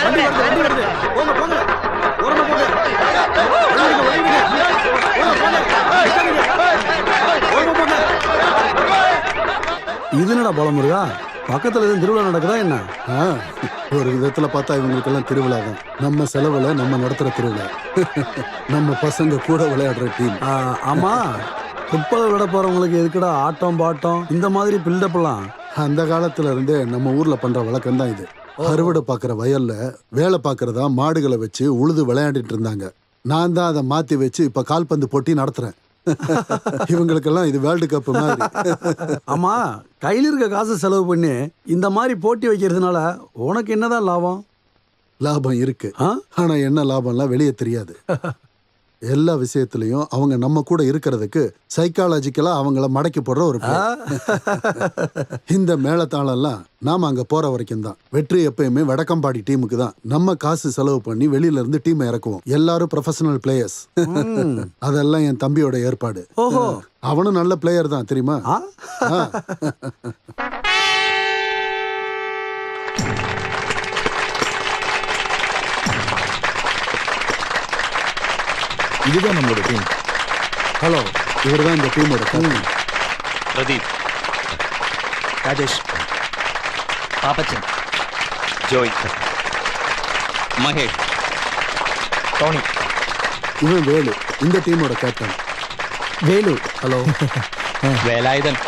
வண்டி வருது போங்க போங்க ஓரமா போங்க இது என்னடா பாலமுருகா பக்கத்துல எதுவும் திருவிழா நடக்குதா என்ன? ஒரு விதத்துல பார்த்தா இவங்களுக்கெல்லாம் திருவிழா தான். நம்ம செலவுல நம்ம நடத்துற திருவிழா. நம்ம பசங்க கூட விளையாடுற டீம். ஆமா, ஃபுட்பால் விளையாட போறவங்களுக்கு எதுக்குடா ஆட்டம் பாட்டம் இந்த மாதிரி பில்டப் எல்லாம்? அந்த காலத்துல இருந்தே நம்ம ஊர்ல பண்ற வழக்கம் தான் இது. அறுவடை பாக்குற வயல்ல வேலை பாக்குறதா மாடுகளை வச்சு உழுது விளையாடிட்டு இருந்தாங்க. நான் தான் அதை மாத்தி வச்சு இப்ப கால்பந்து போட்டி நடத்துறேன். இவங்களுக்கெல்லாம் இது வேர்ல்டு கப் மாதிரி. ஆமா, கையில் இருக்க காசு செலவு பண்ணி இந்த மாதிரி போட்டி வைக்கிறதுனால உனக்கு என்னதான் லாபம்? லாபம் இருக்கு, ஆனா என்ன லாபம்லாம் வெளியே தெரியாது. எல்லா விஷயத்திலையும் அவங்க நம்ம கூட இருக்கிறதுக்கு சைக்காலஜிக்கலா அவங்கள மடக்கி போடுற ஒரு இந்த மேளதாளம் எல்லாம் நாம அங்க போற வரைக்கும் தான். வெற்றி எப்பயுமே வடக்கம்பாடி டீமுக்கு தான். நம்ம காசு செலவு பண்ணி வெளியில இருந்து டீம் இறக்குவோம். எல்லாரும் ப்ரொஃபஷனல் பிளேயர்ஸ். அதெல்லாம் என் தம்பியோட ஏற்பாடு. அவனும் நல்ல பிளேயர் தான் தெரியுமா? இதுதான் நம்மளோட டீம். ஹலோ, இவர் தான் இந்த டீமோட கேப்டன். பிரதீப், ராஜேஷ், பாப்பச்சன், ஜோய், மகேஷ், டோனி. இவன் வேலு, இந்த டீமோட கேப்டன். வேலு. ஹலோ. வேலாயுதன்,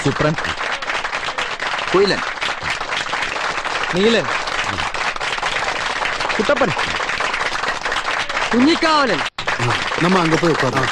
சுப்ரன், குயிலன், நீலன், குட்டப்பன், குஞ்சிக்காவலன். நம்ம அங்க போய் உட்காரோம்.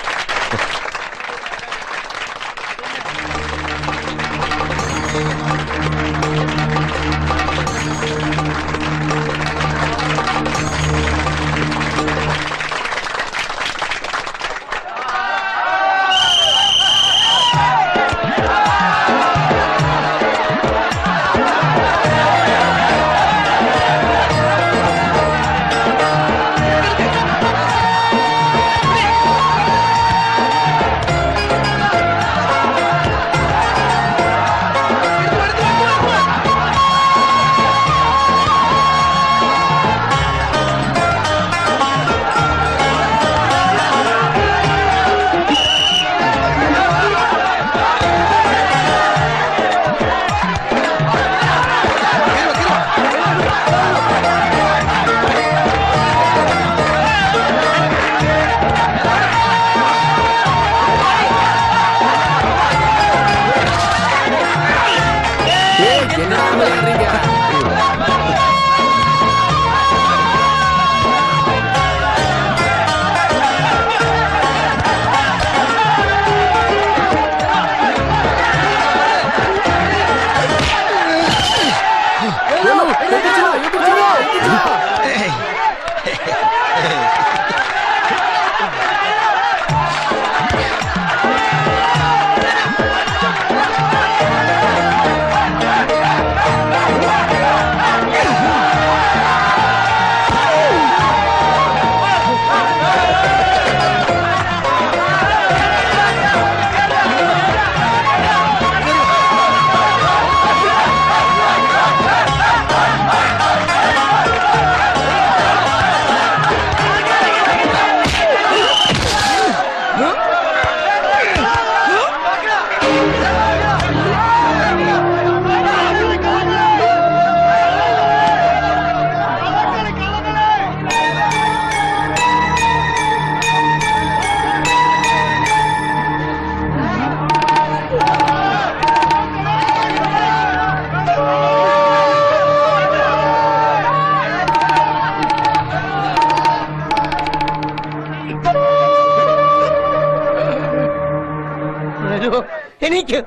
എനിക്ക്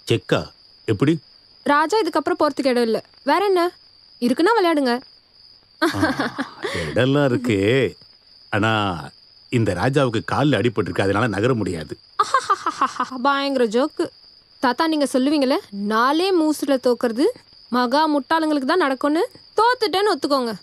செக்கா எப்படி? ராஜா இதுக்கப்புறம் போறதுக்கு இடம் இல்ல. வேற என்ன இருக்குன்னா விளையாடுங்க. இடம்லாம் இருக்கு. ஆனா இந்த ராஜாவுக்கு காலில் அடிபட்டிருக்கு, அதனால நகர முடியாது. பயங்கர ஜோக்கு. தாத்தா நீங்க சொல்லுவீங்களே 4 மூசுல தோக்குறது மகா முட்டாளுங்களுக்கு தான் நடக்கும்னு. தோத்துட்டேன்னு ஒத்துக்கோங்க.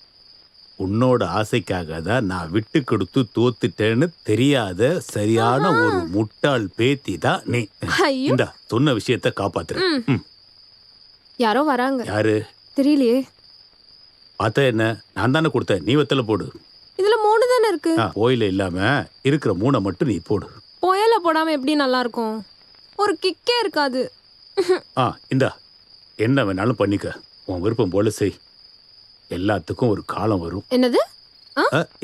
உன்னோட ஆசைக்காக தான் நான் விட்டு கொடுத்து தோத்துட்டேன்னு தெரியாத சரியான ஒரு முட்டாள் பேத்தி தான் நீ. ஐயோ இந்த சொன்ன விஷயத்த காப்பாத்துற. யாரோ வராங்க. யாரு தெரியலையே. பார்த்தா என்ன? நான் தானே கொடுத்தேன், நீ வெத்தல போடு. இதுல 3 தானே இருக்கு. போயில இல்லாம இருக்கிற 3 மட்டும் நீ போடு. புயல போடாம எப்படி நல்லா இருக்கும்? ஒரு கிக்கே இருக்காது. இந்தா என்ன வேணாலும் பண்ணிக்க, உன் விருப்பம் போல செய். எல்லாத்துக்கும் ஒரு காலம் வரும். என்னது?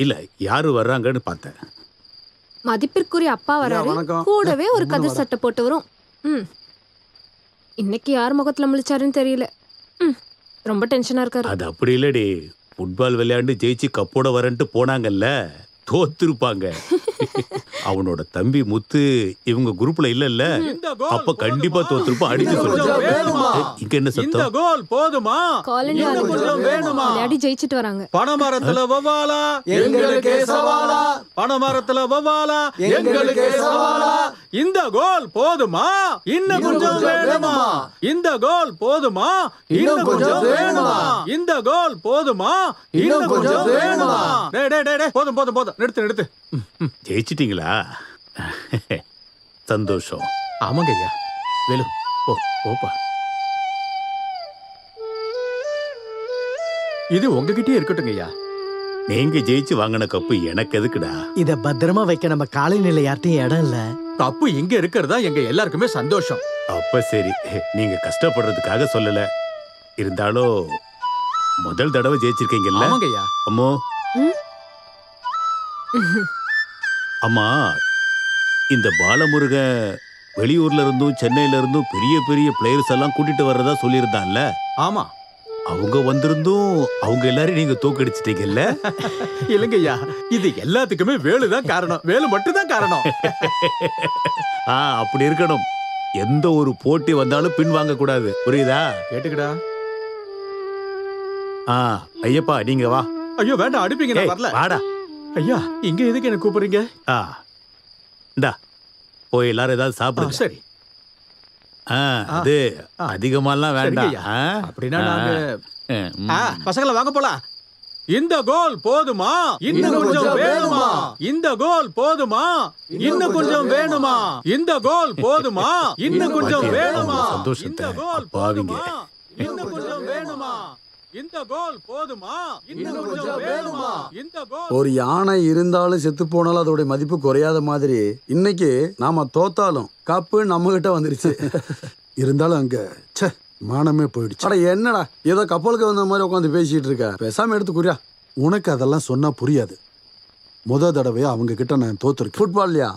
இல்ல யாரு வர்றாங்கன்னு பார்த்தேன். மதிப்பிற்குரிய அப்பா வராரு. வணக்கம். கூடவே ஒரு கதிர் சட்டை போட்டு வரும். இன்னைக்கு யார் முகத்துல முழிச்சாருன்னு தெரியல. ரொம்ப டென்ஷனா இருக்காரு. அது அப்படி இல்லடி, ஃபுட்பால் விளையாண்டு ஜெயிச்சு கப்போட வரேன்ட்டு போனாங்கல்ல, தோத்துருப்பாங்க. அவனோட தம்பி முத்து இவங்க குரூப்ல இல்ல, அப்ப கண்டிப்பா தோத்துருப்பான். அடிச்சு சொல்லுங்க. இங்க என்ன இந்த சத்தம்? கோல் போதுமா? காலனி இன்னும் கொஞ்சம் வேணுமா? விளையாடி ஜெயிச்சிட்டு வராங்க. பணமரத்துல வவ்வாலா எங்களுக்கே சவாலா, பணமரத்துல வவ்வாலா எங்களுக்கே சவாலா. இந்த கோல் போதுமா? இன்னும் கொஞ்சம் வேணுமா? இந்த கோல் போதுமா? இன்னும் கொஞ்சம் வேணுமா? இந்த கோல் போதுமா? இன்னும் கொஞ்சம் வேணுமா? டேய் டேய் டேய் போதும் போதும் போதும், நிறுத்து. ஜெயிச்சிட்டீங்களா? சந்தோஷம். ஆமாங்க ஐயா. வேலு போப்பா. இது உங்ககிட்டயே இருக்கட்டுங்க ஐயா. நீங்க ஜெயிச்சு வாங்கின கப்பு எனக்கு எதுக்குடா? இத பத்திரமா வைக்க நம்ம காலநிலை யார்ட்டையும் இடம் இல்ல. கப்பு இங்க இருக்கிறதா எங்க எல்லாருக்குமே சந்தோஷம். அப்ப சரி, நீங்க கஷ்டப்படுறதுக்காக சொல்லல. இருந்தாலும் முதல் தடவை ஜெயிச்சிருக்கீங்கல்ல? ஆமாங்க ஐயா. அம்மோ அம்மா, இந்த பாலமுருகன் வெளியூர்ல இருந்தும் சென்னையில இருந்தும் பெரிய பெரிய பிளேயர்ஸ் எல்லாம் கூட்டிட்டு வர்றதா சொல்லியிருந்தான்ல? ஆமா. அவங்க வந்திருந்தும் அவங்க எல்லாரையும் நீங்க தோக்கடிச்சிட்டீங்கல்ல? இல்லைங்க ஐயா, இது எல்லாத்துக்குமே வேலுதான் காரணம். வேலு மட்டும் தான் காரணம். அப்படி இருக்கணும். எந்த ஒரு போட்டி வந்தாலும் பின் வாங்க கூடாது, புரியுதா? கேட்டுக்கடா. ஐயப்பா நீங்க வா. ஐயோ வேண்டாம், அடிப்பீங்க, நான் வரல. வாடா. ஐயா இங்க எதுக்கு என்ன கூப்பிடுறீங்க? இந்தா போய் எல்லாரும் ஏதாவது சாப்பிடுங்க. சரி. அது அதிகமாலாம் வேண்டாம். அப்படின்னா நாங்க பசங்களை வாங்க போலாம். இந்த கோல் போதுமா? இன்னும் கொஞ்சம் வேணுமா? இந்த கோல் போதுமா? இன்னும் கொஞ்சம் வேணுமா? இந்த கோல் போதுமா? இன்னும் கொஞ்சம் வேணுமா? சந்தோஷத்தை பாவிங்க. இன்னும் கொஞ்சம் வேணுமா? இந்த கோல் போதுமா? இன்னும் கொஞ்சம் வேணுமா? இந்த கோல். ஒரு யானை இருந்தாலும் செத்து போனாலும் அதோட மதிப்பு குறையாத மாதிரி இன்னைக்கு நாம தோத்தாலும் கப்பு நம்ம கிட்ட வந்துருச்சு. இருந்தாலும் அங்க மானமே போயிடுச்சு. அட என்னடா ஏதோ கப்பலுக்கு வந்த மாதிரி உட்காந்து பேசிட்டு இருக்க, பேசாம எடுத்து குறியா. உனக்கு அதெல்லாம் சொன்னா புரியாது. தடவையா அவங்க கிட்ட நான் தோத்துருக்கேன். ஃபுட்பால்லையா?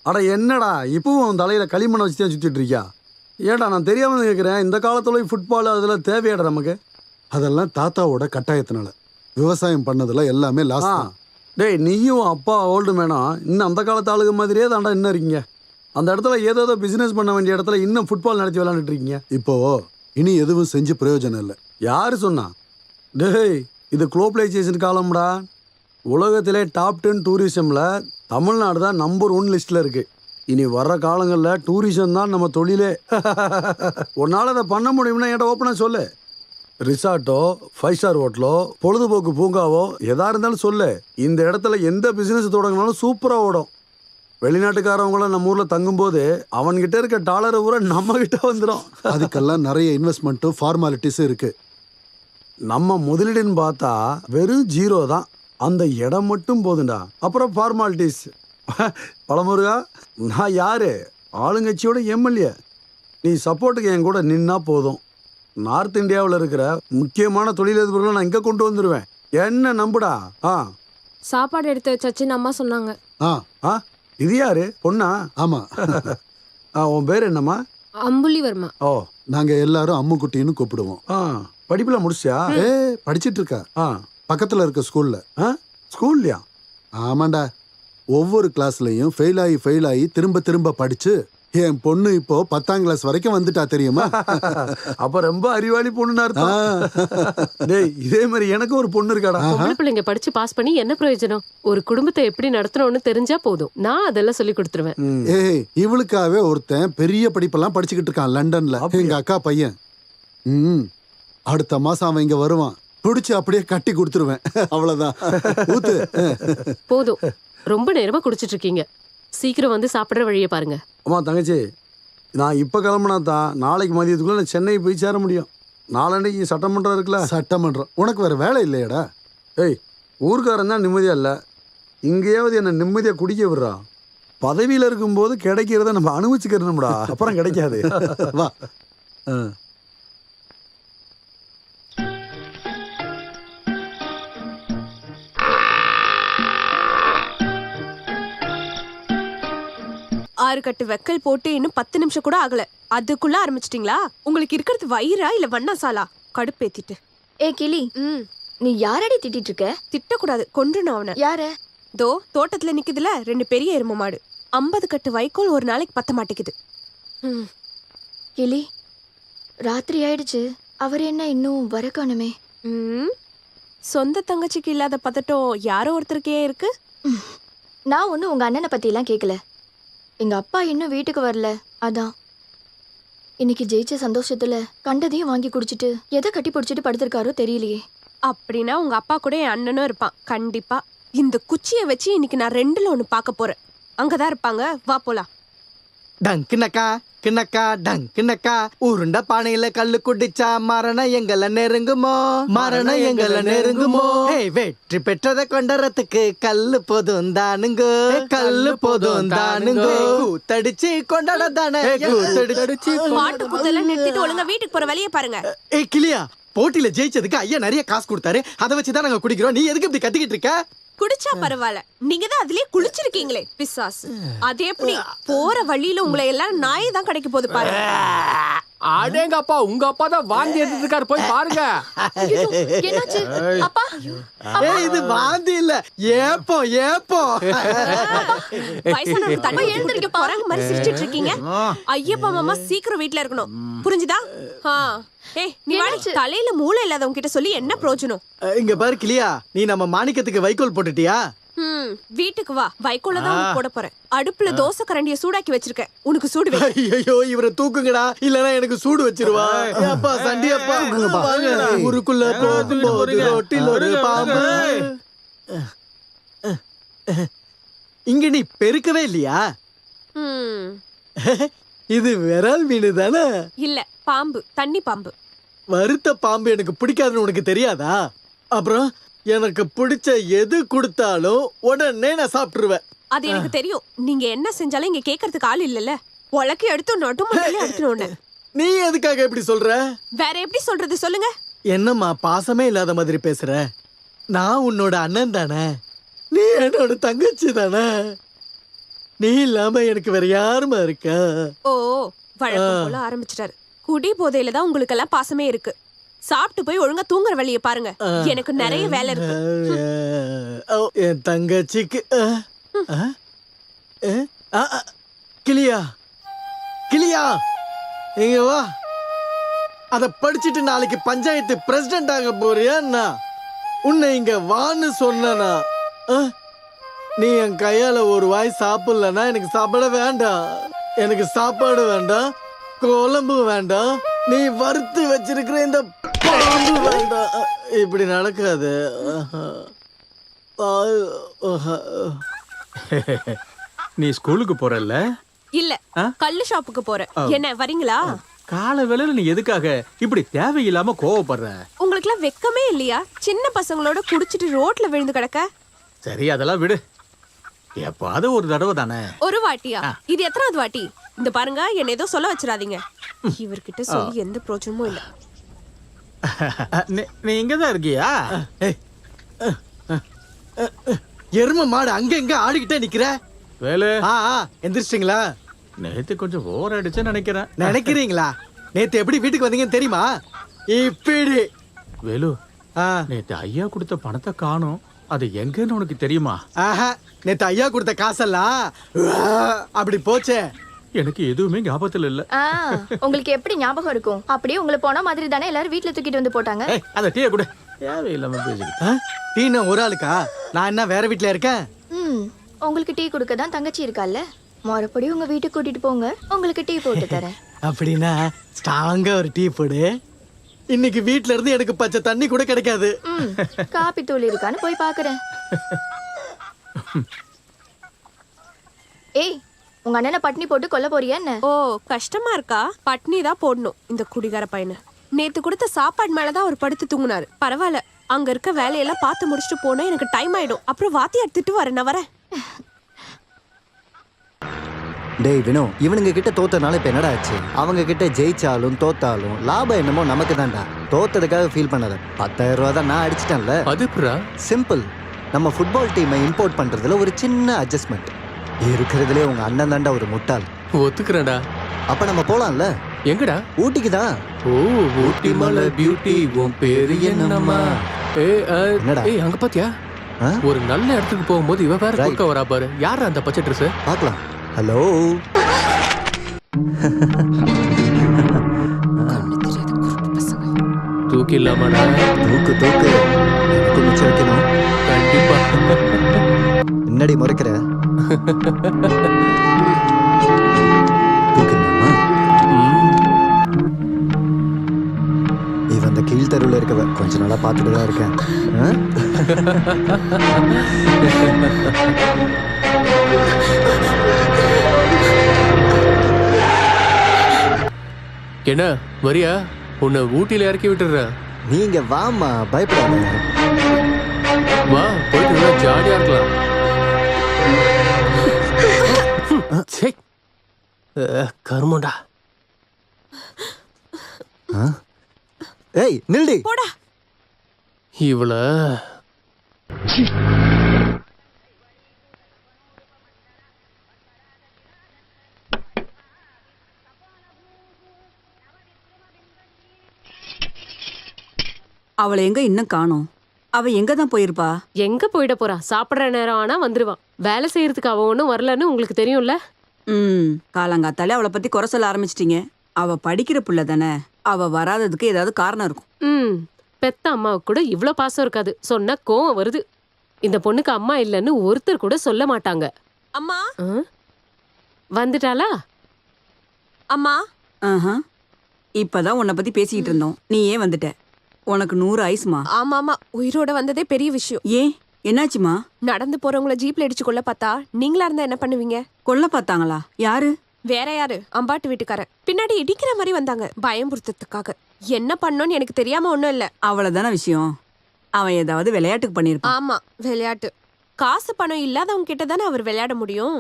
அட என்னடா இப்பவும் தலையில களிமண்ணை வச்சு தான் சுத்திட்டு இருக்கியா? ஏடா நான் தெரியாம கேட்கிறேன், இந்த காலத்துல ஃபுட்பால் அதெல்லாம் தேவையாடா நமக்கு? அதெல்லாம் தாத்தாவோட கட்டாயத்தினால. விவசாயம் பண்ணதுல எல்லாமே லாஸ். டேய் நீயும் அப்பா ஓல்டு மேனா இன்னும் அந்த காலத்து ஆளுங்க மாதிரியே தாண்டா இன்னும் இருக்கீங்க. அந்த இடத்துல ஏதோ பிசினஸ் பண்ண வேண்டிய இடத்துல இன்னும் ஃபுட்பால் நடத்தி விளையாண்டுட்டு இருக்கீங்க. இப்போ இனி எதுவும் செஞ்சு பிரயோஜனம் இல்லை. யாரு சொன்னா? டேய் இது குளோபலைசேஷன் காலம்டா. உலகத்திலே டாப் 10 டூரிசம்ல தமிழ்நாடு தான் நம்பர் 1 லிஸ்ட்ல இருக்கு. இனி வர்ற காலங்களில் டூரிசம் தான் நம்ம தொழிலே. உன்னால அதை பண்ண முடியும்னா என்கிட்ட ஓப்பனா சொல்லு. ரிசார்ட்டோ 5 ஸ்டார் ஹோட்டலோ பொழுதுபோக்கு பூங்காவோ எதா இருந்தாலும் சொல்லு. இந்த இடத்துல எந்த பிசினஸ் தொடங்கினாலும் சூப்பரா ஓடும். வெளிநாட்டுக்காரவங்களாம் நம்ம ஊர்ல தங்கும்போது அவன்கிட்ட இருக்க டாலரை பூரா நம்ம கிட்ட வந்துடும். அதுக்கெல்லாம் நிறைய இன்வெஸ்ட்மெண்ட்டும் ஃபார்மாலிட்டிஸும் இருக்கு. நம்ம முதலீடுன்னு பார்த்தா வெறும் 0 தான். அந்த இடம் மட்டும் போதுண்டா, அப்புறம் ஃபார்மாலிட்டிஸ். பழமுருகா, நான் யாரு? ஆளுங்கட்சியோட எம்எல்ஏ. நீ சப்போர்ட்டுக்கு என் கூட நின்னா போதும். நார்த் இந்தியாவில் இருக்கிற முக்கியமான தொழிலதிபர்களை நான் இங்கே கொண்டு வந்துடுவேன். என்ன நம்புடா. சாப்பாடு எடுத்து வச்சாச்சுன்னு அம்மா சொன்னாங்க. இது யாரு? பொண்ணா? ஆமா. உன் பேர் என்னம்மா? அம்புலிவர்மா. ஓ, நாங்க எல்லாரும் அம்முக்குட்டின்னு கூப்பிடுவோம். படிப்புல முடிச்சியா? படிச்சிட்டு இருக்கா. பக்கத்துல இருக்க ஸ்கூல்ல. ஸ்கூல்லையா? ஆமாண்டா. ஒவ்வொரு கிளாஸ்லயும் ஃபெயில் ஆகி திரும்ப திரும்ப படிச்சு என் பொண்ணு இப்போ 10ஆம் கிளாஸ் வரைக்கும் வந்துட்டா தெரியுமா? அப்ப ரொம்ப அறிவாளி பொண்ணுன்னு அர்த்தம். டேய் இதே மாதிரி எனக்கு ஒரு பொண்ணு இருக்காடா. பொம்பளை பிள்ளைங்க படிச்சு பாஸ் பண்ணி என்ன பிரயோஜனம்? ஒரு குடும்பத்தை எப்படி நடத்தணும்னு தெரிஞ்சா போதும். நான் அதெல்லாம் சொல்லி கொடுத்துருவேன். ஏய் இவளுக்காவே ஒருத்தன் பெரிய படிப்பெல்லாம் படிச்சுக்கிட்டு இருக்கான் லண்டன்ல. எங்க அக்கா பையன். அடுத்த மாசம் அவன் இங்க வருவான். பிடிச்சு அப்படியே கட்டி கொடுத்துருவேன். அவ்வளவுதான். ஊத்து. போதும், ரொம்ப நேரமா குடிச்சிட்டு இருக்கீங்க. சீக்கிரம் வந்து சாப்பிடுற வழியை பாருங்க. அம்மா தங்கச்சி, நான் இப்ப கிளம்புனா தான் நாளைக்கு மதியத்துக்குள்ள நான் சென்னை போய் சேர முடியும். நாளன்னைக்கு சட்டமன்றம் இருக்குல்ல. சட்டமன்றம் உனக்கு வேற வேலை இல்லையாடா? ஏய் ஊர்க்காரன் தான் நிம்மதியா இல்ல, இங்கேயாவது என்ன நிம்மதியா குடிக்க விடுறா. பதவியில இருக்கும்போது கிடைக்கிறத நம்ம அனுபவிச்சுக்கிறோம்டா, அப்புறம் கிடைக்காது. வா. ஆறு கட்டு வெக்கல் போட்டு இன்னும் 10 நிமிஷம் கூட ஆகல, அதுக்குள்ள ஆரம்பிச்சிட்டீங்களா? உங்களுக்கு இருக்கிறது வயிறா இல்ல வண்ணாசாலா? கடுப்பேத்திட்டு. ஏ கிளி, நீ யாரடி திட்டிட்டு இருக்க? திட்டக்கூடாது, கொன்றுணும் அவனை. யார? தோ தோட்டத்துல நிக்குதுல 2 பெரிய எரும மாடு. 50 கட்டு வைக்கோல் ஒரு நாளைக்கு பத்த மாட்டேங்குது. கிளி, ராத்திரி ஆயிடுச்சு, அவர் என்ன இன்னும் வர காணுமே? சொந்த தங்கச்சிக்கு இல்லாத பதட்டம் யாரோ ஒருத்தருக்கே இருக்கு. நான் ஒன்னும் உங்க அண்ணனை பத்தி எல்லாம் கேட்கல. எங்க அப்பா இன்னும் வீட்டுக்கு வரல, அதான். இன்னைக்கு ஜெயிச்ச சந்தோஷத்துல கண்டதையும் வாங்கி குடிச்சிட்டு எதை கட்டி பிடிச்சிட்டு படுத்திருக்காரோ தெரியலையே. அப்படின்னா உங்க அப்பா கூட என் அண்ணனும் இருப்பான் கண்டிப்பா. இந்த குச்சியை வச்சு இன்னைக்கு நான் 2ல் 1 பார்க்க போறேன். அங்கதான் இருப்பாங்க, வா போலாம். டங்குனக்கா கிண்ணக்கா டங்குனக்கா உருண்ட பானையில கல்லு குடிச்சா மரணம் எங்கள நெருங்குமோ, மரணம் எங்கள நெருங்குமோ. வெற்றி பெற்றதை கொண்டறதுக்கு கல்லு போதும் தானுங்கோ, கல்லு போதும் தானுங்கோ. கூத்தடிச்சு கொண்டாட தானே, கூத்தடிச்சு. மாட்டு குத்தெல்லாம் நிறுத்திட்டு ஒழுங்கா வீட்டுக்கு போற வழியை பாருங்க. ஏய் கிளியா, போட்டியில ஜெயிச்சதுக்கு ஐயா நிறைய காசு கொடுத்தாரு, அதை வச்சுதான் நாங்க குடிக்கிறோம். நீ எதுக்கு இப்படி கத்திக்கிட்டு இருக்க? குடிச்சா பரவாயில்ல, நீங்க தான் அதுலயே குளிச்சிருக்கீங்களே பிசாசு. அது எப்படி? போற வழியில உங்களை எல்லாம் நாய் தான் கிடைக்க போகுது பாருங்க. அடேங்க அப்பா, உங்க அப்பா தான் வாந்தி எடுத்துக்காரு, போய் பாருங்க. என்னாச்சு அப்பா? ஏய் இது வாந்தி இல்ல, ஏப்போ ஏப்போ. வயசானவங்க தண்ணி எழுந்திருக்க போறாங்க மாதிரி சிரிச்சிட்டு இருக்கீங்க. ஐயப்பா மாமா சீக்கிரம் வீட்டுல இருக்கணும், புரிஞ்சுதா? ஏய் நீ வாடி, தலையில மூளை இல்லாதவங்க கிட்ட சொல்லி என்ன பிரயோஜனம்? இங்க பாரு கிளியா, நீ நம்ம மாணிக்கத்துக்கு வைக்கோல் போட்டுட்டியா? வீட்டுக்கு வா, வைக்கோல தான் போட போறேன். அடுப்புல தோசை கரண்டிய சூடாக்கி வச்சிருக்கேன், உனக்கு சூடு வை. ஐயோ இவரை தூக்குங்கடா, இல்லனா எனக்கு சூடு வச்சிருவா. அப்பா சண்டியப்பா, வாங்க. ஊருக்குள்ள போகும்போது ரோட்டில் ஒரு பாம்பு. இங்க நீ பெருக்கவே இல்லையா? இது விரல் மீன் தானே? இல்ல, பாம்பு, தண்ணி பாம்பு. வறுத்த பாம்பு எனக்கு பிடிக்காதுன்னு உனக்கு தெரியாதா? அப்புறம் எனக்கு பிடிச்ச எது கொடுத்தாலும் உடனே நான் சாப்பிட்டுருவேன். அது எனக்கு தெரியும். நீங்க என்ன செஞ்சாலும் இங்க கேக்குறதுக்கு ஆள் இல்லல்ல. உலக்கி எடுத்து நடுமலையில எடுக்கணும். நீ எதுக்காக இப்படி சொல்ற? வேற எப்படி சொல்றது சொல்லுங்க? என்னம்மா பாசமே இல்லாத மாதிரி பேசுற? நான் உன்னோட அண்ணன் தானே, நீ என்னோட தங்கச்சி தானே. நீ இல்லாம எனக்கு வேற யாருமா இருக்க? ஓ, வழக்கம் போல ஆரம்பிச்சிட்டாரு. குடி போதையில தான் உங்களுக்கு எல்லாம் பாசமே இருக்கு. சாப்பிட்டு போய் ஒழுங்கா தூங்குற வழியை பாருங்க, எனக்கு நிறைய வேலை இருக்கு. என் தங்கச்சிக்கு கிளியா கிளியா இங்க வா. அத படிச்சுட்டு நாளைக்கு பஞ்சாயத்து பிரசிடென்ட் ஆக போறியா? உன்னை இங்க வான்னு சொன்னா நீ என் கையால ஒரு வாய் சாப்பிடலன்னா எனக்கு சாப்பிட வேண்டாம். எனக்கு சாப்பாடு வேண்டாம், குழம்பு வேண்டாம், நீ வறுத்து வச்சிருக்கிற இந்த பாம்பு வேண்டாம். இப்படி நடக்காது. நீ ஸ்கூலுக்கு போறல்ல? இல்ல, கல்லு ஷாப்புக்கு போறேன். என்ன வரீங்களா? கால வேளையில நீ எதுக்காக இப்படி தேவையில்லாம கோவப்படுற? உங்களுக்கு எல்லாம் வெக்கமே இல்லையா? சின்ன பசங்களோட குடிச்சிட்டு ரோட்ல விழுந்து கிடக்க. சரி அதெல்லாம் விடு, எப்பாவது ஒரு தடவை தானே. ஒரு வாட்டியா? இது எத்தனாவது வாட்டி? இந்த பாருங்க, என்ன ஏதோ சொல்ல வச்சிடாதீங்க. இவர்கிட்ட சொல்லி எந்த பிரோஜனமும் இல்ல. நீ இங்கதான் இருக்கியா? எரும மாடு அங்க எங்க ஆடிக்கிட்டே நிக்கிற? வேலு, எந்திரிச்சிட்டீங்களா? நேத்து கொஞ்சம் ஓவர் அடிச்சேன்னு நினைக்கிறேன். நினைக்கிறீங்களா? நேத்து எப்படி வீட்டுக்கு வந்தீங்கன்னு தெரியுமா? இப்படி. வேலு, நேத்து ஐயா கொடுத்த பணத்தை காணோம், அது எங்கன்னு உனக்கு தெரியுமா? நேத்து ஐயா கொடுத்த காசெல்லாம் அப்படி போச்சே. எனக்கு எதுவுமே ஞாபகத்துல இல்ல. உங்களுக்கு எப்படி ஞாபகம் இருக்கும்? அப்படியே உங்களை போன மாதிரி தானே எல்லாரும் வீட்ல தூக்கிட்டு வந்து போட்டாங்க. அந்த டீயை கூட தேவையில்லாம பேசிக்கிட்டு. டீனா ஒரு ஆளுக்கா? நான் என்ன வேற வீட்ல இருக்கேன்? உங்களுக்கு டீ கொடுக்க தான் தங்கச்சி இருக்கால்ல, மறுபடியும் உங்க வீட்டுக்கு கூட்டிட்டு போங்க, உங்களுக்கு டீ போட்டு தரேன். அப்படின்னா ஸ்ட்ராங்கா ஒரு டீ போடு. இன்னைக்கு வீட்ல இருந்து எனக்கு பச்சை தண்ணி கூட கிடைக்காது. காப்பி தூள் இருக்கான்னு போய் பாக்குறேன். ஏய், உங்க அண்ணனை பட்னி போட்டு கொல்ல போறியா என்ன? ஓ, கஷ்டமா இருக்கா? பட்னி தான் போடணும் இந்த குடிகார பையனை. நேத்து கொடுத்த சாப்பாடு மேலதான் அவர் படுத்து தூங்குனாரு. பரவாயில்ல, அங்க இருக்க வேலையெல்லாம் பார்த்து முடிச்சுட்டு போனா எனக்கு டைம் ஆயிடும். அப்புறம் வாத்தியார் திட்டு வரேன். நான் வரேன். டேய் வினோ, இவனுங்க கிட்ட தோத்தனால இப்ப என்னடா ஆச்சு? அவங்க கிட்ட ஜெயிச்சாலும் தோத்தாலும் லாபம் என்னமோ நமக்கு தான்டா. தோத்ததுக்காக ஃபீல் பண்ணாத. 10,000 ரூபா தான் நான் அடிச்சிட்டேன்ல. அதுப்புறா சிம்பிள். நம்ம ஃபுட்பால் டீமை இம்போர்ட் பண்றதுல ஒரு சின்ன அட்ஜஸ்ட்மெண்ட். இருக்கிறதுலே உங்க அண்ணன் தாண்டா ஒரு முட்டாள். ஒத்துக்கிறேன்டா. அப்ப நம்ம போலாம்ல? எங்கடா? ஊட்டிக்கு தான். ஓ, ஊட்டி மலை பியூட்டி உன் பேரு என்னம்மா? என்னடா? ஏய், அங்க பாத்தியா? ஒரு நல்ல இடத்துக்கு போகும்போது இவ வேற குறுக்க வரா பாரு. யாரா அந்த பச்சை ட்ரெஸ்? பார்க்கலாம். ஹலோ. தூக்கி இல்லாமடா. தூக்கு தூக்கு. எனக்கு மிச்சம் வைக்கணும். கண்டிப்பா. என்னடி முறைக்கிற? இவன் அந்த கீழ் தெருவில் இருக்கவ கொஞ்ச நாளா பார்த்துட்டு தான் இருக்கேன். என்ன வரியா? உன்னை ஊட்டியில இறக்கி விட்டுறேன். நீங்க வாமா, பயப்படாத. வா, போயிட்டு நல்லா ஜாலியா இருக்கலாம். கருமண்டா. ஏய் நில்டி. போடா. இவள அவளை எங்க இன்னும் காணோம்? அவ எங்க தான் போயிருப்பா? எங்க போயிட போறா? சாப்பிடுற நேரம் ஆனா வந்துருவான். வேலை செய்யறதுக்கு அவ ஒண்ணும் வரலன்னு உங்களுக்கு தெரியும்ல. காலங்காத்தாலே அவளை பத்தி குறை சொல்ல ஆரம்பிச்சிட்டீங்க. அவ படிக்கிற புள்ள தானே, அவ வராததுக்கு ஏதாவது காரணம் இருக்கும். பெத்த அம்மாவுக்கு கூட இவ்ளோ பாசம் இருக்காது. சொன்னா கோவம் வருது. இந்த பொண்ணுக்கு அம்மா இல்லைன்னு ஒருத்தர் கூட சொல்ல மாட்டாங்க. அம்மா வந்துட்டாளா? அம்மா. இப்பதான் உன்னை பத்தி பேசிக்கிட்டு இருந்தோம், நீ ஏன் வந்துட்ட? உனக்கு 100 ஐஸ்மா. ஆமாமா, உயிரோட வந்ததே பெரிய விஷயம். ஏன், என்னாச்சுமா? நடந்து போறவங்கள ஜீப்ல அடிச்சு கொல்ல பார்த்தா நீங்களா இருந்தா என்ன பண்ணுவீங்க? கொல்ல பார்த்தாங்களா? யாரு? வேற யாரு? அம்பாட்டு வீட்டுக்காரன். பின்னாடி இடிக்கிற மாதிரி வந்தாங்க, பயம்புறுத்ததுக்காக. என்ன பண்ணோன்னு எனக்கு தெரியாம ஒண்ணும் இல்ல. அவ்வளவுதான விஷயம். அவன் ஏதாவது விளையாட்டுக்கு பண்ணிருப்பான். ஆமா, விளையாட்டு. காசு பணம் இல்லாதவங்க கிட்ட தானே அவர் விளையாட முடியும்.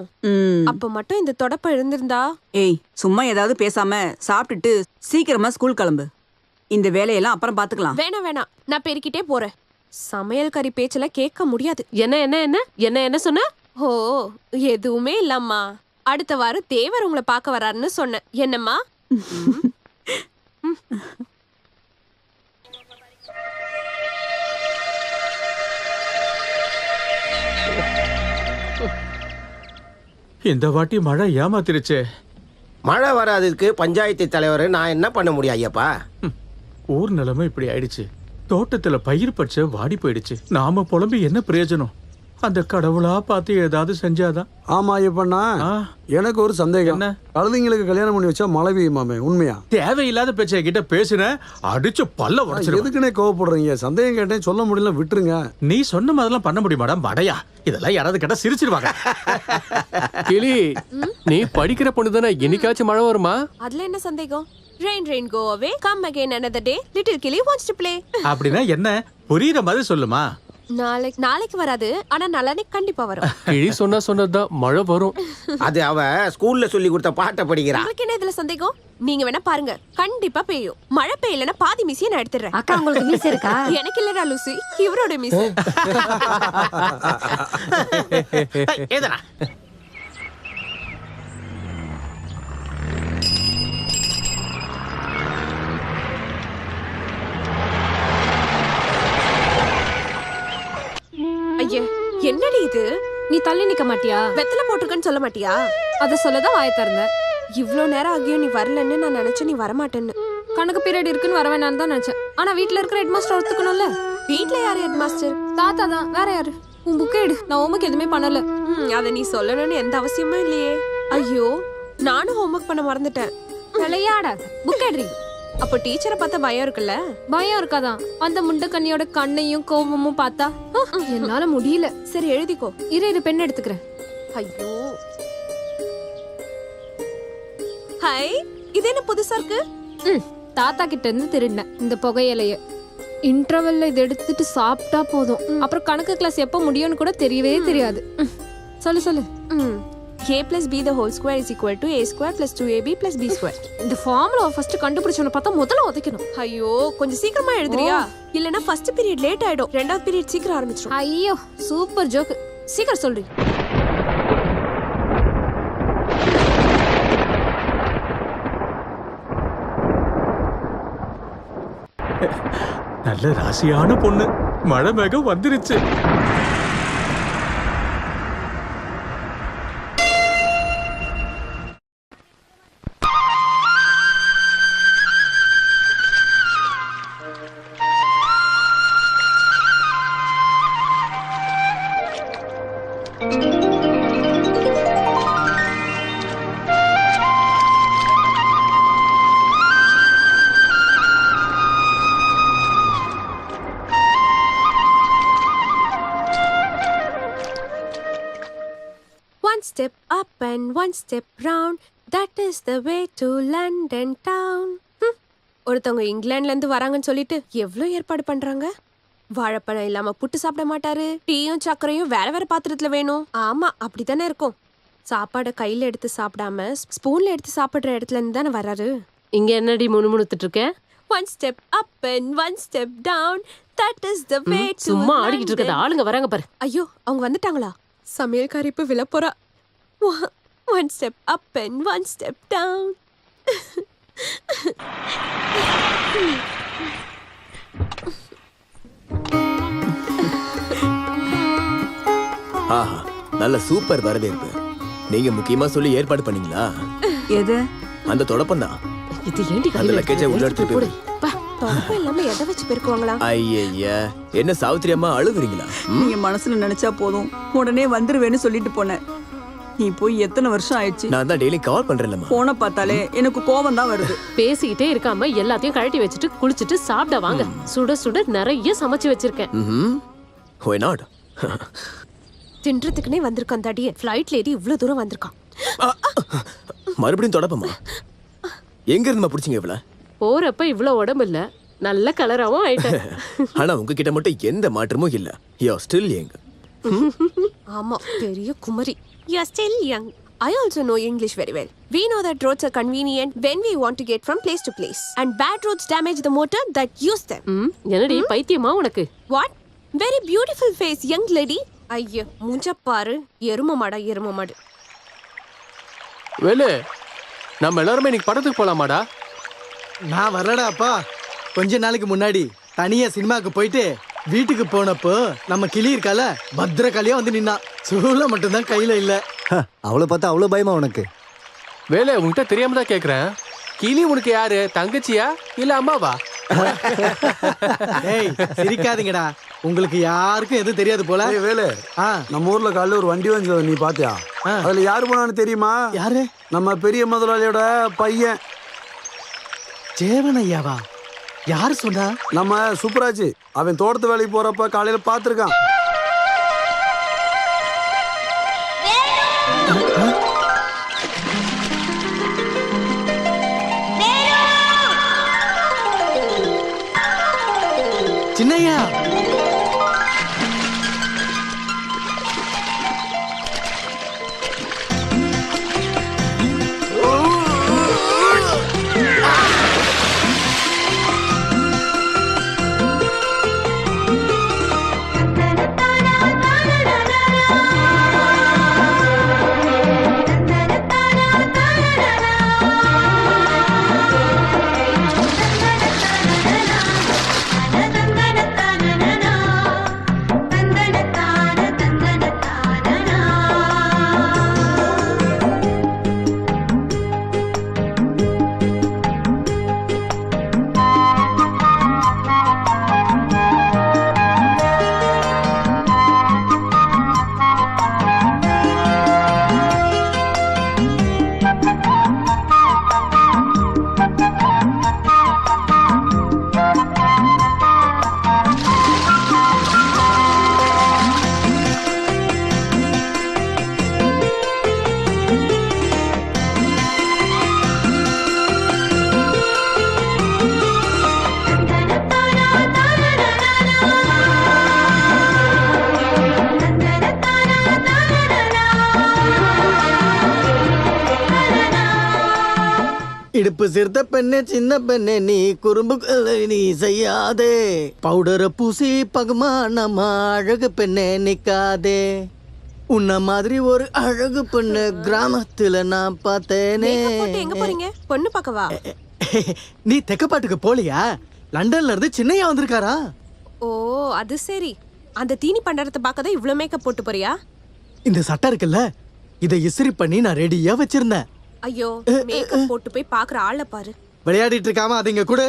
அப்ப மட்டும் இந்த தொடப்ப இருந்திருந்தா. ஏய், சும்மா ஏதாவது பேசாம சாப்பிட்டுட்டு சீக்கிரமா ஸ்கூல் கிளம்பு. இந்த வேலையெல்லாம் அப்புறம் பாத்துக்கலாம். வேணாம் வேணாம், நான் பெருக்கிட்டே போறேன். சமையல் கறி பேச்செல்லாம் கேட்க முடியாது. என்ன என்ன என்ன என்ன என்ன சொன்ன? ஓ, எதுவுமே இல்லம்மா. அடுத்த வாரம் தேவர் உங்களை பார்க்க வராருன்னு சொன்னேன். என்னம்மா? இந்த வாட்டி மழை ஏமாத்திருச்சே. மழை வராததுக்கு பஞ்சாயத்து தலைவர் நான் என்ன பண்ண முடியும் ஐயப்பா? ஊர் நிலைமை இப்படி ஆயிடுச்சு. தோட்டத்துல பயிர் பச்சை வாடி போயிடுச்சு. நாம புலம்பி என்ன பிரயோஜனம்? அந்த கடவுளா பார்த்து ஏதாவது செஞ்சாதான். ஆமா ஐயப்பண்ணா, எனக்கு ஒரு சந்தேகம். என்ன? கழுதைங்களுக்கு கல்யாணம் பண்ணி வச்சா மழை பெய்யுமாமே, உண்மையா? தேவையில்லாத பேச்சை கிட்ட பேசுன அடிச்சு பல்ல உடைச்சிரு. எதுக்குன்னே கோவப்படுறீங்க? சந்தேகம் கேட்டேன், சொல்ல முடியல, விட்டுருங்க. நீ சொன்ன மாதிரிலாம் பண்ண முடியுமாடா மடையா? இதெல்லாம் யாராவது கேட்டா சிரிச்சிருவாங்க. கிளி, நீ படிக்கிற பொண்ணு தானே, என்னைக்காச்சும் மழை வருமா? அதுல என்ன சந்தேகம்? Rain, rain, go away. Come again another day. Little Killy wants to play. அப்படின்னா என்ன? புரியுற மாதிரி சொல்லுமா. நாளைக்கு வராது, ஆனா நாளைக்கு கண்டிப்பா வரும். கிளி சொன்னதுதான் மழை வரும். அது அவ ஸ்கூல்ல சொல்லி கொடுத்த பாட்டை படிக்கிறா. உங்களுக்கு என்ன இதுல சந்தேகம்? நீங்க வேணா பாருங்க, கண்டிப்பா பெய்யும். மழை பெய்யலன்னா பாதி மீசியை நான் எடுத்துறேன். அக்கா, உங்களுக்கு மீசை இருக்கா? எனக்கு இல்லடா லூசி, இவரோட மீசை. ஏதனா ஐயே, என்னடி இது? நீ தள்ளி நிக்க மாட்டியா? வெத்தலை போட்டுக்கன்னு சொல்ல மாட்டியா? அத சொல்லதான் வாய திறந்த. இவ்ளோ நேரம் ஆகியும் நீ வரலன்னு நான் நினைச்சேன் நீ வரமாட்டேன்னு. கணக்கு பீரியட் இருக்குன்னு வர வேணாம்னு தான் நினைச்சேன். ஆனா வீட்ல இருக்கிற ஹெட் மாஸ்டர் ஒத்துக்கணும்ல. வீட்ல யாரு ஹெட் மாஸ்டர்? தாத்தா தான், வேற யாரு? உன் புக்கை எடு, நான் ஹோம்ஒர்க் எதுவுமே பண்ணல. அத நீ சொல்லணும்னு எந்த அவசியமும் இல்லையே. ஐயோ, நானும் ஹோம்ஒர்க் பண்ண மறந்துட்டேன். விளையாடாத, புக் எடுறி. அப்போ டீச்சரை பார்த்தா பயம் இருக்குல்ல? பயம் இருக்காதான்? அந்த முண்டக்கண்ணியோட கண்ணையும் கோபமும் பார்த்தா என்னால முடியல. சரி எழுதிக்கோ. இரு பெண் எடுத்துக்கிறேன். ஐயோ, ஹாய், இது என்ன புதுசா இருக்கு? தாத்தா கிட்ட இருந்து திருடினேன் இந்த புகையிலைய. இன்டர்வெல்ல இதை எடுத்துட்டு சாப்பிட்டா போதும். அப்புறம் கணக்கு கிளாஸ் எப்போ முடியும்னு கூட தெரியவே தெரியாது. சொல்லு. a plus b the whole square is equal to a square plus 2ab plus b square. இந்த ஃபார்முலாவை ஃபர்ஸ்ட் கண்டுபிடிச்சவன பார்த்தா முதல்ல உதைக்கணும். ஐயோ, கொஞ்சம் சீக்கிரமா எழுதுறியா? இல்லனா ஃபர்ஸ்ட் பீரியட் லேட் ஆயிடும், ரெண்டாவது பீரியட் சீக்கிரம் ஆரம்பிச்சிரும். ஐயோ, சூப்பர் ஜோக். சீக்கிரம் சொல்றீ. நல்ல ராசியான பொண்ணு. மழை மேகம் வந்துருச்சு. One step up and one step round, that is the way to London town. ஒருத்தவங்க இங்கிலாந்துல இருந்து வராங்கன்னு சொல்லிட்டு எவ்வளவு ஏற்பாடு பண்றாங்க. வாழைப்பழம் இல்லாம புட்டு சாப்பிட மாட்டாரு. டீயும் சக்கரையும் வேற வேற பாத்திரத்துல வேணும். ஆமா, அப்படித்தானே இருக்கும். சாப்பாடை கையில எடுத்து சாப்பிடாம ஸ்பூன்ல எடுத்து சாப்பிடுற இடத்துல இருந்து தானே வராரு. இங்க என்னடி முணுமுணுத்துட்டு இருக்க? One step up and one step down, that is the way to சும்மா ஆடிக்கிட்டு இருக்கத ஆளுங்க வராங்க பாரு. ஐயோ, அவங்க வந்துட்டாங்களா? சமையல்காரி இப்ப விழ போறா. One step up and one step down. ஆஹா, நல்ல சூப்பர் வரவேற்பு. நீங்க முக்கியமா சொல்லி ஏற்பாடு பண்ணீங்களா? எது? அந்த தொடப்பம் தான். இது ஏண்டி அந்த லக்கேஜை உள்ள எடுத்துட்டு போய். தொடப்பம் இல்லாம எதை வச்சு பெருக்குவாங்களா? ஐயா, என்ன சாவித்திரி அம்மா அழுகுறீங்களா? நீங்க மனசுல நினைச்சா போதும், உடனே வந்துருவேன்னு சொல்லிட்டு போனேன். நீ போய் எத்தனை வருஷம் ஆயிடுச்சு? நான் தான் டெய்லி கால் பண்றேன்லம்மா. போன பார்த்தாலே எனக்கு கோவம் தான் வருது. பேசிக்கிட்டே இருக்காம எல்லாத்தையும் கழட்டி வச்சுட்டு குளிச்சுட்டு சாப்பிட வாங்க. சுட சுட நிறைய சமைச்சு வச்சிருக்கேன். Why not? தின்றதுக்குனே வந்திருக்கான் தடியே. ஃப்ளைட்ல ஏறி இவ்வளவு தூரம் வந்திருக்கான். மறுபடியும் தொடப்பமா? எங்க இருந்து பிடிச்சிங்க இவ்வளவு? போறப்ப இவ்வளவு உடம்பு இல்ல, நல்ல கலராவும் ஆயிட்டேன். ஆனா உங்ககிட்ட மட்டும் எந்த மாற்றமும் இல்ல. You are still young. ஆமா, பெரிய Kumari. You are still young. I also know English very well. We know that roads are convenient when we want to get from place to place. And bad roads damage the motor that use them. என்னடி பைத்தியமா உனக்கு? What? Very beautiful face, young lady. ஐயோ, மூஞ்ச பாரு. எரும மாடு. வேலு, நம்ம எல்லாருமே இன்னைக்கு படத்துக்கு போலாமாடா? நான் வரலடாப்பா. கொஞ்ச நாளைக்கு முன்னாடி தனியா சினிமாக்கு போயிட்டு வீட்டுக்கு போனப்போ நம்ம கிளி இருக்கால, பத்திரகாளியா வந்து நின்னா. சூழ மட்டும்தான் கையில இல்ல. அவளை பார்த்தா அவ்வளவு பயமா உனக்கு? வேலை உன்கிட்ட தெரியாம தான் கேக்குறேன். கிளி உனக்கு யாரு? தங்கச்சியா இல்ல அம்மாவா? ஏய், சிரிக்காதீங்கடா. உங்களுக்கு யாருக்கும் எதுவும் தெரியாது போல. வேலு, நம்ம ஊர்ல காலையில ஒரு வண்டி வந்து நீ பாத்தியா? அதுல யாரு போனான்னு தெரியுமா? யாரு? நம்ம பெரிய முதலாளியோட பையன் ஜேவன் ஐயாவா? யாரு சொன்னா? நம்ம சூப்பராஜ். அவன் தோட்டத்து வேலைக்கு போறப்ப காலையில பாத்துருக்கான். சின்னையா, இடுப்பு சிறுத்த பெண்ணே சின்ன பெண்ணே நீ குறும்பு நீ செய்யாதே பவுடரை பூசி பகுமானமா அழகு பெண்ணே நிக்காதே உன்ன மாதிரி ஒரு அழகு பெண்ணு கிராமத்துல நான் பார்த்தேனே. எங்க போறீங்க? பொண்ணு பார்க்கவா? நீ தெக்கப்பாட்டுக்கு போலியா? லண்டன்ல இருந்து சின்னையா வந்திருக்காரா? ஓ அது சரி. அந்த தீனி பண்டறத பார்க்க தான் இவ்ளோ மேக்கப் போட்டு போறியா? இந்த சட்டை இருக்குல்ல, இதை இஸ்திரி பண்ணி நான் ரெடியா வச்சிருந்தேன். ஐயோ, மேக்கப் போட்டு போய் பாக்குற ஆளை பாரு. விளையாடிட்டு இருக்காம அதை இங்க கூட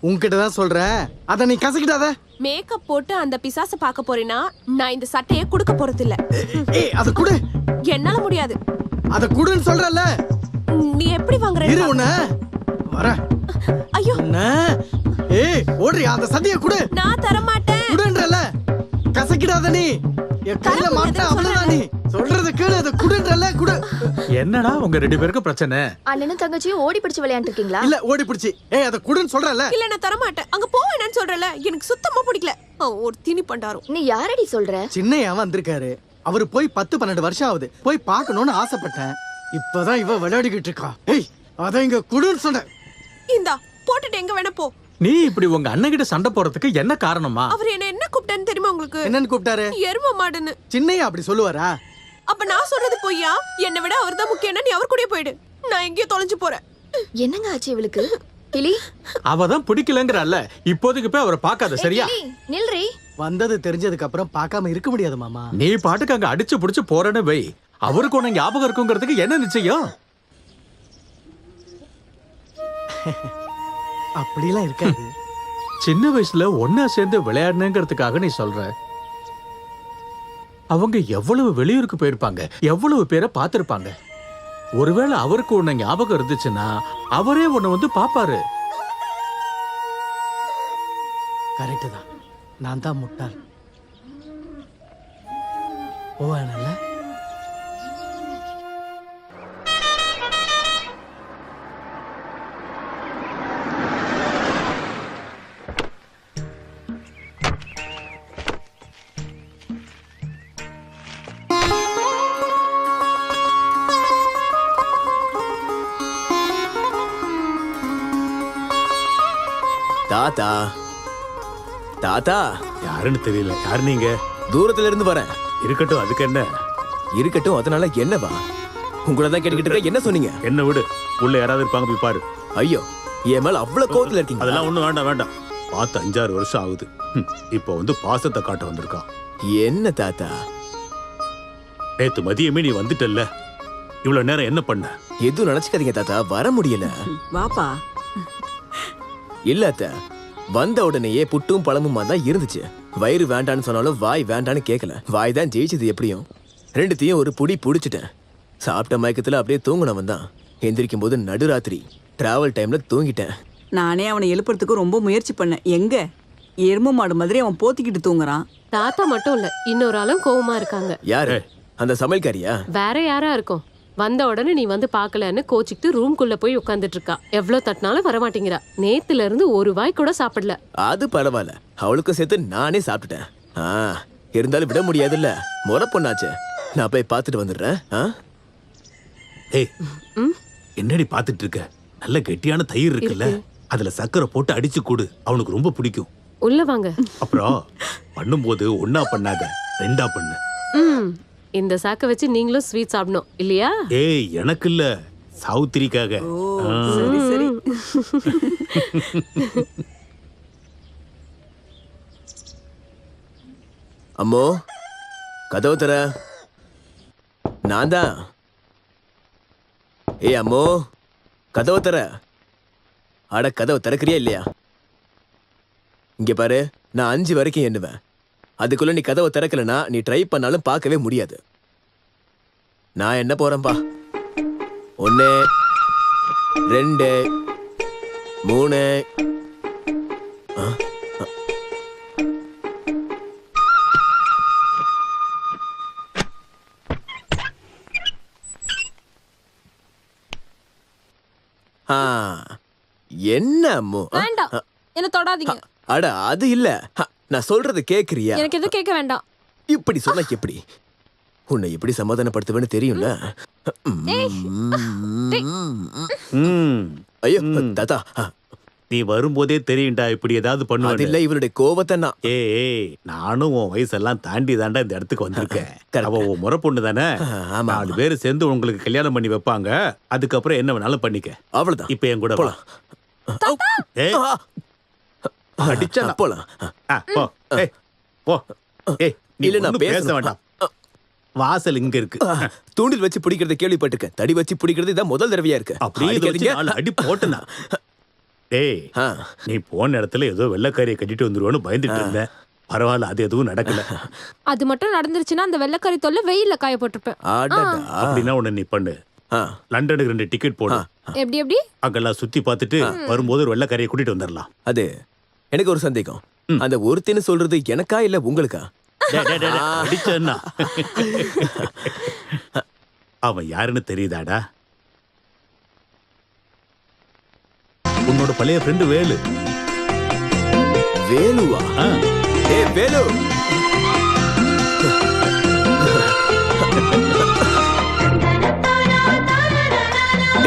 உன்கிட்ட தான் சொல்றேன். அத நீ கசக்கிடாத. மேக்கப் போட்டு அந்த பிசாச பார்க்க போறேனா நான் இந்த சட்டையை குடுக்க போறது இல்ல. ஏய் அத குடு. என்னால முடியாது. அத குடுன்னு சொல்றல. நீ எப்படி வாங்குற? இரு உன்ன வர. ஐயோ ஏய் ஓடுறியா? அந்த சட்டையை குடு. நான் தர மாட்டேன். குடுன்றல. கசக்கிடாத நீ. என் கையில மாட்ட அவ்வளவுதான். நீ சொல்றது கேளு. அத குடுன்றல குடு. என்னடா உங்க ரெண்டு பேருக்கு பிரச்சனை? அண்ணனும் தங்கச்சியும் ஓடி பிடிச்சு விளையாண்டு இருக்கீங்களா? இல்ல ஓடி பிடிச்சி. ஏய் அத குடுன்னு சொல்றல. இல்ல நான் தர மாட்டேன். அங்க போ என்னன்னு சொல்றல. எனக்கு சுத்தமா பிடிக்கல. ஒரு தீனி பண்டாரம். நீ யாரடி சொல்ற? சின்னையா வந்திருக்காரு. அவரு போய் 10-12 வருஷம் ஆகுது. போய் பார்க்கணும்னு ஆசைப்பட்டேன். இப்பதான் இவ விளையாடிக்கிட்டு இருக்கா. ஏய் அத இங்க குடுன்னு சொன்னேன். இந்தா போட்டுட்டு எங்க வேணா போ. நீ இப்படி உங்க அண்ணன் கிட்ட சண்டை போறதுக்கு என்ன காரணமா? அவர் என்ன கூப்பிட்டான்னு தெரியுமா உங்களுக்கு? என்னன்னு கூப்பிட்டாரு? எரும மாடுன்னு. சின்னையா அப்படி சொல்லுவாரா? அப்ப நான் சொல்றது பொய்யா? என்னை விட அவர் தான் முக்கியம். நீ அவர் கூடயே போயிடு. நான் எங்கேயோ தொலைஞ்சு போறேன். என்னங்க ஆச்சு இவளுக்கு? கிளி அவதான் பிடிக்கலங்கறல்ல. இப்போதைக்கு போய் அவரை பார்க்காத சரியா? நில்றி. வந்தது தெரிஞ்சதுக்கு அப்புறம் பார்க்காம இருக்க முடியாது மாமா. நீ பாட்டுக்கு அங்க அடிச்சு புடிச்சு போறேன்னு வை. அவருக்கு உன்னை ஞாபகம் இருக்குங்கிறதுக்கு என்ன நிச்சயம்? அப்படிலாம் இருக்காது. சின்ன வயசுல ஒன்னா சேர்ந்து விளையாடணுங்கிறதுக்காக நீ சொல்ற. அவங்க எவ்வளவு வெளியூருக்கு போயிருப்பாங்க, எவ்வளவு பேரை பார்த்திருப்பாங்க. ஒருவேளை அவருக்கு உன்னை ஞாபகம் இருந்துச்சுன்னா அவரே உன்னை வந்து பாப்பாரு. கரெக்ட் தான். நான் தான் முட்டாள். போவானல்ல. தாத்தா தாத்தா யாருன்னு தெரியல. யாரு நீங்க? தூரத்துல இருந்து வரேன். இருக்கட்டும், அதுக்கு என்ன? இருக்கட்டும், அதனால என்னவா? உங்களை தான் கேட்டுக்கிட்டு இருக்க. என்ன சொன்னீங்க? என்ன விடு. உள்ள யாராவது இருப்பாங்க, போய் பாரு. ஐயோ, என் மேல அவ்வளவு கோவத்துல இருக்கீங்க. அதெல்லாம் ஒண்ணும் வேண்டாம் வேண்டாம். பார்த்து 5-6 வருஷம் ஆகுது. இப்போ வந்து பாசத்தை காட்ட வந்திருக்கான். என்ன தாத்தா? நேத்து மதியமே நீ வந்துட்டல்ல, இவ்வளவு நேரம் என்ன பண்ண? எதுவும் நினைச்சுக்காதீங்க தாத்தா, வர முடியல. வாப்பா. இல்ல அத்த, வந்த உடனேயே புட்டும் பழமுமா தான் இருந்துச்சு. வயிறு வேண்டான்னு சொன்னாலும் வாய் வேண்டான்னு கேட்கல. வாய் தான் ஜெயிச்சது. எப்படியும் ரெண்டுத்தையும் ஒரு புடி புடிச்சிட்டேன். சாப்பிட்ட மயக்கத்துல அப்படியே தூங்கினவன் தான். எந்திரிக்கும் போது நடுராத்திரி. டிராவல் டைம்ல தூங்கிட்டேன். நானே அவனை எழுப்புறதுக்கு ரொம்ப முயற்சி பண்ணேன். எங்க எரும மாடு மாதிரி அவன் போத்திக்கிட்டு தூங்குறான். தாத்தா மட்டும் இல்ல, இன்னொரு ஆளும் கோவமா இருக்காங்க. யாரு? அந்த சமையல்காரியா? வேற யாரா இருக்கும்? வந்த உடனே நீ வந்து பாக்கலன்னு கோச்சிக்கிட்டு ரூம்குள்ள போய் உட்காந்துட்டு இருக்கா. எவ்வளவு தட்டினாலும் வரமாட்டேங்கிறா. நேத்துல இருந்து ஒரு வாய் கூட சாப்பிடல. அது பரவாயில்ல, அவளுக்கு சேர்த்து நானே சாப்பிட்டுட்டேன். இருந்தாலும் விட முடியாதுல்ல, முறை பொண்ணாச்சு. நான் போய் பார்த்துட்டு வந்துடுறேன். ஏய், என்னடி பார்த்துட்டு இருக்க? நல்ல கெட்டியான தயிர் இருக்குல்ல, அதுல சக்கரை போட்டு அடிச்சு கொடு. அவனுக்கு ரொம்ப பிடிக்கும். உள்ள வாங்க. அப்புறம் பண்ணும்போது ஒன்னா பண்ணாத, 2ஆ பண்ணு. இந்த சாக்க வச்சு நீங்களும் ஸ்வீட் சாப்பிடணும் இல்லையா? ஏய், எனக்கு இல்ல, சாவுத்திரிக்காக. சரி சரி. அம்மோ, கதவு தர. நான் தான். ஏய் அம்மோ, கதவு தர. அட, கதவு திறக்கிறியா இல்லையா? இங்க பாரு, நான் 5 வரைக்கும் எண்ணுவேன். அதுக்குள்ள நீ கதவை திறக்கலனா நீ ட்ரை பண்ணாலும் பார்க்கவே முடியாது. நான் என்ன போறேன்பா. 1 2 3. என்ன அம்மோ? வேண்டாம், என்ன தொடாதீங்க. அட அது இல்ல, நான் சொல்றது கேக்குறியா? எனக்கு எதுவும் கேட்க வேண்டாம். இப்படி சொன்னா எப்படி? உன்னை எப்படி சமாதானப்படுத்துவேன்னு தெரியும்ல. ஐயோ தாத்தா, நீ வரும்போதே தெரியும்டா இப்படி ஏதாவது அது பண்ணுவாது. இல்ல இவளுடைய கோவத்தை நான். ஏய் நானும் உன் வயசெல்லாம் தாண்டி தாண்டா இந்த இடத்துக்கு வந்திருக்கேன். அவ உன் முறை பொண்ணு தானே. 4 பேர் சேர்ந்து உங்களுக்கு கல்யாணம் பண்ணி வைப்பாங்க. அதுக்கப்புறம் என்ன வேணாலும் பண்ணிக்க. அவ்வளவுதான். இப்ப என் கூட போலாம். ஏய் அடிச்சா போலாம். போ. ஏய் போ. ஏய் நீ இல்ல, நான் ஒண்ணும் பேச பேசணும். வேண்டாம். வாசல் இங்க இருக்கு. தூண்டில் வச்சு பிடிக்கிறத கேள்விப்பட்டிருக்கேன். தடி வச்சு பிடிக்கிறது இதான் முதல் தடவையா இருக்கு. அப்படியே இதை வச்சு 4 அடி போட்டனா. டேய் நீ போன இடத்துல ஏதோ வெள்ளைக்காரியை கட்டிட்டு வந்துருவோன்னு பயந்துட்டு இருந்தேன். பரவாயில்ல, அது எதுவும் நடக்கல. அது மட்டும் நடந்துருச்சுன்னா அந்த வெள்ளைக்கறி தொல்லை வெயில்ல காய போட்டிருப்பேன். அப்படின்னா உன்னை நீ பண்ணு, லண்டனுக்கு 2 டிக்கெட் போடு. எப்படி எப்படி அங்கெல்லாம் சுத்தி பார்த்துட்டு வரும்போது ஒரு வெள்ளைக்காரியை கூட்டிட்டு வந்துடலாம். அது எனக்கு ஒரு சந்தேகம். அந்த ஒருத்தின்னு சொல்றது எனக்கா இல்ல உங்களுக்கா? அடிச்சா அவன் யாருன்னு தெரியுதாடா? உன்னோட பழைய ஃப்ரெண்டு வேலு. வேலுவா? ஏய் வேலு,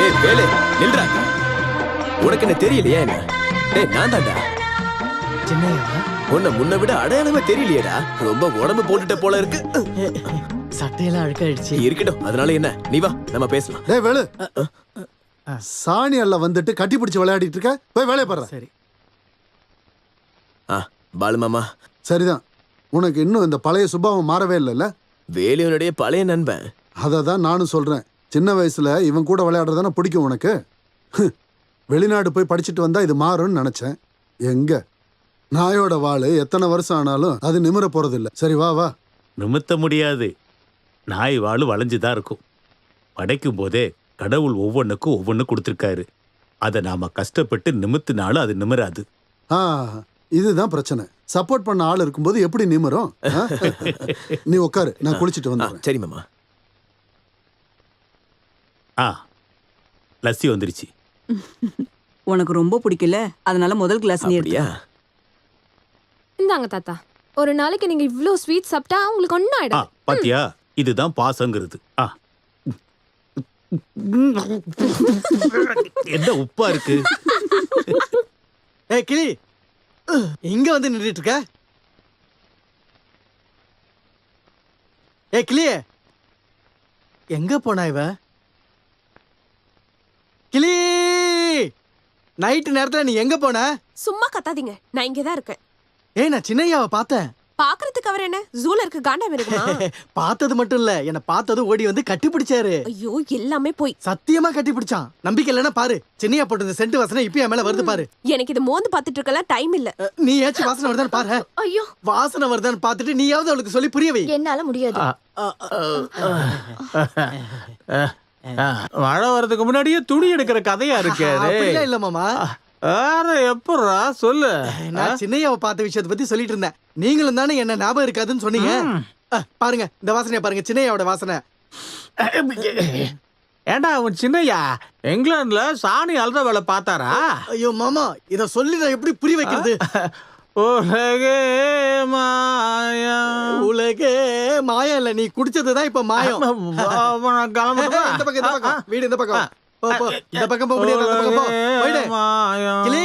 ஏய் வேலு நில்றா. உனக்கு என்ன தெரியலையா என்ன? டேய் நான் தான்டா. உன்னை முன்ன விட அடையாளமே தெரியலையேடா. ரொம்ப உடம்பு போட்டுட்ட போல இருக்கு. சட்டையெல்லாம் அழுக்காயிடுச்சு. இருக்கட்டும், அதனால என்ன, நீ வா நம்ம பேசலாம். டேய் வேலு, சாணி அல்ல வந்துட்டு கட்டி பிடிச்சு விளையாடிட்டு இருக்க, போய் வேலையை பாரு. சரி. பாலு மாமா. சரிதான், உனக்கு இன்னும் இந்த பழைய சுபாவம் மாறவே இல்லைல்ல? வேலுவனுடைய பழைய நண்பன். அதை தான் நானும் சொல்றேன். சின்ன வயசுல இவன் கூட விளையாடுறதானே பிடிக்கும் உனக்கு. வெளிநாடு போய் படிச்சுட்டு வந்தா இது மாறும்னு நினைச்சேன். எங்க நாயோட வாழு எத்தனை வருஷம் ஆனாலும் அது நிமிர போறது இல்ல. சரி வா வா. நிமித்த முடியாது. நாய் வாழு வளைஞ்சுதான் இருக்கும். படைக்கும் போதே கடவுள் ஒவ்வொன்றுக்கும் ஒவ்வொன்று கொடுத்துருக்காரு. அதை நாம கஷ்டப்பட்டு நிமித்தினாலும் அது நிமிராது. இதுதான் பிரச்சனை. சப்போர்ட் பண்ண ஆள் இருக்கும்போது எப்படி நிமிரும்? நீ உட்காரு, நான் குளிச்சுட்டு வந்தேன். சரி மாமா. லஸ்ஸி வந்துருச்சு. உனக்கு ரொம்ப பிடிக்கல, அதனால முதல் கிளாஸ் நீ எடுத்தியா? இந்தாங்க தாத்தா, ஒரு நாளைக்கு நீங்க இவ்ளோ ஸ்வீட் சாப்பிட்டா உங்களுக்கு ஒன்னும் ஆயிடும். பாத்தியா, இதுதான் பாசங்கிறது. என்ன உப்பா இருக்கு? ஏய் கிளி, இங்க வந்து நின்றுட்டு இருக்க. ஏய் கிளியே, எங்க போனா இவ? கிளி, நைட்டு நேரத்துல நீ எங்க போன? சும்மா கத்தாதீங்க, நான் இங்கதான் இருக்கேன். ஏய் நான் சின்னையாவை பார்த்தேன். பாக்குறதுக்கு அவர் என்ன ஜூல இருக்க காண்டாம இருக்குமா? பார்த்தது மட்டும் இல்ல, என்ன பார்த்தது ஓடி வந்து கட்டி பிடிச்சாரு. ஐயோ எல்லாமே போய். சத்தியமா கட்டி பிடிச்சான். நம்பிக்கை இல்லைன்னா பாரு, சின்னையா போட்டு சென்ட் வாசனை இப்ப என் மேல வருது பாரு. எனக்கு இது மோந்து பாத்துட்டு இருக்கலாம் டைம் இல்ல. நீ ஏச்சு வாசனை வருதான்னு பாரு. ஐயோ வாசனை வருதான்னு பாத்துட்டு நீயாவது அவளுக்கு சொல்லி புரிய வை. என்னால முடியாது. மழை வர்றதுக்கு முன்னாடியே துணி எடுக்கிற கதையா இருக்கு. இல்ல மாமா, வேற எப்படா சொல்லு. நான் சின்னையாவை பார்த்த விஷயத்தை பத்தி சொல்லிட்டு இருந்தேன். நீங்களும் தானே என்ன ஞாபகம் இருக்காதுன்னு சொன்னீங்க. பாருங்க இந்த வாசனையை பாருங்க, சின்னையாவோட வாசனை. ஏண்டா உன் சின்னையா இங்கிலாந்துல சாணி அல்ற வேலை பார்த்தாரா? ஐயோ மாமா, இத சொல்லி நான் எப்படி புரிய வைக்கிறது? உலகே மாயம். உலகே மாயம் இல்ல, நீ குடிச்சதுதான் இப்ப மாயம். இந்த பக்கம் இந்த பக்கம் வீடு, இந்த பக்கம் போ போ. இந்த பக்கம் போக முடியாது, அந்த பக்கம் போ. போயிடு கிளி.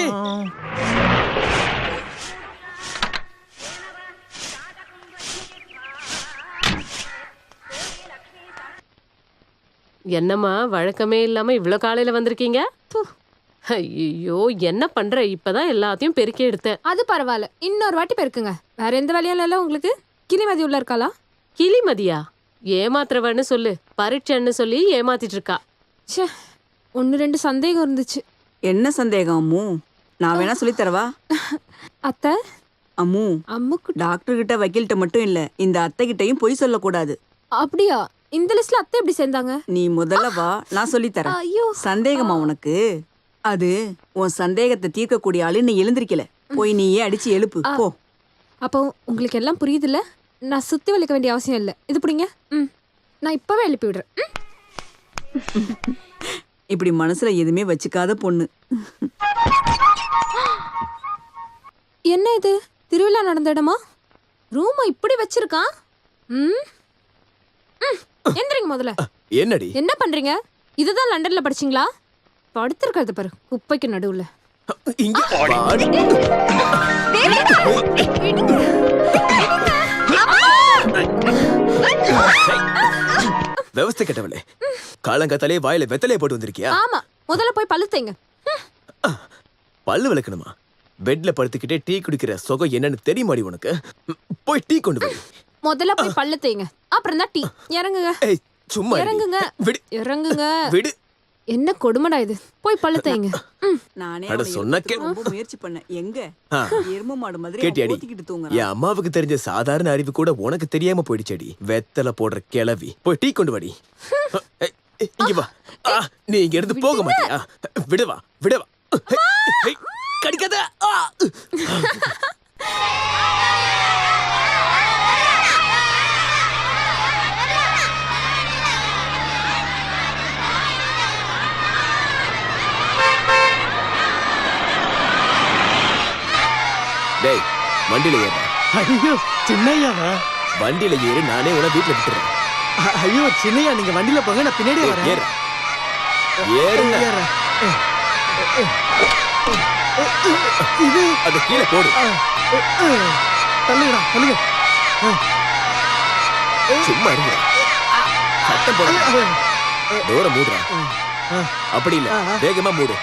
என்னம்மா வழக்கமே இல்லாம இவ்ளோ காலையில வந்திருக்கீங்க? ஐயோ என்ன பண்ற, இப்பதான் எல்லாத்தையும் பெருக்கி எடுத்தேன். அது பரவாயில்ல, இன்னொரு வாட்டி பெருக்குங்க. வேற எந்த வேலையும் இல்ல உங்களுக்கு? கிளிமதி உள்ள இருக்காளா? கிளிமதியா? ஏமாத்துறவன்னு சொல்லு, பரீட்சைன்னு சொல்லி ஏமாத்திட்டு இருக்கா. ச்சே, 1-2 சந்தேகம் இருந்துச்சு. என்ன சந்தேகம் அம்மு? நான் வேணா சொல்லி தரவா? அத்தை அம்மு, டாக்டர் கிட்ட வக்கீல்கிட்ட மட்டும் இல்ல, இந்த அத்தை கிட்டையும் பொய் சொல்லக்கூடாது. அப்படியா? இந்த லிஸ்ட்ல அத்தை எப்படி சேர்ந்தாங்க? நீ முதல்ல வா, நான் சொல்லி தரேன். ஐயோ சந்தேகமா உனக்கு? அது உன் சந்தேகத்தை தீர்க்கக்கூடிய ஆளு நீ எழுந்திருக்கல, போய் நீயே அடிச்சு எழுப்பு போ. அப்போ உங்களுக்கு எல்லாம் புரியுதுல்ல? நான் சுத்தி வலிக்க வேண்டிய அவசியம் இல்லை. இது பிடிங்க. நான் இப்பவே எழுப்பி விடுறேன். இப்படி மனசுல எதுவுமே வச்சுக்காத பொண்ணு. என்ன இது, திருவிழா நடந்த இடமா? ரூமை இப்படி வச்சிருக்கான். எந்திரிங்க முதல்ல. என்னடி என்ன பண்றீங்க? இதுதான் லண்டன்ல படிச்சீங்களா? படுத்திருக்கிறது பாரு குப்பைக்கு நடுவுல. இங்க வாடி. व्यवस्था केटवले காலங்கத்தாலே வாயில வெத்தலைய போட்டு வந்திருக்கியா? ஆமா, முதல்ல போய் பல்லு தேய்ங்க. பல்லு விளக்கணுமா? பெட்ல படுத்துக்கிட்டே டீ குடிக்கிற சுகம் என்னன்னு தெரியுமாடி உனக்கு? போய் டீ கொண்டு போய். முதல்ல போய் பல்லு தேய்ங்க, அப்புறம் தான் டீ. இறங்குங்க. ஏய் சும்மா இறங்குங்க. விடு. இறங்குங்க. விடு. என்ன கொடுமடா இது. போய் பல்லு தேய்ங்க. நானே அட சொன்னக்கே ரொம்ப முயற்சி பண்ணேன். எங்க எருமை மாடு மாதிரி கேட்டியாடி? ஊத்திக்கிட்டு தூங்குறான். என் அம்மாவுக்கு தெரிஞ்ச சாதாரண அறிவு கூட உனக்கு தெரியாம போயிடுச்சடி. வெத்தலை போடுற கிளவி. போய் டீ கொண்டு வாடி. இங்க வா. நீ இங்க இருந்து போக மாட்டியா? விடுவா விடுவா. கடிக்காத. டேய் வண்டியில ஏறு. ஐயோ சின்னையாவா? வண்டியில ஏறு, நானே உன வீட்டுல விட்டுறேன். ஐயோ சின்னையா, நீங்க வண்டியில போங்க, நான் பின்னாடியே வரேன். ஏறு. ஏறுங்க. இது அது கீழே போடு. தள்ளுங்கடா தள்ளுங்க. சும்மா இருங்க. சத்தம் போடு. டோரை மூடுறா. அப்படி இல்ல, வேகமா மூடு.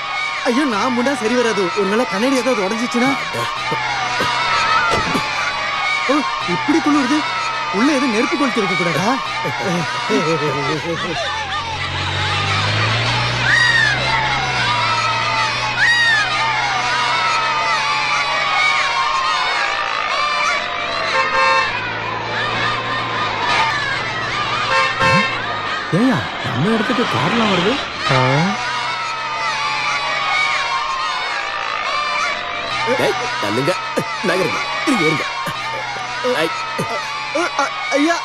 ஐயோ நான் முன்னா சரி வராது. ஒருவேளை கண்ணாடி ஏதாவது உடஞ்சிச்சுன்னா? ஓ இப்படி குளிருது. உள்ள எதுவும் நெருப்பு கொளுத்தி இருக்க கூடாதா? ஏயா நம்ம இடத்துக்கு கார்லாம் வருது. தள்ளுங்க. நகருங்க. இருங்க இருங்க. ஐயா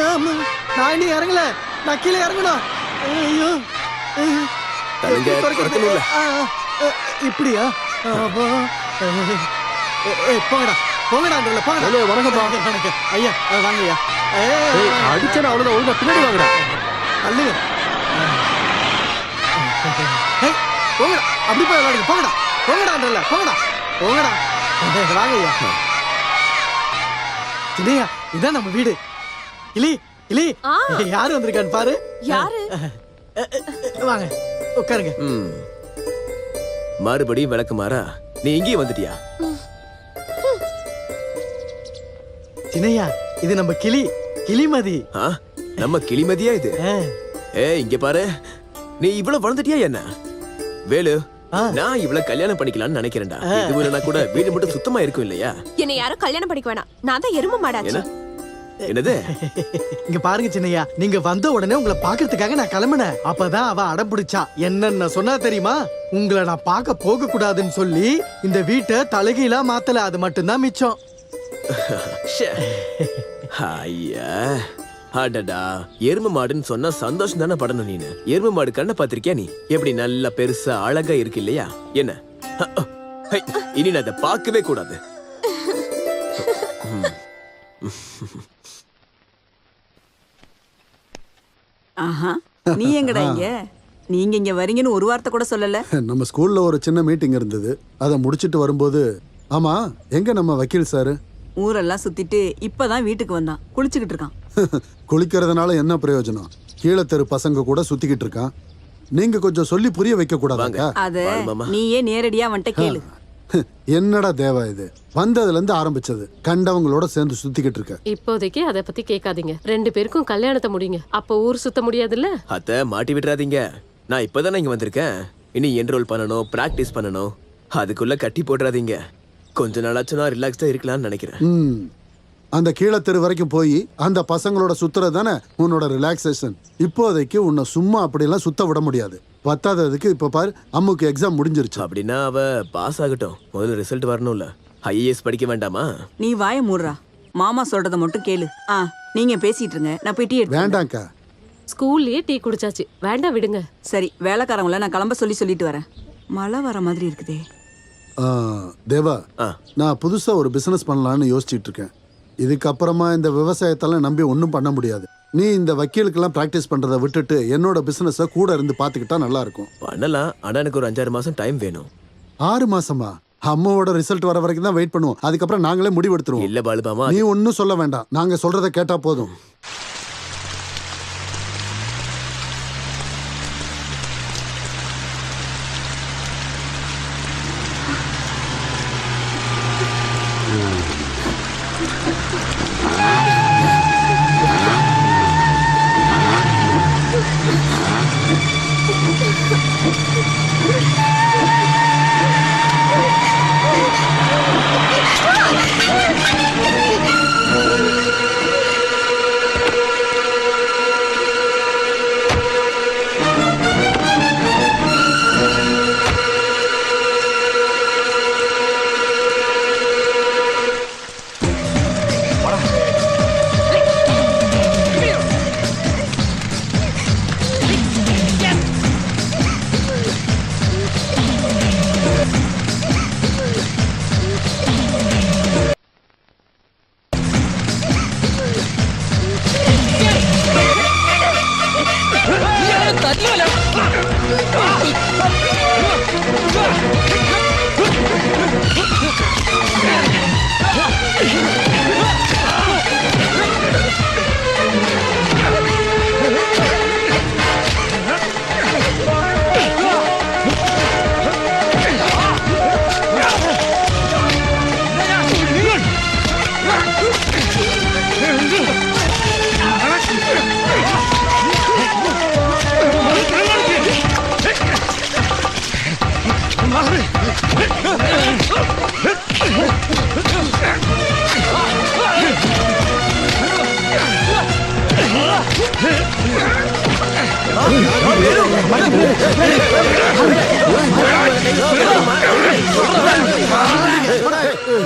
ஆமா, நான் இன்னும் இறங்கல. நான் கீழே இறங்கணும். ஐயோ தள்ளுங்க. குறைக்கணும்ல. இப்படியா? போங்கடா போங்கடா. போங்கடா. வணக்கம்ப்பா. வணக்கம் ஐயா. வாங்க ஐயா. அடிச்சா அவ்வளவுதான். ஒழுங்கா பின்னாடி வாங்கடா. அல்லுங்க. போங்கடா. அப்படி போய் விளையாடுங்க. போங்கடா போங்கடா. போங்கடா போங்கடா. வாங்க ஐயா. சின்னையா, இதான் நம்ம வீடு. இலி இலி யாரு வந்திருக்கான்னு பாரு. யாரு? வாங்க உட்காருங்க. மறுபடியும் விளக்கு மாறா. நீ இங்கேயும் வந்துட்டியா? சின்னையா, இது நம்ம கிளிமதி. நம்ம கிளிமதியா இது? இங்க பாரு, நீ இவ்வளவு வளர்ந்துட்டியா என்ன? வேலு, நான் இவ்வளவு கல்யாணம் பண்ணிக்கலாம்னு நினைக்கிறேன்டா. இது இல்லைனா கூட வீடு மட்டும் சுத்தமா இருக்கும் இல்லையா? என்னை யாரும் கல்யாணம் பண்ணிக்க வேணாம். நான் தான் எருமை மாடாச்சு. என்னது? இங்க பாருங்க சின்னையா, நீங்க வந்த உடனே உங்களை பாக்குறதுக்காக நான் கிளம்பினேன். அப்பதான் அவ அடம் பிடிச்சா. என்னன்னு சொன்னா தெரியுமா? உங்களை நான் பார்க்க போக கூடாதுன்னு சொல்லி இந்த வீட்டை தலைகீழா மாத்தல. அது மட்டும்தான் மிச்சம். ஐயா அடடா, எருமை மாடுன்னு சொன்னா சந்தோஷம் தானே படணும் நீனு. எருமை மாடு கண்ணை பாத்திருக்கியா நீ? எப்படி நல்லா பெருசா அழகா இருக்கு இல்லையா? என்ன இனி நான் அதை பார்க்கவே கூடாது. ஆஹா, நீ எங்கடா இங்க? நீங்க இங்க வரீங்கன்னு ஒரு வார்த்தை கூட சொல்லல. நம்ம ஸ்கூல்ல ஒரு சின்ன மீட்டிங் இருந்தது. அதை முடிச்சிட்டு வரும்போது, ஆமா எங்க நம்ம வக்கீல் சாரு? ஊரெல்லாம் சுத்திட்டு இப்பதான் வீட்டுக்கு வந்தான். குளிச்சுக்கிட்டு இருக்கான். குளிக்கிறதுனால என்ன பிரயோஜனம்? கீழே தெரு பசங்க கூட சுத்திக்கிட்டு இருக்கான். நீங்க கொஞ்சம் சொல்லி புரிய வைக்க கூடாதாங்க? அத நீயே நேரடியா வந்துட்ட கேளு. என்னடா தேவா இது? வந்ததுல இருந்து ஆரம்பிச்சது கண்டவங்களோட சேர்ந்து சுத்திக்கிட்டு இருக்க. இப்போதைக்கு அத பத்தி கேட்காதீங்க. 2 பேருக்கும் கல்யாணத்தை முடிங்க. அப்ப ஊர் சுத்த முடியாதுல்ல? அத்தை மாட்டி விட்டுறாதீங்க. நான் இப்பதானே இங்க வந்திருக்கேன். இனி என்ரோல் பண்ணணும், பிராக்டிஸ் பண்ணணும். அதுக்குள்ள கட்டி போடுறாதீங்க. கொஞ்ச நாளாச்சும் நான் ரிலாக்ஸ்டா இருக்கலாம்னு நினைக்கிறேன். அந்த கீழே தெரு வரைக்கும் போய் அந்த பசங்களோட சுத்துறது தானே உன்னோட ரிலாக்ஸேஷன். இப்போதைக்கு உன்னை சும்மா அப்படியெல்லாம் சுத்த விட முடியாது. பத்தாததுக்கு இப்ப பாரு, அம்முக்கு எக்ஸாம் முடிஞ்சிருச்சு. அப்படின்னா அவ பாஸ் ஆகட்டும். முதல்ல ரிசல்ட் வரணும்ல. ஐஏஎஸ் படிக்க வேண்டாமா? நீ வாய மூடுறா. மாமா சொல்றத மட்டும் கேளு. நீங்க பேசிட்டு இருங்க, நான் போய் டீ எடுத்து. வேண்டாம்க்கா, ஸ்கூல்லயே டீ குடிச்சாச்சு. வேண்டாம் விடுங்க. சரி, வேலைக்காரங்கள நான் கிளம்ப சொல்லிட்டு வரேன். மழை வர மாதிரி இருக்குதே. தேவா, நான் புதுசா ஒரு பிசினஸ் பண்ணலாம்னு யோசிச்சுட்டு இருக்கேன். இதுக்கப்புறமா இந்த விவசாயத்தெல்லாம் நம்பி ஒன்றும் பண்ண முடியாது. நீ இந்த வக்கீலுக்கெல்லாம் ப்ராக்டிஸ் பண்றதை விட்டுட்டு என்னோட பிசினஸை கூட இருந்து பார்த்துக்கிட்டா நல்லா இருக்கும். பண்ணலாம், ஆனா எனக்கு ஒரு 5-6 மாசம் டைம் வேணும். 6 மாசமா? அம்மாவோட ரிசல்ட் வர வரைக்கும் தான் வெயிட் பண்ணுவோம். அதுக்கப்புறம் நாங்களே முடிவெடுத்துருவோம். இல்ல பாலுமாமா, நீ ஒன்றும் சொல்ல வேண்டாம், நாங்க சொல்றதை கேட்டா போதும்.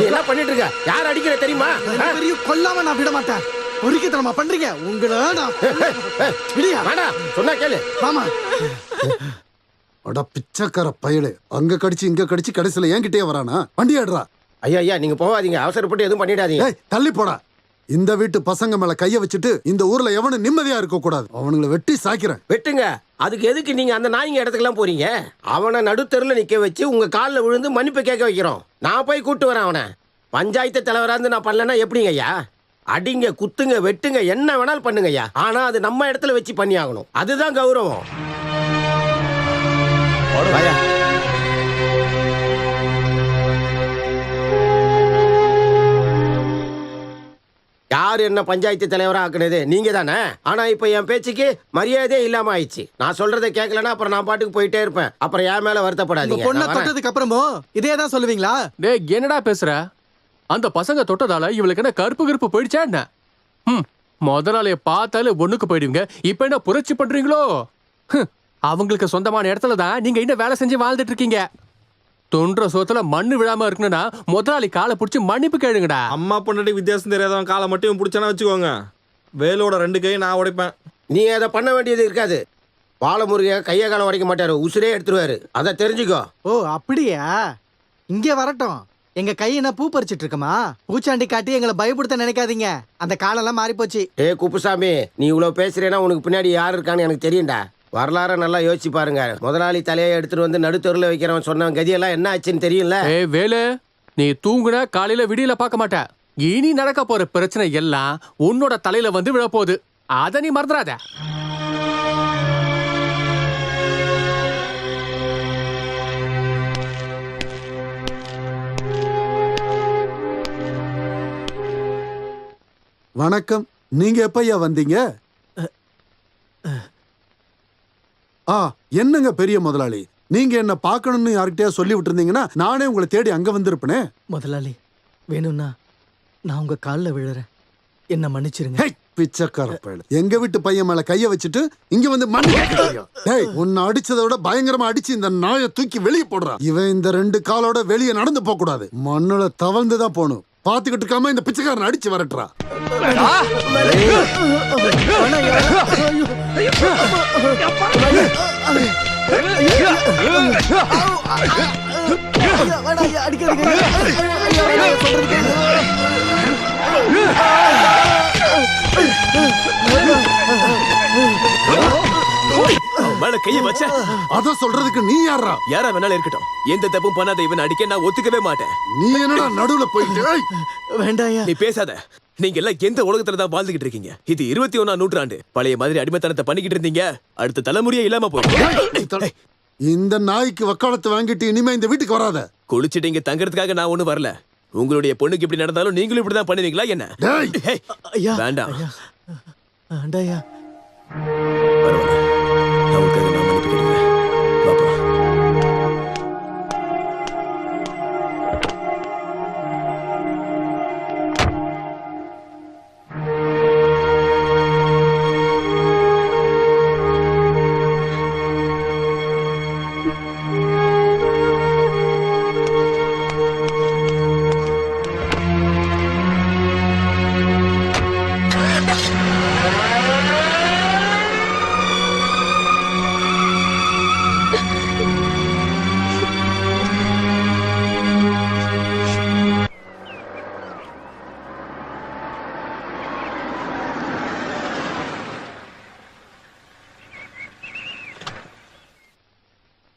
என்ன பண்ணிட்டு இருக்க? யார் அடிக்கிற தெரியுமா? கொல்லாம நான் விட மாட்டேன். ஒருக்கித்தனமா பண்றீங்க உங்களை. சொன்னா கேளு. ஆமா. அட பிச்சைக்கார பயலே, அங்க கடிச்சு இங்க கடிச்சு கடைசியில என்கிட்டயே வரானா? வண்டி ஆடுறா. ஐயா நீங்க போகாதீங்க, அவசரப்பட்டு எதுவும் பண்ணிடாதீங்க. தள்ளி போடா. இந்த வீட்டு பசங்க மேல கைய வச்சுட்டு இந்த ஊர்ல எவனும் நிம்மதியா இருக்க கூடாது. அவனுங்களை வெட்டி சாய்க்கிறேன். வெட்டுங்க. அதுக்கு எதுக்கு நீங்க அந்த நாய்ங்க இடத்துக்குலாம் போறீங்க? அவனை நடுத்தெருல நிக்க வச்சு உங்க காலில் விழுந்து மன்னிப்பு கேட்க வைக்கிறோம். நான் போய் கூட்டு வரேன் அவனை. பஞ்சாயத்து தலைவரா இருந்து நான் பண்ணலன்னா எப்படிங்க ஐயா? அடிங்க, குத்துங்க, வெட்டுங்க, என்ன வேணாலும் பண்ணுங்க ஐயா. ஆனா அது நம்ம இடத்துல வச்சு பண்ணி ஆகணும். அதுதான் கௌரவம். யார் என்ன பஞ்சாயத்து தலைவரா ஆக்குனது? நீங்க தானே. ஆனா இப்ப என் பேச்சுக்கு மரியாதையே இல்லாம ஆயிடுச்சு. நான் சொல்றதை கேட்கலன்னா அப்புறம் நான் பாட்டுக்கு போயிட்டே இருப்பேன். அப்புறம் என் மேல வருத்தப்படாதீங்க. பொண்ணை தொட்டதுக்கு அப்புறமும் இதே தான் சொல்லுவீங்களா? டேய், என்னடா பேசுற? அந்த பசங்க தொட்டதால இவளுக்கு என்ன கருப்பு போயிடுச்சா என்ன? முதலாளிய பார்த்தாலே ஒண்ணுக்கு போயிடுவீங்க. இப்ப என்ன புரட்சி பண்றீங்களோ? அவங்களுக்கு சொந்தமான இடத்துல தான் நீங்க இன்னும் வேலை செஞ்சு வாழ்ந்துட்டு இருக்கீங்க. தொன்ற சோத்துல மண்ணு விழாம இருக்கணும்னா முதலாளி காலை பிடிச்சி மன்னிப்பு கேளுங்கடா. அம்மா பொண்ணாட்டி வித்தியாசம் தெரியாதவன் காலை மட்டும் பிடிச்சானா வச்சுக்கோங்க, வேலோட 2 கையை நான் உடைப்பேன். நீ அதை பண்ண வேண்டியது இருக்காது. பாலமுருக கையை காலம் உடைக்க மாட்டாரு, உசுரே எடுத்துருவாரு. அதை தெரிஞ்சுக்கோ. ஓ அப்படியா? இங்கே வரட்டும். எங்க கை என்ன பூ பறிச்சிட்டு இருக்கமா? பூச்சாண்டி காட்டி எங்களை பயப்படுத்த நினைக்காதீங்க. அந்த காலெல்லாம் மாறி போச்சு. குப்புசாமி, நீ இவ்வளவு பேசுறேன்னா உனக்கு பின்னாடி யார் இருக்கான்னு எனக்கு தெரியும்டா. வரலாற நல்லா யோசிச்சு பாருங்க. முதலாளி தலையை எடுத்துட்டு வந்து நடுத்தொருல வைக்கிறவன் சொன்ன கதியெல்லாம் என்ன ஆச்சுன்னு தெரியல. வேலு, நீ தூங்குன காலையில விடியல பார்க்க மாட்ட. இனி நடக்க போற பிரச்சனை எல்லாம் உன்னோட தலையில வந்து விழப்போகுது. அத நீ மறந்துடாத. வணக்கம். நீங்க எப்பையா வந்தீங்க? என்னங்க பெரிய முதலாளி, நீங்க என்ன பார்க்கணும்னு யார்கிட்டயா சொல்லி விட்டுருந்தீங்கன்னா நானே உங்களை தேடி அங்க வந்திருப்பேனே. முதலாளி வேணும்னா நான் உங்க காலில் விழுறேன், என்ன மன்னிச்சிருங்க. பிச்சைக்கார பயல, எங்க வீட்டு பையன் மேல கைய வச்சுட்டு இங்க வந்து மன்னிப்பு. உன்னை அடிச்சதை விட பயங்கரமா அடிச்சு இந்த நாயை தூக்கி வெளியே போடுறான். இவன் இந்த 2 காலோட வெளியே நடந்து போக கூடாது, மண்ணுல தவழ்ந்துதான் போகணும். பாத்துக்கிட்டு இருக்காம இந்த பிச்சைக்காரன் அடிச்சு வரட்டுறா. ஐயா, வேணாம் ஐயா, அடிக்காதீங்க ஐயா. ஐயா, வேணாம், சொல்றது கேளுங்க. அவன் மேல கையை வச்ச அத சொல்றதுக்கு நீ யாரா? யாரா வேணாலும் இருக்கட்டும், எந்த தப்பும் பண்ணாத இவன் அடிக்க நான் ஒத்துக்கவே மாட்டேன். நீ என்னடா நடுவுல போயிட்டு ஏய், வேண்டாம் ஐயா. நீ பேசாத. நீங்க எல்லாம் எந்த உலகத்துல தான் வாழ்ந்துகிட்டு இருக்கீங்க? இது 21ஆம் நூற்றாண்டு. பழைய மாதிரி அடிமைத்தனத்தை பண்ணிக்கிட்டு இருந்தீங்க, அடுத்த தலைமுறையே இல்லாம போயிடும். இந்த நாய்க்கு வக்காலத்து வாங்கிட்டு இனிமே இந்த வீட்டுக்கு வராத. குளிச்சுட்டு இங்க தங்கறதுக்காக நான் ஒண்ணும் வரல. உங்களுடைய பொண்ணுக்கு இப்படி நடந்தாலும் நீங்களும் இப்படிதான் பண்ணுவீங்களா என்ன? டேய், ஐயா, வேண்டாம். வேண்டாம் ஐயா. பரவாயில்ல, நான் உனக்காக நான் மன்னிப்பு கேட்டுக்கிறேன். வா போலாம்.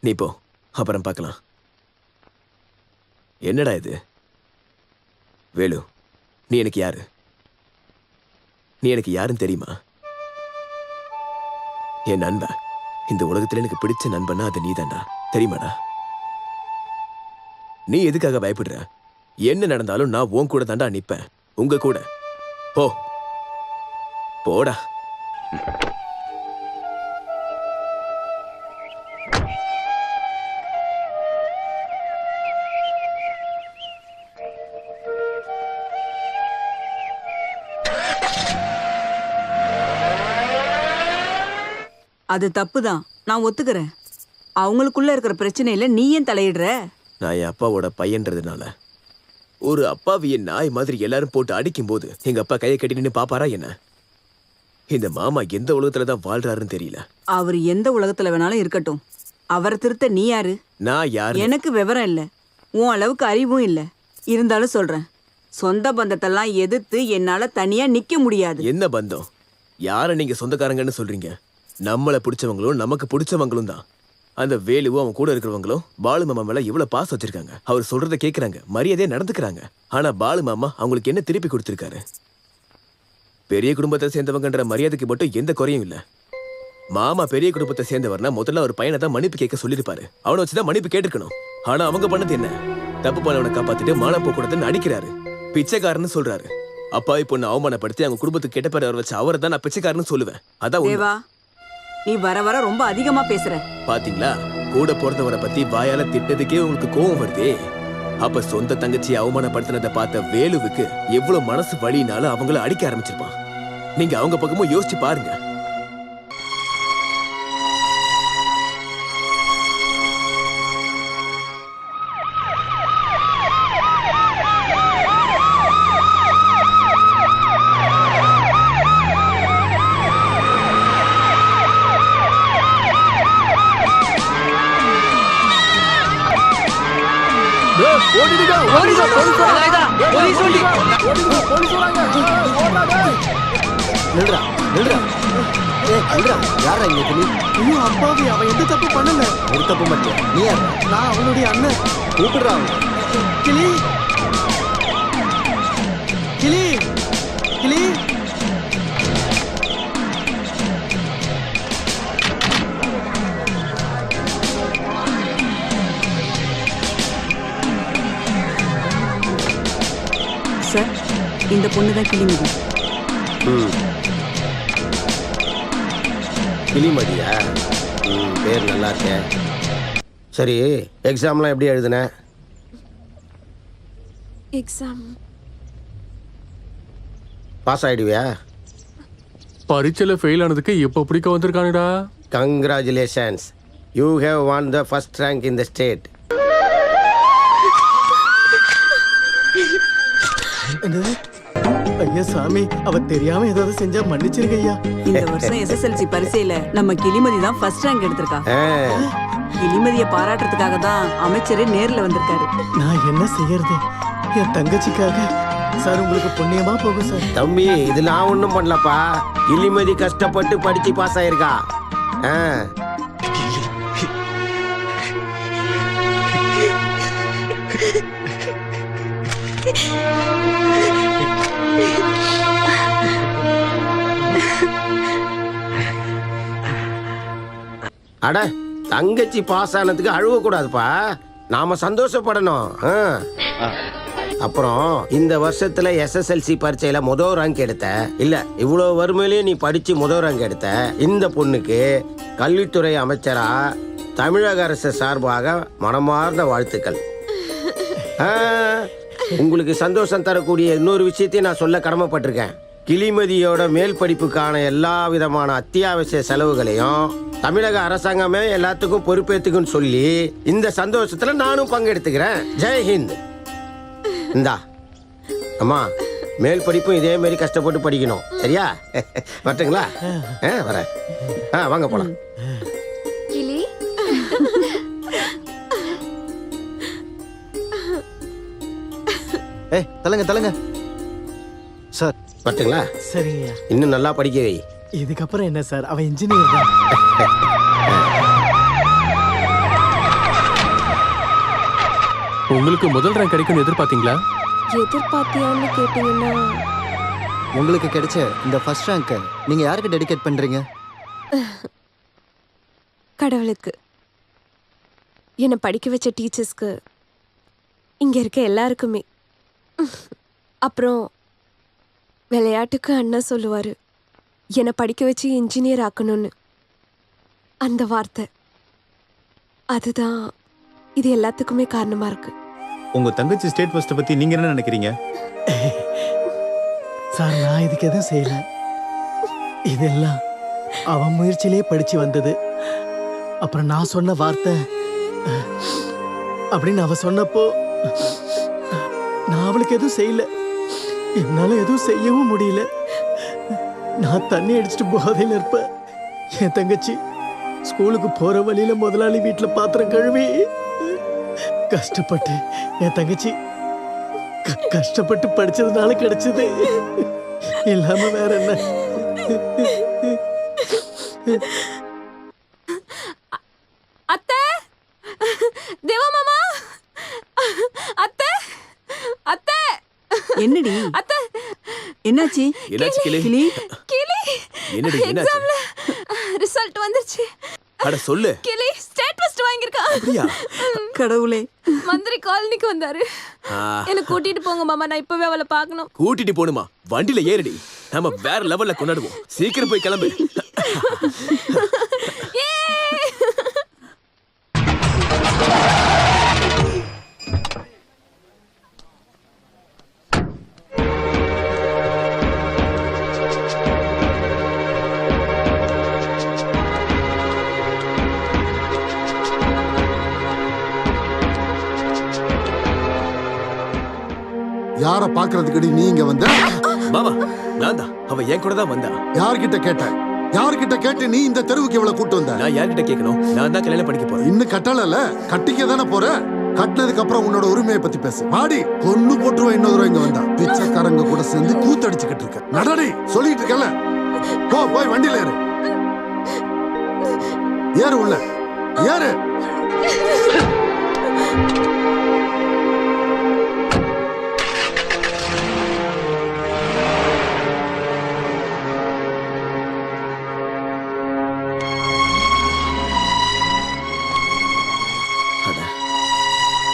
நீ போ, அப்புறம் பார்க்கலாம். என்னடா இது வேலு? நீ எனக்கு யாரு? நீ எனக்கு யாருன்னு தெரியுமா? என் நண்பன். இந்த உலகத்துல எனக்கு பிடிச்ச நண்பனா அது நீதான்டா, தெரியுமாடா? நீ எதுக்காக பயப்படுற? என்ன நடந்தாலும் நான் உன் கூட தாண்டா நிப்பேன், உங்க கூட. போ போடா. அது தப்புதான், நான் ஒத்துக்கிறேன். அவங்களுக்குள்ள இருக்கிற பிரச்சனையில நீ ஏன் தலையிடுற? நான் என் அப்பாவோட பையன்றதுனால ஒரு அப்பாவிய நாய் மாதிரி எல்லாரும் போட்டு அடிக்கும் போது எங்க அப்பா கையை கட்டி நின்று பாப்பாரா என்ன? இந்த மாமா எந்த உலகத்துலதான் வாழ்றாருன்னு தெரியல. அவர் எந்த உலகத்துல வேணாலும் இருக்கட்டும், அவரை திருத்த நீ யாரு? நான் யாரு? எனக்கு விவரம் இல்ல, உன் அளவுக்கு அறிவும் இல்ல. இருந்தாலும் சொல்றேன், சொந்த பந்தத்தெல்லாம் எதிர்த்து என்னால தனியா நிக்க முடியாது. என்ன பந்தம்? யார நீங்க சொந்தக்காரங்கன்னு சொல்றீங்க? நம்மளை பிடிச்சவங்களும் நமக்கு பிடிச்சவங்களும் தான். அந்த வேலுவும் அவன் கூட இருக்கிறவங்களும் பாலு மாமா மேல இவ்வளவு பாசம் வச்சிருக்காங்க. அவர் சொல்றதை கேட்கறாங்க, மரியாதையா நடந்துக்கிறாங்க. ஆனா பாலு மாமா அவங்களுக்கு என்ன திருப்பி கொடுத்திருக்காரு? பெரிய குடும்பத்தை சேர்ந்தவங்கன்ற மரியாதைக்கு மட்டும் எந்த குறையும் இல்ல. மாமா பெரிய குடும்பத்தை சேர்ந்தவர்னா முதல்ல ஒரு பையனை தான் மன்னிப்பு கேட்க சொல்லிருப்பாரு. அவனை வச்சுதான் மன்னிப்பு கேட்டிருக்கணும். ஆனா அவங்க பண்ணது என்ன? தப்பு பண்ணவனை காப்பாத்திட்டு மானம் போக்கூடாதுன்னு அடிக்கிறாரு, பிச்சைக்காரன்னு சொல்றாரு. அப்பாவி பொண்ணு அவமானப்படுத்தி அவங்க குடும்பத்துக்கு கெட்ட பேர் வச்சு அவரை தான் நான் பிச்சைக்காரன்னு சொல்லுவேன். அதான் தேவா, நீ வர வர ரொம்ப அதிகமா பேசுற. பாத்தீங்களா, கூட பிறந்தவரை பத்தி வாயால திட்டதுக்கே உங்களுக்கு கோவம் வருதே. அப்ப சொந்த தங்கச்சியை அவமானப்படுத்தினதை பார்த்த வேலுவுக்கு எவ்வளவு மனசு வலினாலும் அவங்கள அடிக்க ஆரம்பிச்சிருப்பான். நீங்க அவங்க பக்கமும் யோசிச்சு பாருங்க. நில்றா நில்றா. யாரா இங்க கிளி? ஐயோ அப்பாவி, அவன் எந்த தப்பு பண்ணல. ஒரு தப்பு மட்டும். நீ யார்? நான் அவனுடைய அண்ணன். கூப்பிடுறா அவன். கிளி கிளி கிளி. சார், இந்த பொண்ணுதான் கிளிமதி. கிளிமதியா? பேர் நல்லா இருக்கே. சரி, எக்ஸாம்லாம் எப்படி எழுதுன? எக்ஸாம் பாஸ் ஆயிடுவியா? பரீட்சையில ஃபெயில் ஆனதுக்கு இப்ப பிடிக்க வந்திருக்கானுடா. Congratulations, you have won the first rank in the state. ஐயா சாமி, அவ தெரியாம ஏதாவது செஞ்சா மன்னிச்சிருங்க ஐயா. இந்த வருஷம் SSLC பரீட்சையில நம்ம கிளிமதி தான் ஃபர்ஸ்ட் ரேங்க் எடுத்திருக்கா. கிளிமதியை பாராட்டுறதுக்காக தான் அமைச்சரே நேர்ல வந்திருக்காரு. நான் என்ன செய்யறது? என் தங்கச்சிக்காக சார் உங்களுக்கு புண்ணியமா போகும் சார். தம்பி இது நான் ஒன்றும் பண்ணலப்பா. கிளிமதி கஷ்டப்பட்டு படிச்சு பாஸ் ஆயிருக்கா. அட தங்கச்சி பாஸ் ஆனதுக்கு அழுவக்கூடாதுப்பா, நாம சந்தோஷப்படணும். அப்புறம் இந்த வருஷத்துல SSLC பரீட்சையில முதல் ரேங்க் எடுத்த இல்ல, இவ்வளவு வறுமையிலேயே நீ படிச்சு முதல் ரேங்க் எடுத்த இந்த பொண்ணுக்கு கல்வித்துறை அமைச்சரா தமிழக அரசு சார்பாக மனமார்ந்த வாழ்த்துக்கள். உங்களுக்கு சந்தோஷம் தரக்கூடிய இன்னொரு விஷயத்தையும் நான் சொல்ல கடமைப்பட்டிருக்கேன். கிளிமதியோட மேல் படிப்புக்கான எல்லா விதமான அத்தியாவசிய செலவுகளையும் தமிழக அரசாங்கமே எல்லாத்துக்கும் பொறுப்பேற்றுக்குன்னு சொல்லி இந்த சந்தோஷத்துல நானும் பங்கெடுத்துக்கிறேன். ஜெய்ஹிந்த். இந்தா அம்மா, மேல் படிப்பும் இதே மாதிரி கஷ்டப்பட்டு படிக்கணும், சரியா? வரட்டுங்களா? வரேன். வாங்க போலாம். கிளி தலங்க தலங்க சார். வரட்டுங்களா? சரிங்கய்யா. இன்னும் நல்லா படிக்க வை. இதுக்கப்புறம் என்ன சார், அவன் இன்ஜினியர் தான். உங்களுக்கு முதல் ரேங்க் கிடைக்கும்னு எதிர்பார்த்தீங்களா? எதிர்பார்த்தியான்னு கேட்டீங்கன்னா உங்களுக்கு கிடைச்ச இந்த ஃபர்ஸ்ட் ரேங்க்கை நீங்க யாருக்கு டெடிகேட் பண்றீங்க? கடவுளுக்கு, என்னை படிக்க வச்ச டீச்சர்ஸ்க்கு, இங்க இருக்க எல்லாருக்குமே. அப்புறம் விளையாட்டுக்கு அண்ணா சொல்லுவாரு, என்னை படிக்க வச்சு இன்ஜினியர் ஆக்கணும்னு. அந்த வார்த்தை அதுதான் இது எல்லாத்துக்குமே காரணமா இருக்கு. உங்க தங்கச்சி ஸ்டேட் ஃபர்ஸ்ட் பத்தி நீங்க என்ன நினைக்கிறீங்க? சார் நான் இதுக்கு எதுவும் செய்யல. இதெல்லாம் அவன் முயற்சியிலே படிச்சு வந்தது. அப்புறம் நான் சொன்ன வார்த்தை அப்படின்னு அவ சொன்னப்போ நான் அவளுக்கு எதுவும் செய்யல. என்னால எதுவும் செய்யவும் முடியல. நான் தண்ணி அடிச்சுட்டு போதையில இருப்பேன். என் தங்கச்சி ஸ்கூலுக்கு போற வழியில முதலாளி வீட்டுல பாத்திரம் கழுவி கஷ்டப்பட்டு என் தங்கச்சி கஷ்டப்பட்டு படிச்சதுனால கிடைச்சது. இல்லாம வேற என்ன? அத்தை, தேவா மாமா, அத்தை, அத்தை. என்னடி அத்தை, என்னாச்சு? என்னாச்சு கிளி? கிளி கிளி, என்னடி என்னாச்சு? எக்ஸாம்ல ரிசல்ட் வந்துருச்சு. அட சொல்லு. கிளி ஸ்டேட் ஃபர்ஸ்ட் வாங்கியிருக்கான். அப்படியா? கடவுளே. மந்திரி காலனிக்கு வந்தாரு. ஆ, என்ன கூட்டிட்டு போங்க மாமா, நான் இப்பவே அவளை பார்க்கணும். கூட்டிட்டு போணுமா? வண்டியில ஏறடி, நம்ம வேற லெவல்ல கொண்டாடுவோம். சீக்கிரம் போய் கிளம்பு. யார பாக்குறதுக்கு நீ இங்க வந்த? மாமா நான் தான். அவ என் கூட தான் வந்தா. யார்கிட்ட கேட்ட? யார்கிட்ட கேட்டு நீ இந்த தெருவுக்கு இவ்வளவு கூட்டு வந்த? நான் யார்கிட்ட கேட்கணும்? நான் தான் கல்யாணம் பண்ணிக்க போறேன். இன்னும் கட்டல, கட்டிக்க தானே போற. கட்டினதுக்கு அப்புறம் உன்னோட உரிமையை பத்தி பேசு. வாடி, கொன்னு போட்டுருவா. இன்னொரு தடவை இங்க வந்தா பிச்சைக்காரங்க கூட சேர்ந்து கூத்தடிச்சுக்கிட்டு இருக்க. நடடி, சொல்லிட்டு இருக்கல. போய் வண்டியில ஏறு. ஏறு உள்ள ஏறு.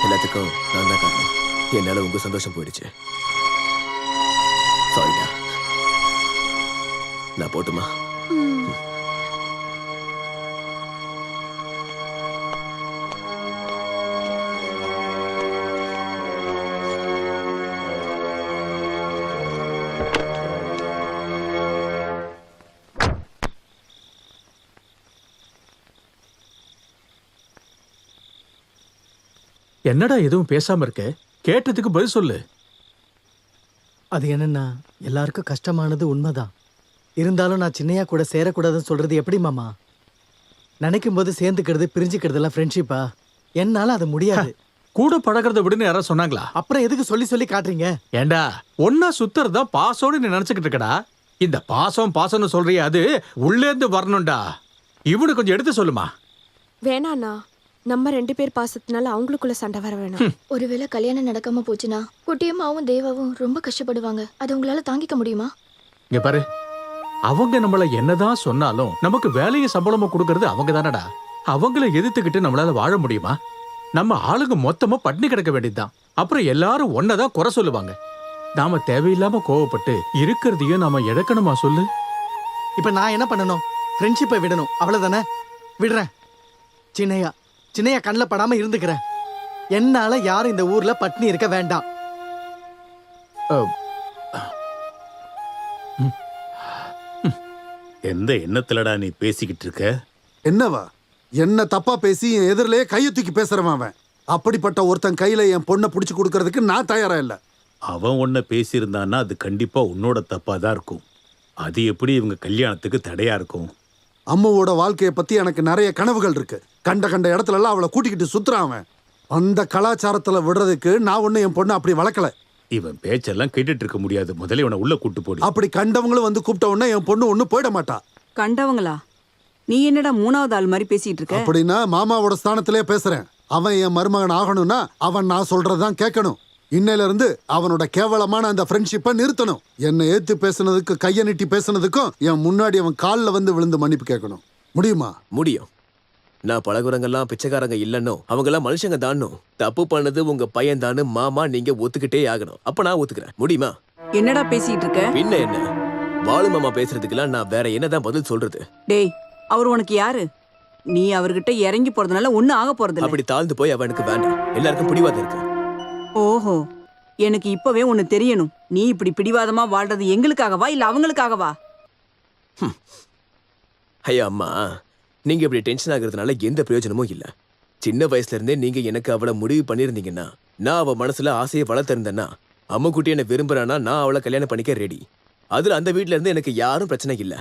எல்லாத்துக்கும் நான் தான் காரணம். என்னால உங்க சந்தோஷம் போயிடுச்சு. சாரிடா. நான் போட்டுமா? என்னடா எதுவும் பேசாம இருக்க? கேட்டதுக்கு பதில் சொல்லு. அது என்னன்னா, எல்லாருக்கும் கஷ்டமானது உண்மைதான். இருந்தாலும் நான் சின்னையா கூட சேரக்கூடாதுன்னு சொல்றது எப்படி மாமா? நினைக்கும் போது சேர்ந்துக்கிறது பிரிஞ்சுக்கிறது எல்லாம் ஃப்ரெண்ட்ஷிப்பா? என்னால அது முடியாது. கூட பழகிறத விடுன்னு யாராவது சொன்னாங்களா? அப்புறம் எதுக்கு சொல்லி சொல்லி காட்டுறீங்க? ஏண்டா ஒன்னா சுத்துறதா பாசோடு நீ நினைச்சுக்கிட்டு இருக்கடா. இந்த பாசம்னு சொல்றிய, அது உள்ளேந்து வரணும்டா. இவனு கொஞ்சம் எடுத்து சொல்லுமா. வேணாண்ணா, நம்ம 2 பேர் பாசத்தினால அவங்களுக்குள்ள சண்டை வர வேணாம். ஒருவேளை கல்யாணம் நடக்காம போச்சுன்னா குட்டியம்மாவும் தேவாவும் ரொம்ப கஷ்டப்படுவாங்க. அதை உங்களால தாங்கிக்க முடியுமா? இங்க பாரு, அவங்க நம்மள என்னதான் சொன்னாலும் நமக்கு வேலையும் சம்பளமும் கொடுக்கறது அவங்க தானடா. அவங்கள எதிர்த்துக்கிட்டு நம்மளால வாழ முடியுமா? நம்ம ஆளுங்க மொத்தமா பட்டினி கிடக்க வேண்டியதுதான். அப்புறம் எல்லாரும் ஒன்னதான் குறை சொல்லுவாங்க. நாம தேவையில்லாம கோவப்பட்டு இருக்கிறதையும் நாம இழக்கணுமா சொல்லு? இப்ப நான் என்ன பண்ணணும்? ஃப்ரெண்ட்ஷிப்பை விடணும், அவ்வளவுதானே? விடுறேன். சின்னையா கண்ணில் படாம இருந்துக்கிறேன். என்னால யாரும் இந்த ஊர்ல பட்டினி இருக்க வேண்டாம். எந்த எண்ணத்துலடா நீ பேசிக்கிட்டு இருக்க? என்னவா? என்ன தப்பா பேசி என் எதிரிலேயே கையை தூக்கி பேசுறவன் அவன். அப்படிப்பட்ட ஒருத்தன் கையில என் பொண்ணை பிடிச்சு கொடுக்கறதுக்கு நான் தயாரா இல்ல. அவன் உன்னை பேசியிருந்தான்னா அது கண்டிப்பா உன்னோட தப்பா தான் இருக்கும். அது எப்படி இவங்க கல்யாணத்துக்கு தடையா இருக்கும்? அம்மாவோட வாழ்க்கையை பத்தி எனக்கு நிறைய கனவுகள் இருக்கு. கண்ட இடத்துல எல்லாம் அவளை கூட்டிக்கிட்டு சுத்துறான் அவன். அந்த கலாச்சாரத்துல விடுறதுக்கு நான் ஒண்ணு என் பொண்ணு அப்படி வளர்க்கல. இவன் பேச்செல்லாம் கேட்டுட்டு இருக்க முடியாது. முதல்ல இவனை உள்ள கூட்டு போடு. அப்படி கண்டவங்களும் வந்து கூப்பிட்ட உடனே என் பொண்ணு ஒண்ணு போயிட மாட்டா. கண்டவங்களா? நீ என்னடா 3வது ஆள் மாதிரி பேசிட்டு இருக்க? அப்படின்னா மாமாவோட ஸ்தானத்திலே பேசுறேன். அவன் என் மருமகன் ஆகணும்னா அவன் நான் சொல்றதுதான் கேட்கணும். இன்னையில இருந்து அவனோட கேவலமான அந்த ஃப்ரெண்ட்ஷிப்பை நிறுத்தணும். என்னை ஏத்து பேசுனதுக்கு, கையை நீட்டி பேசுனதுக்கும் என் முன்னாடி அவன் காலில் வந்து விழுந்து மன்னிப்பு கேட்கணும். முடியுமா? முடியும். நான் பழகுறவங்கெல்லாம் பிச்சைக்காரங்க இல்லைன்னு, அவங்கெல்லாம் மனுஷங்க தானோ. தப்பு பண்ணது உங்க பையன் தானு மாமா நீங்க ஒத்துக்கிட்டே ஆகணும். அப்ப நான் ஒத்துக்கிறேன். முடியுமா? என்னடா பேசிட்டு இருக்க? பின்ன என்ன, பாலு மாமா பேசுறதுக்கெல்லாம் நான் வேற என்னதான் பதில் சொல்றது? டேய், அவர் உனக்கு யாரு? நீ அவர்கிட்ட இறங்கி போறதுனால ஒன்னும் ஆக போறது. அப்படி தாழ்ந்து போய் அவனுக்கு வேண்டாம். எல்லாருக்கும் பிடிவாதம் இருக்கு. ஓஹோ, எனக்கு இப்பவே ஒன்னு தெரியணும். நீ இப்படி பிடிவாதமா வாழ்றது எங்களுக்காகவா இல்ல அவங்களுக்காகவா? ஐயா அம்மா, நீங்க இப்படி டென்ஷன் ஆகுறதுனால எந்த பிரயோஜனமும் இல்ல. சின்ன வயசுல இருந்தே நீங்க எனக்கு அவளை முடிவு பண்ணிருந்தீங்கன்னா, நான் அவ மனசுல ஆசையை வளர்த்திருந்தேன்னா, அம்மா குட்டி என்ன விரும்புறானா நான் அவளை கல்யாணம் பண்ணிக்க ரெடி. அதுல அந்த வீட்டுல இருந்து எனக்கு யாரும் பிரச்சனை இல்ல.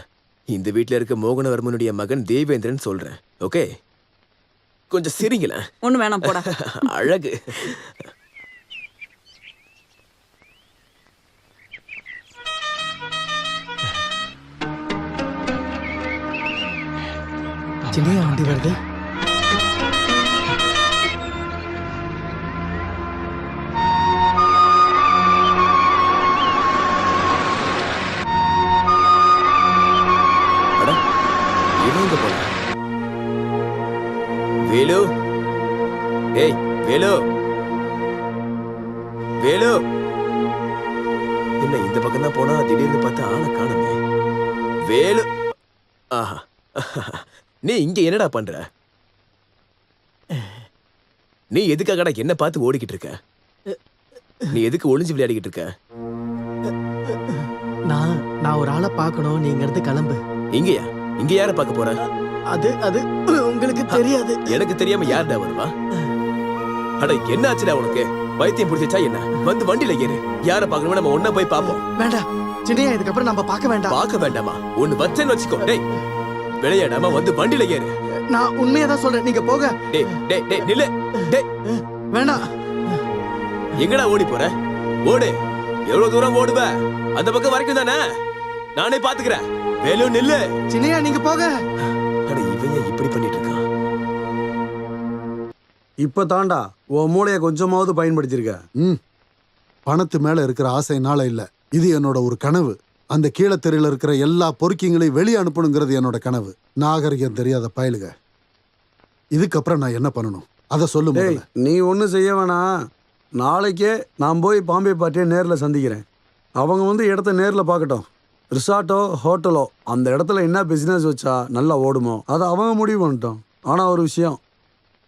இந்த வீட்டுல இருக்க மோகனவர்மனுடைய மகன் தேவேந்திரன் சொல்றேன். ஓகே, கொஞ்சம் சிரிங்கள. ஒண்ணு வேணாம் போடா. அழகு. சின்னையா வண்டி வருது. வேலு, ஏய் வேலு, வேலு. என்ன இந்த பக்கம் தான் போனா திடீர்னு பார்த்தா ஆளை காணுமே. வேலு, ஆஹா, நீ இங்க என்னடா பண்ற? நீ எதுக்காகடா என்ன பார்த்து ஓடிக்கிட்டு இருக்க? நீ எதுக்கு ஒளிஞ்சு விளையாடிக்கிட்டு இருக்க? நான் ஒரு ஆளை பார்க்கணும். நீ இங்க இருந்து கிளம்பு. இங்கயா? இங்க யார பார்க்க போற? அது உங்களுக்கு தெரியாது. எனக்கு தெரியாம யாருடா வருவா? அட என்ன ஆச்சுடா உனக்கு? வைத்தியம் பிடிச்சா என்ன? வந்து வண்டியில ஏறு. யார பார்க்கணுமோ நம்ம ஒண்ணா போய் பாப்போம். வேண்டாம் சின்னையா, இதுக்கப்புறம் நம்ம பார்க்க வேண்டாம். பார்க்க வேண்டாமா? ஒண்ணு வச்சேன்னு வச்சுக்கோ. டேய், விளையாடாம வந்து வண்டியில ஏறு. நான் உண்மையதான் சொல்றேன், நீங்க போக. டேய் டேய் டேய் நில்லு. டேய் வேண்டாம். எங்கடா ஓடி போற? ஓடு. எவ்வளவு தூரம் ஓடுவ? அந்த பக்கம் வரைக்கும் தானே? நானே பாத்துக்கிறேன். வேலு நில்லு. சின்னையா நீங்க போக. அட இவன் இப்படி பண்ணிட்டு இருக்கான். இப்ப தாண்டா உன் மூளைய கொஞ்சமாவது பயன்படுத்திருக்க. பணத்து மேல இருக்கிற ஆசைனால இல்ல, இது என்னோட ஒரு கனவு. அந்த கீழத்தெருல இருக்கிற எல்லா பொறுக்கிங்களையும் வெளியே அனுப்பணுங்கிறது என்னோட கனவு. நாகரிகம் தெரியாத பயலுக. இதுக்கப்புறம் நான் என்ன பண்ணணும் அதை சொல்லு. நீ ஒன்றும் செய்ய வேணாம். நாளைக்கே நான் போய் பாம்பே பார்ட்டியை நேரில் சந்திக்கிறேன். அவங்க வந்து இடத்த நேரில் பார்க்கட்டும். ரிசார்ட்டோ ஹோட்டலோ அந்த இடத்துல என்ன பிஸ்னஸ் வச்சா நல்லா ஓடுமோ அதை அவங்க முடிவு பண்ணிட்டோம். ஆனால் ஒரு விஷயம்,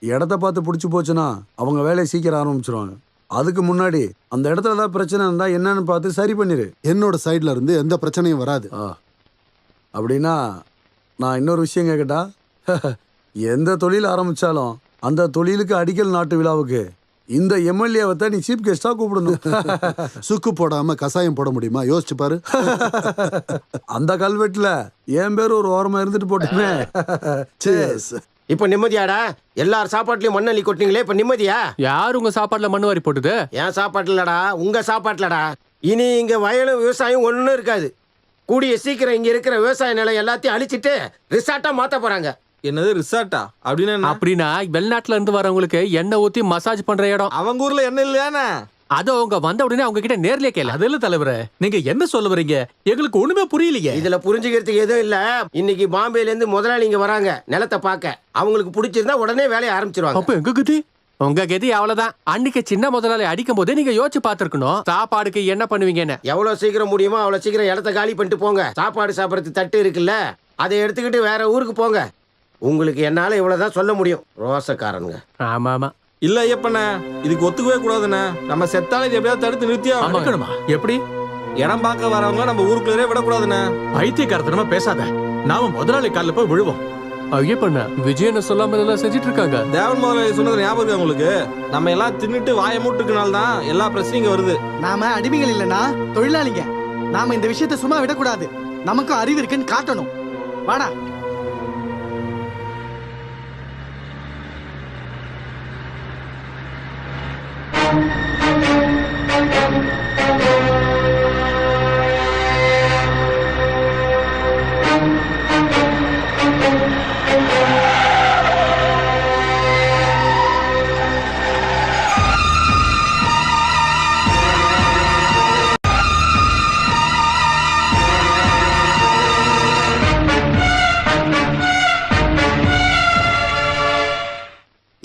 இடத்த பார்த்து பிடிச்சி போச்சுன்னா அவங்க வேலையை சீக்கிரம் ஆரம்பிச்சிருவாங்க. அதுக்கு முன்னாடி அந்த இடத்துல ஏதாவது பிரச்சனை இருந்தால் என்னன்னு பார்த்து சரி பண்ணிடு. என்னோட சைட்ல இருந்து எந்த பிரச்சனையும் வராது. அப்படின்னா நான் இன்னொரு விஷயம் கேட்கட்டா? எந்த தொழில் ஆரம்பித்தாலும் அந்த தொழிலுக்கு அடிக்கல் நாட்டு விழாவுக்கு இந்த எம்எல்ஏவை தான் நீ சீஃப் கெஸ்டா கூப்பிடணும். சுக்கு போடாம கசாயம் போட முடியுமா? யோசிச்சு பாரு. அந்த கல்வெட்டுல என் பேர் ஒரு ஓரமா இருந்துட்டு போட்டுமே. இப்ப நிம்மதியாடா? எல்லார் சாப்பாட்டுலயும் மண்ணள்ளி கொட்டிங்களே, இப்ப நிம்மதியா? யார் உங்க சாப்பாட்டுல மண்ணு வாரி போட்டுது? என் சாப்பாட்டுலடா, உங்க சாப்பாட்டுலடா. இனி இங்க வயலும் விவசாயம் ஒண்ணும் இருக்காது. கூடிய சீக்கிரம் இங்க இருக்கிற விவசாய நிலம் எல்லாத்தையும் அழிச்சிட்டு ரிசார்ட்டா மாத்த போறாங்க. என்னது ரிசார்ட்டா? அப்படின்னா வெளிநாட்டுல இருந்து வரவங்களுக்கு எண்ணெய் ஊத்தி மசாஜ் பண்ற இடம். அவங்க ஊர்ல என்ன இல்லையானே? அது அவங்க வந்த உடனே அவங்க கிட்ட நேர்லயே கேளு. அது இல்ல தலைவரே, நீங்க என்ன சொல்ல வரீங்க? எங்களுக்கு ஒண்ணுமே புரியலையே. இதுல புரிஞ்சுக்கிறதுக்கு எதுவும் இல்ல. இன்னைக்கு பாம்பேல இருந்து முதலாளி இங்க வராங்க நிலத்தை பார்க்க. அவங்களுக்கு பிடிச்சிருந்தா உடனே வேலையை ஆரம்பிச்சிருவாங்க. அப்ப எங்க கதி? உங்க கதி அவ்வளவுதான். அன்னைக்கு சின்ன முதலாளி அடிக்கும் போதே நீங்க யோசிச்சு பாத்துருக்கணும் சாப்பாடுக்கு என்ன பண்ணுவீங்கன்னு. எவ்வளவு சீக்கிரம் முடியுமோ அவ்வளவு சீக்கிரம் இடத்த காலி பண்ணிட்டு போங்க. சாப்பாடு சாப்பிடறது தட்டு இருக்குல்ல, அதை எடுத்துக்கிட்டு வேற ஊருக்கு போங்க. உங்களுக்கு என்னால இவ்வளவுதான் சொல்ல முடியும். ரோசக்காரனுங்க. ஆமா ஆமா. இல்ல ஐயப்பண்ண, இதுக்கு ஒத்துக்கவே கூடாதுண்ணே. நம்ம செத்தாலே இது எப்படியாவது தடுத்து நிறுத்தியா இருக்கணுமா? எப்படி? இடம் பார்க்க வரவங்க நம்ம ஊருக்குள்ளே விடக்கூடாதுண்ணே. பைத்தியக்காரத்தனமா பேசாத. நாம முதலாளி காலில் போய் விழுவோம். ஐயப்பண்ண விஜயனை சொல்லாம இதெல்லாம் செஞ்சுட்டு இருக்காங்க. தேவன் முதலாளி சொன்னது ஞாபகம் இருக்கு உங்களுக்கு? நம்ம எல்லாம் தின்னுட்டு வாயை மூட்டுக்குனால தான் எல்லா பிரச்சனையும் வருது. நாம அடிமைகள் இல்லைன்னா தொழிலாளிங்க. நாம இந்த விஷயத்தை சும்மா விடக்கூடாது. நமக்கும் அறிவு இருக்குன்னு காட்டணும். வாடா.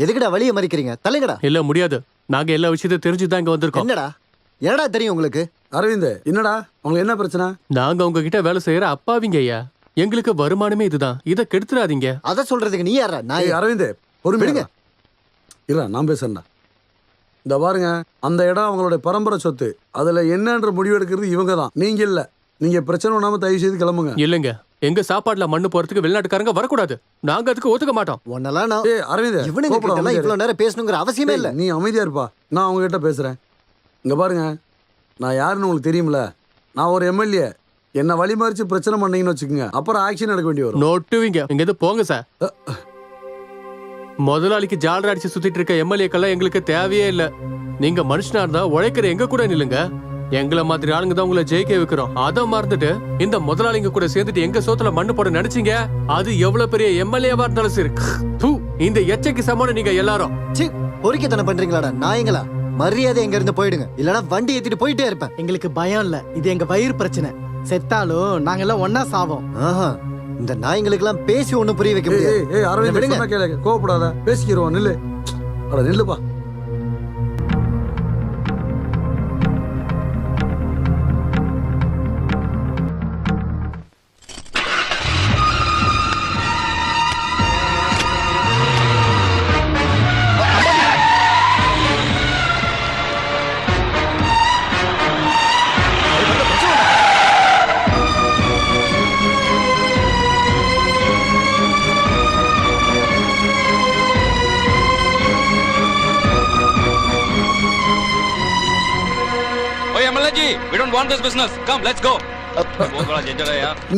எதுக்குடா வழியை மறிக்கிறீங்க? தலைங்கடா. இல்ல முடியாது. நாங்க எல்லா விஷயத்தையும் தெரிஞ்சுதான் இங்க வந்திருக்கோம். என்னடா என்னடா தெரியும் உங்களுக்கு? அரவிந்த், என்னடா உங்களுக்கு என்ன பிரச்சனை? நாங்க உங்ககிட்ட வேலை செய்யற அப்பாவிங்க ஐயா. எங்களுக்கு வருமானமே இதுதான். இதை கெடுத்துறாதீங்க. அத சொல்றதுக்கு நீ யாரா? நான் அரவிந்த் பொறுமைங்க. இல்ல நான் பேசுறேன்டா. இந்த பாருங்க, அந்த இடம் அவங்களுடைய பரம்பரை சொத்து. அதுல என்னன்ற முடிவு எடுக்கிறது இவங்க தான், நீங்க இல்ல. நீங்க பிரச்சனை பண்ணாம தயவு செய்து கிளம்புங்க. இல்லங்க, எங்க சாப்பாடுல மண்ணு போறதுக்கு வெளிநாட்டுக்காரங்க வரக்கூடாது. நாங்க அதுக்கு ஒத்துக்க மாட்டோம். ஒன்னலாம் நான் அரவிந்த், இவனுங்க கிட்ட இவ்வளவு நேரம் பேசணுங்கிற அவசியமே இல்ல. நீ அமைதியா இருப்பா, நான் அவங்க கிட்ட பேசுறேன். இங்க பாருங்க, நான் யாருன்னு உங்களுக்கு தெரியும்ல. நான் ஒரு எம்எல்ஏ. என்ன வழிமறிச்சு பிரச்சனை பண்ணீங்கன்னு வச்சுக்கோங்க, அப்புறம் ஆக்ஷன் எடுக்க வேண்டி வரும். நோட்டுவீங்க. இங்க இருந்து போங்க சார். முதலாளிக்கு ஜாலரா அடிச்சு சுத்திட்டு இருக்க எம்எல்ஏக்கெல்லாம் எங்களுக்கு தேவையே இல்ல. நீங்க மனுஷனா இருந்தா உழைக்கிற எங்க கூட நில்லுங்க. எங்களை மாதிரி ஆளுங்க தான் உங்களை ஜெயிக்க வைக்கிறோம். அதை மறந்துட்டு இந்த முதலாளிங்க கூட சேர்ந்துட்டு எங்க சோத்துல மண்ணு போட நினைச்சீங்க. அது எவ்வளவு பெரிய எம்எல்ஏவா இருந்தாலும் சரி. இந்த எச்சைக்கு சமான நீங்க எல்லாரும் பொறுக்கித்தனம் பண்றீங்களாடா நாயங்களா? மரியாதை எங்க இருந்து போயிடுங்க, இல்லனா வண்டி ஏத்திட்டு போயிட்டே இருப்பேன். எங்களுக்கு பயம் இல்ல, இது எங்க வயிறு பிரச்சனை. செத்தாலும் நாங்க எல்லாம் ஒன்னா சாவோம். இந்த நாய்ங்களுக்கு எல்லாம் பேசி ஒண்ணும் புரிய வைக்க முடியாது. அரவிந்த், கோவப்படாத, பேசிக்கிறோம். நில்லு. அட நில்லுப்பா.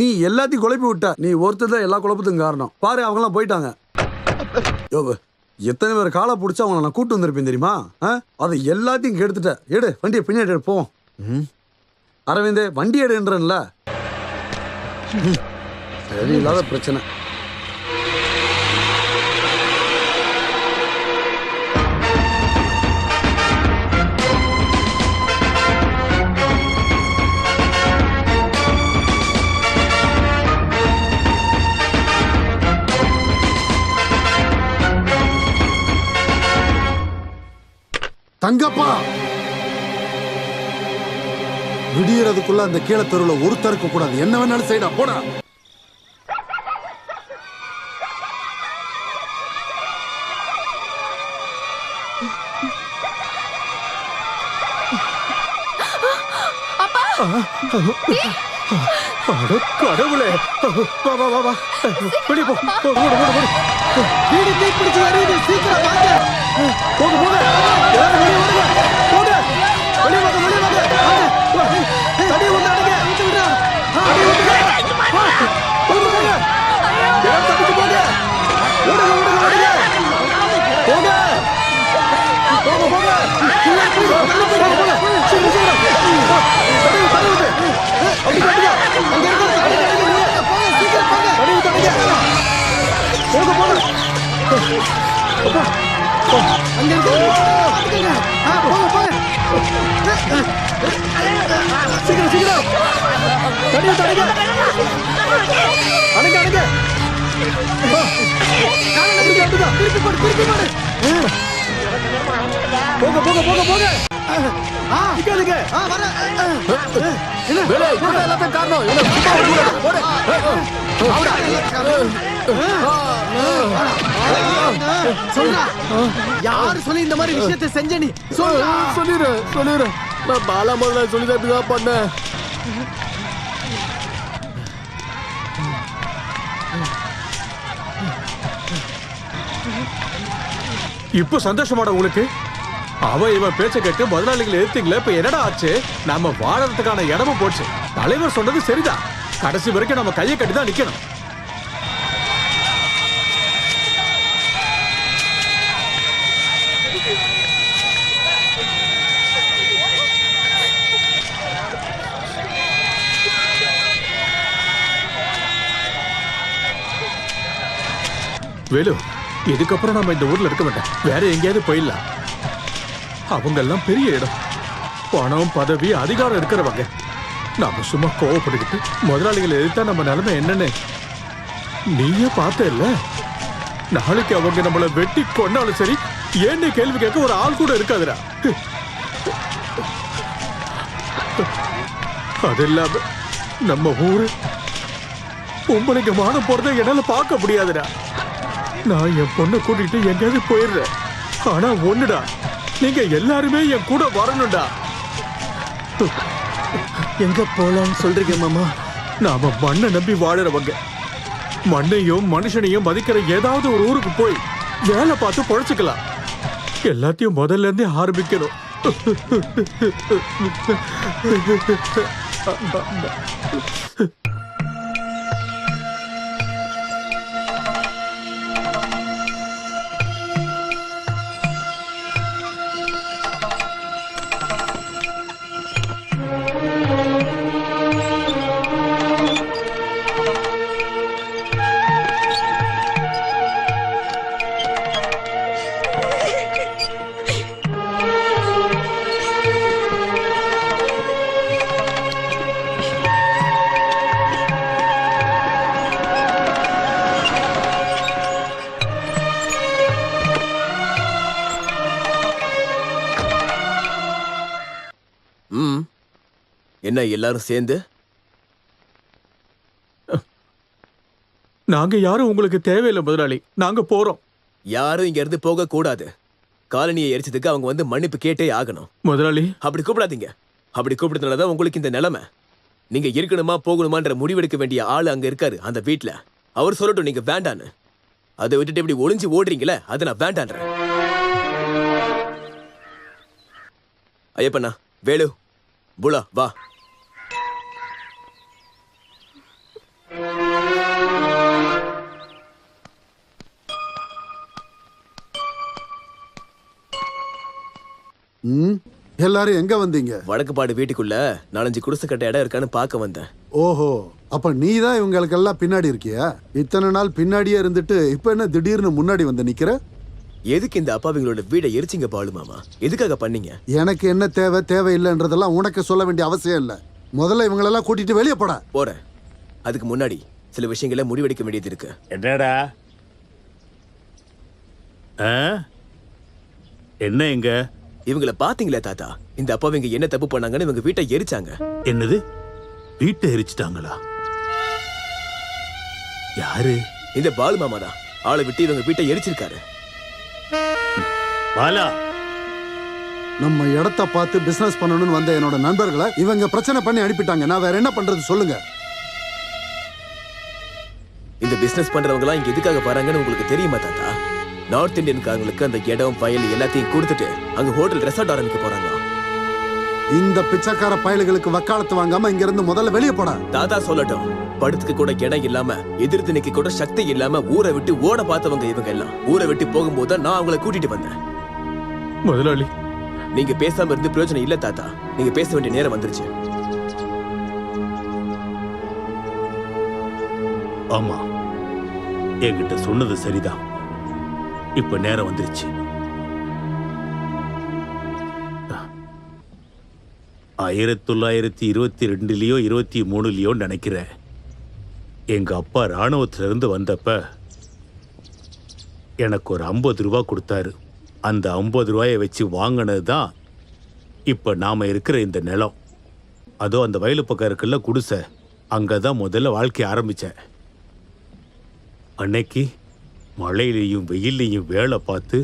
நீ எல்லாத்தையும் குழப்பி விட்ட. நீ ஒருத்தர் தான் எல்லா குழப்பத்துக்கும் காரணம். பாரு, அவங்க எல்லாம் போயிட்டாங்க. எத்தனை பேர் காலை பிடிச்சா அவங்கள நான் கூட்டு வந்திருப்பேன் தெரியுமா? அதை எல்லாத்தையும் கெடுத்துட்ட. எடு வண்டியை, பின்னாடி எடுப்போம். அரவிந்த், வண்டி எடுன்றல. சரியில்லாத பிரச்சனை. தங்கப்பா, விடியறதுக்குள்ள அந்த கீழே தெருவுல ஒருத்தர் இருக்க கூடாது. என்ன வேணாலும் செய்டா, போடா. அப்பா அட கடவுளே! வா வா வா வா. வெளிய போ. ஓடு ஓடு ஓடு. வீடு தீ பிடிச்சு வருது, சீக்கிரம் வாங்க. போங்க போங்க. எல்லாரும் வெளிய ஓடுங்க. போங்க. வெளிய வாங்க வெளிய வாங்க. வாங்க. தடி விடாதீங்க. விட்டு விடுடா. தடி விடுங்க. போங்க போங்க. எல்லாரும் தப்பிச்சு போங்க. ஓடுங்க ஓடுங்க ஓடுங்க. போங்க. போங்க போங்க. போங்க போங்க. சீக்கிரம் சீக்கிரம். தடி விடு. அப்படி தடிங்க. அங்க இருக்க தடி தடிங்க. போங்க சீக்கிரம் போங்க. தடி தடிங்க. போங்க போங்க. அப்பா. அங்க இருக்கு. போங்க போங்க. சீக்கிரம் சீக்கிரம். தடிங்க தடிங்க. அடங்க அடங்க. திருப்பி போடு திருப்பி போடு. போங்க போங்க போங்க போங்க. நிக்காதீங்க. வர. வேலை கூட எல்லாத்தையும் காரணம் என்ன சும்மா ஓடு சொல்றா, யாரு சொல்லி இந்த மாதிரி விஷயத்தை செஞ்ச நீ? சொல்லிடு நான் பாலா முதல்ல சொல்லி தான் பண்ணேன். இப்போ சந்தோஷமாடா உங்களுக்கு? இவன் பேச்ச கேட்டு முதலாளிகளை எடுத்தீங்களே, இப்ப என்னடா ஆச்சு? நம்ம வாழறதுக்கான இடமும் போச்சு. தலைவர் சொன்னது சரிதான். கடைசி வரைக்கும் நம்ம கையை கட்டி தான் நிக்கணும். வேலு, இதுக்கப்புறம் நம்ம இந்த ஊர்ல இருக்க மாட்டோம். வேற எங்கேயாவது போயிடலாம். அவங்க எல்லாம் பெரிய இடம், பணம் பதவி அதிகாரம் இருக்கிறவங்க. நாம சும்மா கோவப்பட்டுக்கிட்டு முதலாளிகளை எதிர்த்தா நம்ம நிலைமை என்னன்னு நீயே பார்த்த இல்ல? நாளைக்கு அவங்க நம்மள வெட்டி கொண்டாலும் சரி, ஏன்னு கேள்வி கேட்க ஒரு ஆள் கூட இருக்காதுடா. அது இல்லாம நம்ம ஊரு பொம்பளைங்க மானம் போறதை என்னால பார்க்க முடியாதுடா. நான் என் பொண்ணை கூட்டிட்டு எங்கேயாவது போயிடுறேன். ஆனா ஒண்ணுடா, நீங்க எல்லாருமே என் கூட வரணும்டா. எங்க போலான்னு சொல்றீங்க மாமா? நாம மண்ணை நம்பி வாழறவங்க. மண்ணையும் மனுஷனையும் மதிக்கிற ஏதாவது ஒரு ஊருக்கு போய் வேலை பார்த்து பொழைச்சுக்கலாம். எல்லாத்தையும் முதல்ல இருந்தே ஆரம்பிக்கணும். என்ன எல்லாரும் சேர்ந்து? நாங்க யாரும் உங்களுக்கு தேவையில்லை முதலாளி, நாங்க போறோம். யாரும் இங்க இருந்து போக கூடாது. காலனியை எரிச்சதுக்கு அவங்க வந்து மன்னிப்பு கேட்டே ஆகணும். முதலாளி அப்படி கூப்பிடாதீங்க. அப்படி கூப்பிடுறதுனாலதான் உங்களுக்கு இந்த நிலைமை. நீங்க இருக்கணுமா போகணுமான்ற முடிவெடுக்க வேண்டிய ஆளு அங்க இருக்காரு அந்த வீட்டுல. அவர் சொல்லட்டும் நீங்க வேண்டான்னு. அதை விட்டுட்டு இப்படி ஒளிஞ்சு ஓடுறீங்களே, அதை நான் வேண்டான்றேன். ஐயப்பண்ணா, வேலு, புலா, வா. எல்லாரும் எங்க வந்தீங்க? வடக்குப்பாடு வீட்டுக்குள்ள 4-5 குடிசை கட்ட இடம் இருக்கான்னு பார்க்க வந்தேன். ஓஹோ, அப்ப நீ தான் இவங்களுக்கு எல்லாம் பின்னாடி இருக்கியா? இத்தனை நாள் பின்னாடியே இருந்துட்டு இப்ப என்ன திடீர்னு முன்னாடி வந்து நிக்கிற? எதுக்கு இந்த அப்பாவிங்களோட வீடை எரிச்சிங்க பாலு மாமா? எதுக்காக பண்ணீங்க? எனக்கு என்ன தேவை தேவையில்லைன்றதெல்லாம் உனக்கு சொல்ல வேண்டிய அவசியம் இல்லை. முதல்ல இவங்களெல்லாம் கூட்டிட்டு வெளியே போட போறேன். அதுக்கு முன்னாடி சில விஷயங்களை முடிவெடுக்க வேண்டியது இருக்கு. என்னடா? என்ன எங்க? இவங்களை பாத்தீங்களா தாத்தா? இந்த அப்பாவிங்க என்ன தப்பு பண்ணாங்கன்னு இவங்க வீட்டை எரிச்சாங்க. என்னது? வீட்டை எரிச்சிட்டாங்களா? யாரு? இந்த பாலு மாமா தான். ஆளை விட்டு இவங்க வீட்டை எரிச்சிருக்காரு. பாலா, நம்ம இடத்த பார்த்து பிசினஸ் பண்ணணும்னு வந்த என்னோட நண்பர்களை இவங்க பிரச்சனை பண்ணி அனுப்பிட்டாங்க. நான் வேற என்ன பண்றது சொல்லுங்க? இந்த பிசினஸ் பண்றவங்க எல்லாம் இங்க எதுக்காக வராங்கன்னு உங்களுக்கு தெரியுமா தாத்தா? நார்த் இந்தியன்காரங்களுக்கு அந்த இடம் வயல் எல்லாத்தையும் கொடுத்துட்டு அங்க ஹோட்டல் ரெசார்ட் ஆரம்பிக்க போறாங்க. இந்த பிச்சைக்கார பயல்களுக்கு வக்காலத்து வாங்காம இங்க இருந்து முதல்ல வெளியே போடா. தாத்தா சொல்லட்டும். படுத்துக்கு கூட இடம் இல்லாம எதிர்த்து நிக்க கூட சக்தி இல்லாம ஊரை விட்டு ஓட பார்த்தவங்க இவங்க எல்லாம். ஊரை விட்டு போகும்போது நான் அவங்கள கூட்டிட்டு வந்தேன். முதலாளி, நீங்க பேசாம இருந்து பிரயோஜனம் இல்ல தாத்தா. நீங்க பேச வேண்டிய நேரம் வந்துருச்சு. ஆமா, என்கிட்ட சொன்னது சரிதான். இப்ப நேரம் வந்துருச்சு. 1922லயோ 23லயோ நினைக்கிறேன். எங்க அப்பா ராணுவத்திலிருந்து வந்தப்ப எனக்கு ஒரு 50 ரூபா கொடுத்தாரு. அந்த 50 ரூபாயை வச்சு வாங்கினது தான் இப்ப நாம இருக்கிற இந்த நிலம். அதோ அந்த வயலு பக்கம் இருக்குல்ல குடிசை, அங்கதான் முதல்ல வாழ்க்கை ஆரம்பிச்சேன். அன்னைக்கு மழையிலையும் வெயிலையும் வேலை பார்த்து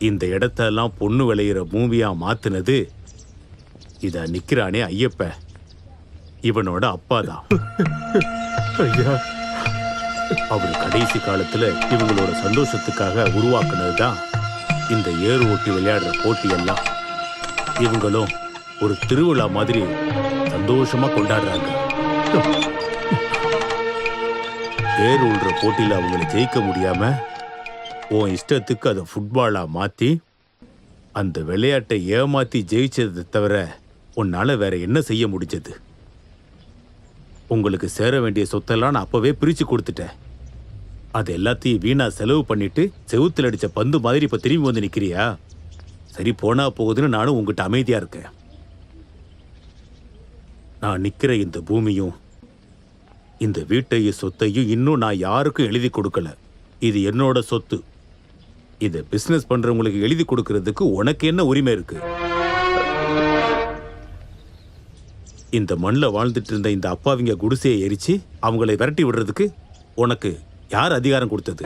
இந்த இடத்தெல்லாம் பொண்ணு விளையிற பூமியா மாத்துனது இத நிக்கிறானே ஐயப்ப, இவனோட அப்பா தான். அவர் கடைசி காலத்துல இவங்களோட சந்தோஷத்துக்காக உருவாக்குனதுதான் இந்த ஏறு ஓட்டி விளையாடுற போட்டி எல்லாம். இவங்களும் ஒரு திருவிழா மாதிரி சந்தோஷமா கொண்டாடுறாங்க. ஏறு உள்ற போட்டியில அவங்களை ஜெயிக்க முடியாம உன் இஷ்டத்துக்கு அதை ஃபுட்பாலா மாத்தி அந்த விளையாட்டை ஏமாத்தி ஜெயிச்சதை தவிர உன்னால வேற என்ன செய்ய முடிஞ்சது? உங்களுக்கு சேர வேண்டிய சொத்தெல்லாம் நான் அப்பவே பிரிச்சு கொடுத்துட்டேன். அது எல்லாத்தையும் வீணா செலவு பண்ணிட்டு செவுத்துல அடிச்ச பந்து மாதிரி இப்ப திரும்பி வந்து நிக்கிறியா? சரி, போனா போகுதுன்னு நானும் உங்ககிட்ட அமைதியா இருக்கேன். நான் நிக்கிற இந்த பூமியும் இந்த வீட்டையும் சொத்தையும் இன்னும் நான் யாருக்கும் எழுதி கொடுக்கல. இது என்னோட சொத்து. இதை பிசினஸ் பண்றவங்களுக்கு எழுதி கொடுக்கறதுக்கு உனக்கு என்ன உரிமை இருக்கு? இந்த மண்ணில் வாழ்ந்துட்டு இருந்த இந்த அப்பாவிங்க குடிசையை எரிச்சு அவங்களை விரட்டி விடுறதுக்கு உனக்கு யார் அதிகாரம் கொடுத்தது?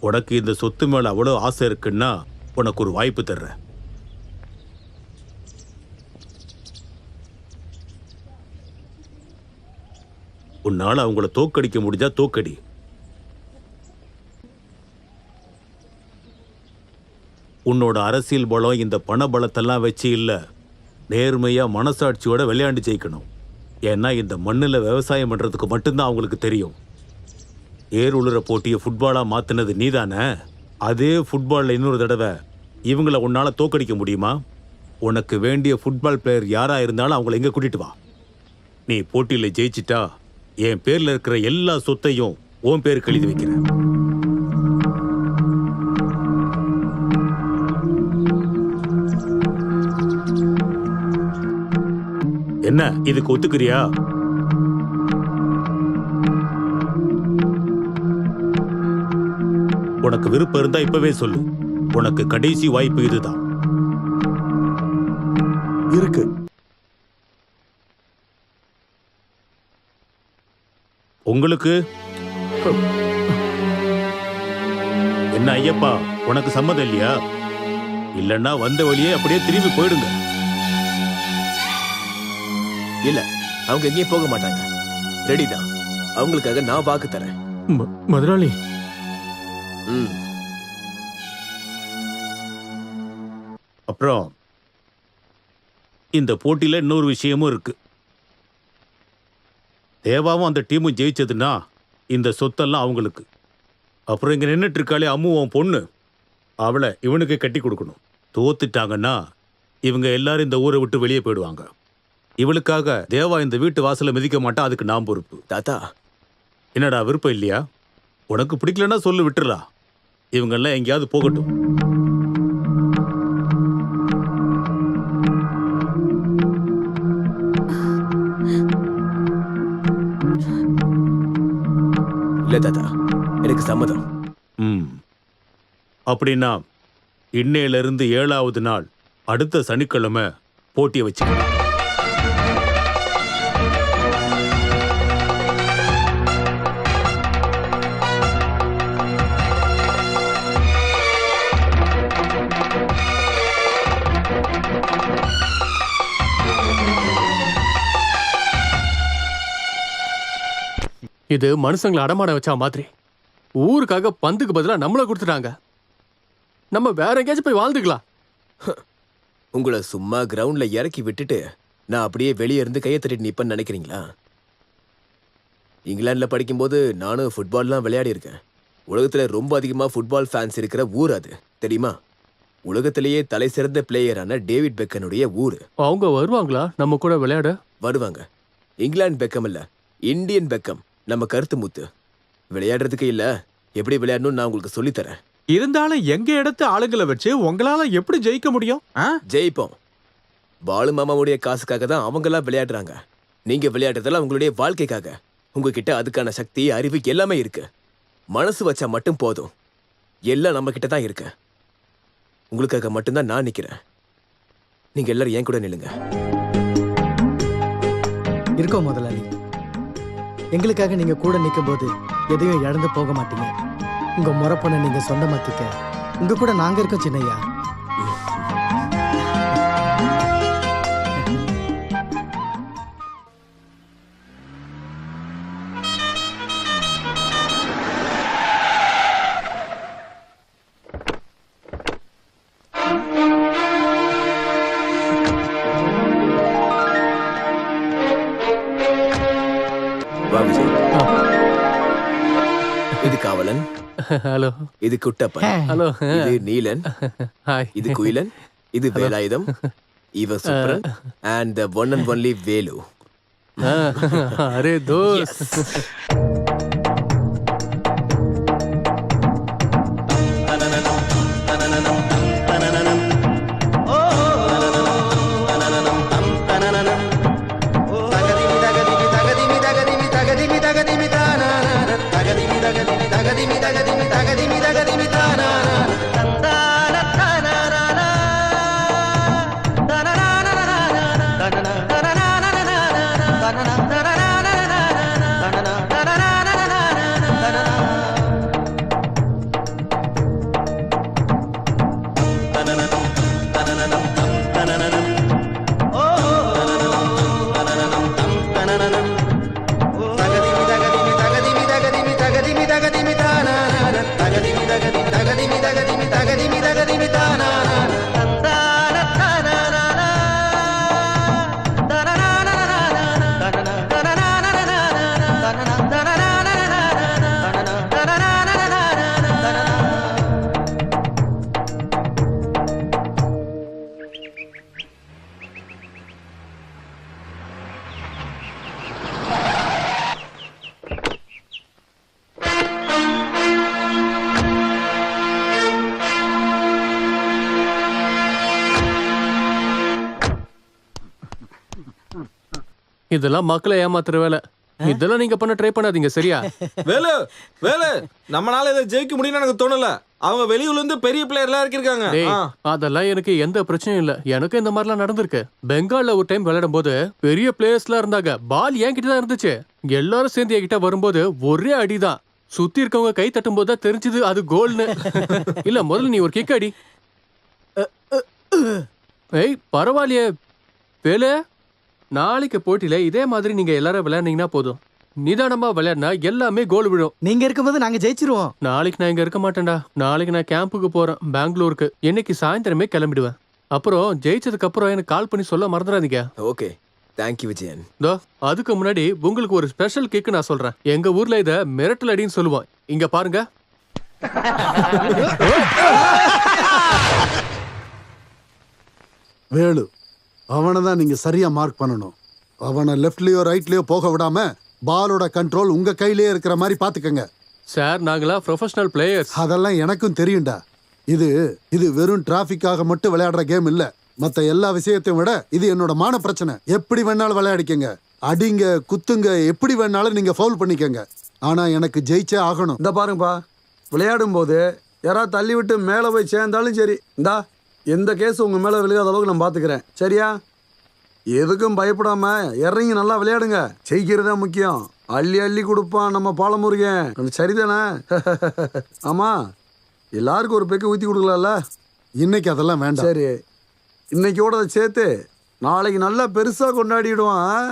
உனக்கு இந்த சொத்து மேல அவ்வளவு ஆசை இருக்குன்னா உனக்கு ஒரு வாய்ப்பு தர்றேன். உன்னால அவங்கள தோக்கடிக்க முடிஞ்சா தோக்கடி. உன்னோட அரசியல் பலம் இந்த பண பலத்தெல்லாம் வச்சு இல்ல, நேர்மையா மனசாட்சியோட விளையாண்டு ஜெயிக்கணும். ஏன்னா இந்த மண்ணில் விவசாயம் பண்றதுக்கு மட்டும்தான் அவங்களுக்கு தெரியும். ஏர் உழுற போட்டியை ஃபுட்பாலா மாத்தினது நீதானே? அதே ஃபுட்பால்ல இன்னொரு தடவை இவங்களை உன்னால தோக்கடிக்க முடியுமா? உனக்கு வேண்டிய ஃபுட்பால் பிளேயர் யாரா இருந்தாலும் அவங்கள எங்க கூட்டிட்டு வா. நீ போட்டியில ஜெயிச்சிட்டா என் பேர்ல இருக்கிற எல்லா சொத்தையும் உன் பேருக்கு எழுதி வைக்கிறேன். என்ன, இதுக்கு ஒத்துக்கிறியா? உனக்கு விருப்பம் இருந்தா இப்பவே சொல்லு. உனக்கு கடைசி வாய்ப்பு இதுதான். இருக்கு. உங்களுக்கு என்ன ஐயப்பா, உனக்கு சம்மதம் இல்லையா? இல்லன்னா வந்த வழியே அப்படியே திரும்பி போயிடுங்க. இல்ல, அவங்க எங்கேயும் போக மாட்டாங்க. ரெடிதான். அவங்களுக்காக நான் வாக்கு தரேன். முதலாளி, அப்புறம் இந்த போட்டியில இன்னொரு விஷயமும் இருக்கு. தேவாவும் அந்த டீமும் ஜெயிச்சதுன்னா இந்த சொத்தெல்லாம் அவங்களுக்கு. அப்புறம் இங்க நின்றுட்டு இருக்காளே அம்மு, உன் பொண்ணு, அவளை இவனுக்கு கட்டி கொடுக்கணும். தோத்துட்டாங்கன்னா இவங்க எல்லாரும் இந்த ஊரை விட்டு வெளியே போயிடுவாங்க. இவளுக்காக தேவா இந்த வீட்டு வாசலை மிதிக்க மாட்டா, அதுக்கு நான் பொறுப்பு. தாத்தா, என்னடா விருப்பம் இல்லையா? உனக்கு பிடிக்கலன்னா சொல்லு, விட்டுறலாம். இவங்கெல்லாம் எங்கேயாவது போகட்டும். இல்ல தாத்தா, எனக்கு சம்மதம். அப்படின்னா இன்னையிலிருந்து 7வது நாள் அடுத்த சனிக்கிழமை போட்டியை வச்சுக்கலாம். இது மனுஷங்களை அடமான வச்சா மாதிரி. ஊருக்காக பந்துக்கு பதிலா நம்மள கொடுத்துட்டாங்க. நம்ம வேற எங்கேயாச்சும் போய் வாழ்ந்துக்கலாம். உங்களை சும்மா கிரவுண்ட்ல இறக்கி விட்டுட்டு நான் அப்படியே வெளியே இருந்து கையை தட்டிட்டு நிப்பேன்னு நினைக்கிறீங்களா? இங்கிலாந்துல படிக்கும்போது நானும் ஃபுட்பால்லாம் விளையாடி இருக்கேன். உலகத்துல ரொம்ப அதிகமா ஃபுட்பால் ஃபேன்ஸ் இருக்கிற ஊர் அது, தெரியுமா? உலகத்திலேயே தலை சிறந்த பிளேயரான டேவிட் பெக்கனுடைய ஊர். அவங்க வருவாங்களா நம்ம கூட விளையாட? வருவாங்க. இங்கிலாந்து பெக்கம் இல்ல, இந்தியன் பெக்கம். நம்ம கருத்து முத்து. விளையாடுறதுக்கு இல்ல, எப்படி விளையாடணும்னு நான் உங்களுக்கு சொல்லித்தரேன். இருந்தாலும் எங்க இடத்து ஆளுங்களை வச்சு உங்களால எப்படி ஜெயிக்க முடியும்? ஜெயிப்போம். பாலு மாமாவுடைய காசுக்காக தான் அவங்கெல்லாம் விளையாடுறாங்க. நீங்க விளையாடுறதெல்லாம் உங்களுடைய வாழ்க்கைக்காக. உங்ககிட்ட அதுக்கான சக்தி, அறிவு எல்லாமே இருக்கு. மனசு வச்சா மட்டும் போதும். எல்லாம் நம்ம கிட்ட தான் இருக்கு. உங்களுக்காக மட்டும்தான் நான் நிக்கிறேன். நீங்க எல்லாரும் என் கூட நில்லுங்க. இருக்கோம் முதலாளி. எங்களுக்காக நீங்க கூட நிற்கும் போது எதையும் இழந்து போக மாட்டீங்க. உங்க முறப்பனை நீங்க சொந்தமாக்கிக்க உங்க கூட நாங்க இருக்கோம் சின்னையா. இது காவலன். ஹலோ. இது குட்டப்பன். ஹலோ. இது நீலன். ஹாய். இது குயிலன். இது வேலாயுதம். இவ Subran. and the one and only Velu. Array those. இதெல்லாம் மக்களை ஏமாத்துற வேலை. இதெல்லாம் நீங்க பண்ண ட்ரை பண்ணாதீங்க, சரியா? வேலு வேலு நம்மளால இதை ஜெயிக்க முடியும்னு எனக்கு தோணல. அவங்க வெளியூர்ல இருந்து பெரிய பிளேயர்லாம் இருக்காங்க. அதெல்லாம் எனக்கு எந்த பிரச்சனையும் இல்ல. எனக்கு இந்த மாதிரிலாம் நடந்திருக்கு. பெங்கால்ல ஒரு டைம் விளையாடும் போது பெரிய பிளேயர்ஸ்லாம் இருந்தாங்க. பால் என்கிட்ட தான் இருந்துச்சு. எல்லாரும் சேர்ந்து என்கிட்ட வரும்போது ஒரே அடிதான். சுத்தி இருக்கவங்க கை தட்டும் போது தான் தெரிஞ்சது அது கோல்னு. இல்ல, முதல்ல நீ ஒரு கிக் அடி. ஏய், பரவாயில்லையே வேலு. நாளைக்கு போட்டியில இதே மாதிரி நீங்க எல்லாரும் விளையாடுனீங்கன்னா போதும். நிதானமா விளையாடினா எல்லாமே கோல் விழும். நீங்க இருக்கும்போது நாங்க ஜெயிச்சிருவோம். நாளைக்கு நான் இங்க இருக்க மாட்டேன்டா. நாளைக்கு நான் கேம்புக்கு போறேன், பெங்களூருக்கு. இன்னைக்கு சாயந்தரமே கிளம்பிடுவேன். அப்புறம் ஜெயிச்சதுக்கு அப்புறம் எனக்கு கால் பண்ணி சொல்ல மறந்துடாதீங்க. Okay, thank you Vijayan. தோ அதுக்கு முன்னாடி உங்களுக்கு ஒரு ஸ்பெஷல் கேக் நான் சொல்றேன். எங்க ஊர்ல இத மிரட்டல் அடின்னு சொல்லுவோம். இங்க பாருங்க. வேலு, அவனை தான் நீங்க சரியா மார்க் பண்ணணும். அவனை லெஃப்ட்லயோ ரைட்லயோ போக விடாம பாலோட கண்ட்ரோல் உங்க கையிலேயே இருக்கிற மாதிரி பாத்துக்கங்க. சார், நாங்களா ப்ரொஃபஷனல் பிளேயர்ஸ். அதெல்லாம் எனக்கும் தெரியும்டா. இது வெறும் டிராஃபிக்காக மட்டும் விளையாடுற கேம் இல்ல. மத்த எல்லா விஷயத்தையும் விட இது என்னோட மான பிரச்சனை. எப்படி வேணாலும் விளையாடிக்கங்க, அடிங்க, குத்துங்க, எப்படி வேணாலும் நீங்க ஃபவுல் பண்ணிக்கங்க. ஆனா எனக்கு ஜெயிச்சே ஆகணும். இந்த பாருங்கப்பா, விளையாடும் போது யாராவது தள்ளி விட்டு மேலே போய் சேர்ந்தாலும் சரி, இந்தா எந்த கேஸ் உங்க மேல விழுகாத அளவுக்கு நான் பாத்துக்கிறேன், சரியா? எதுக்கும் பயப்படாம இறங்கி நல்லா விளையாடுங்க. ஜெயிக்கிறதா முக்கியம். அள்ளி அள்ளி கொடுப்பான் நம்ம பாலமுருகன், சரிதானே? ஆமா, எல்லாருக்கும் ஒரு பெக்கு ஊத்தி கொடுக்கலாம்ல. இன்னைக்கு அதெல்லாம் வேண்டாம். சரி, இன்னைக்கோட அதை சேர்த்து நாளைக்கு நல்லா பெருசா கொண்டாடிடுவான்.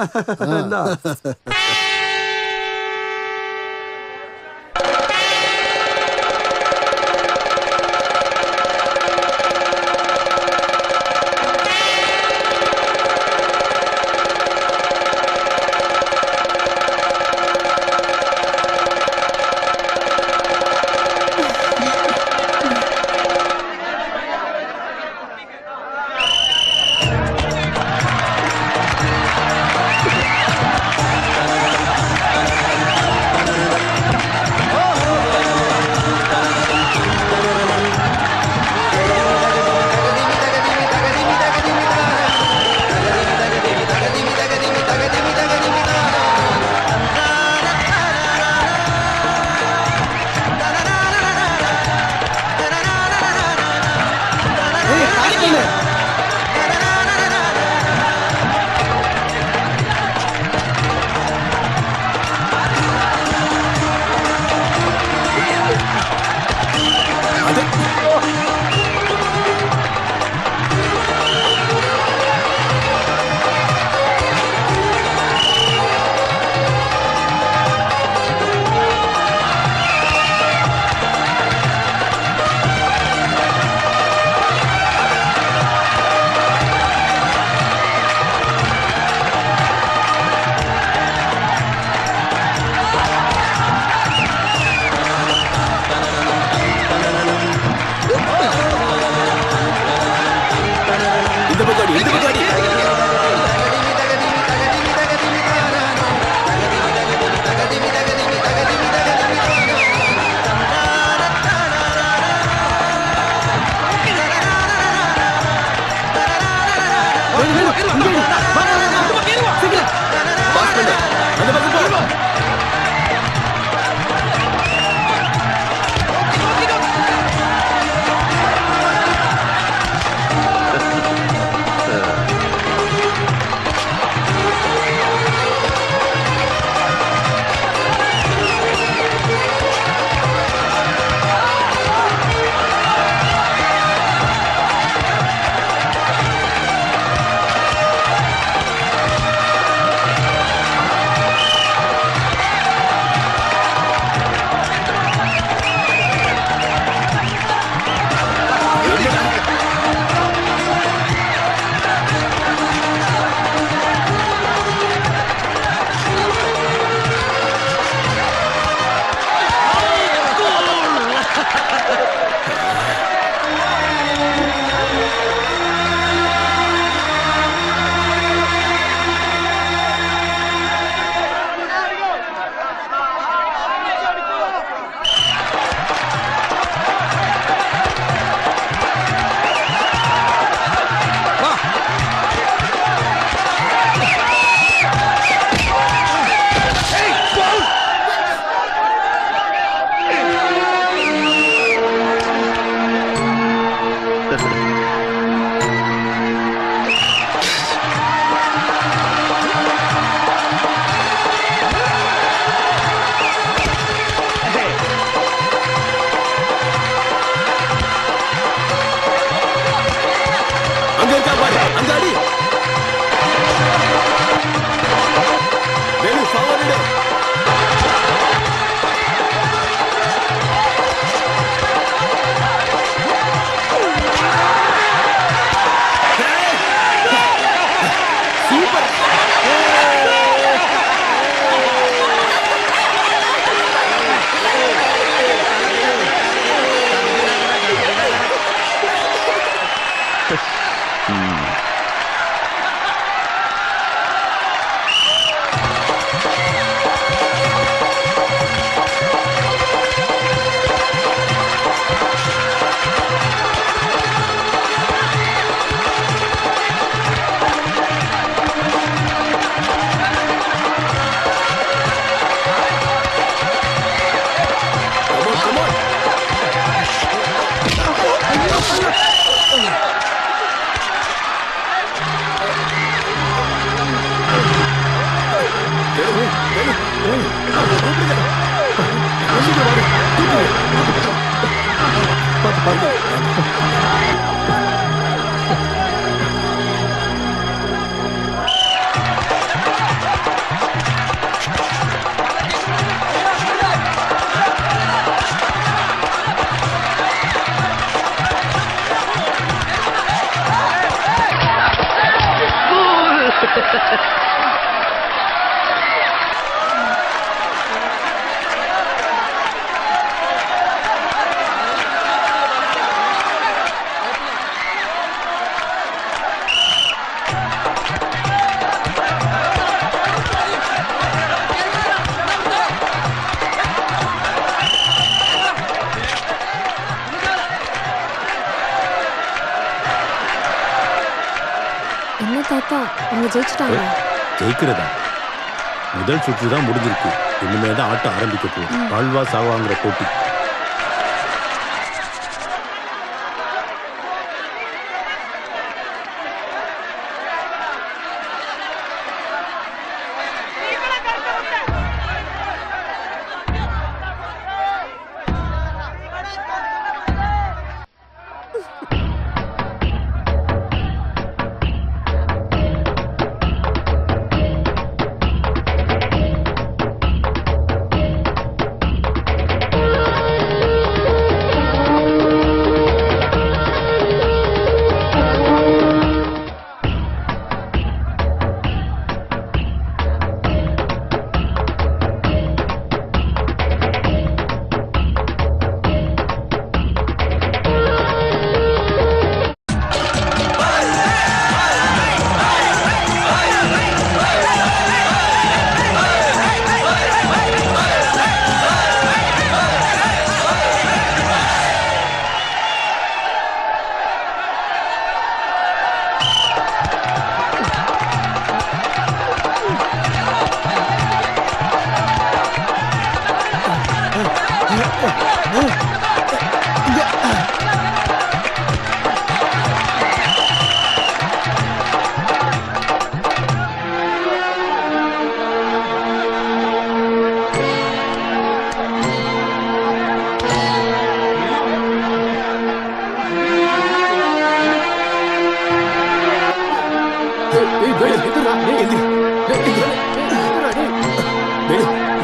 பண்ணு. அந்த பக்கம் போ. என்ன தாத்தா அவங்க ஜெயிச்சிட்டாங்க? ஜெயிக்கிறதா? முதல் சுற்று தான் முடிஞ்சிருக்கு. இனிமே தான் ஆட்டம் ஆரம்பிக்க போகுது. வாழ்வா சாவாங்கிற போட்டி.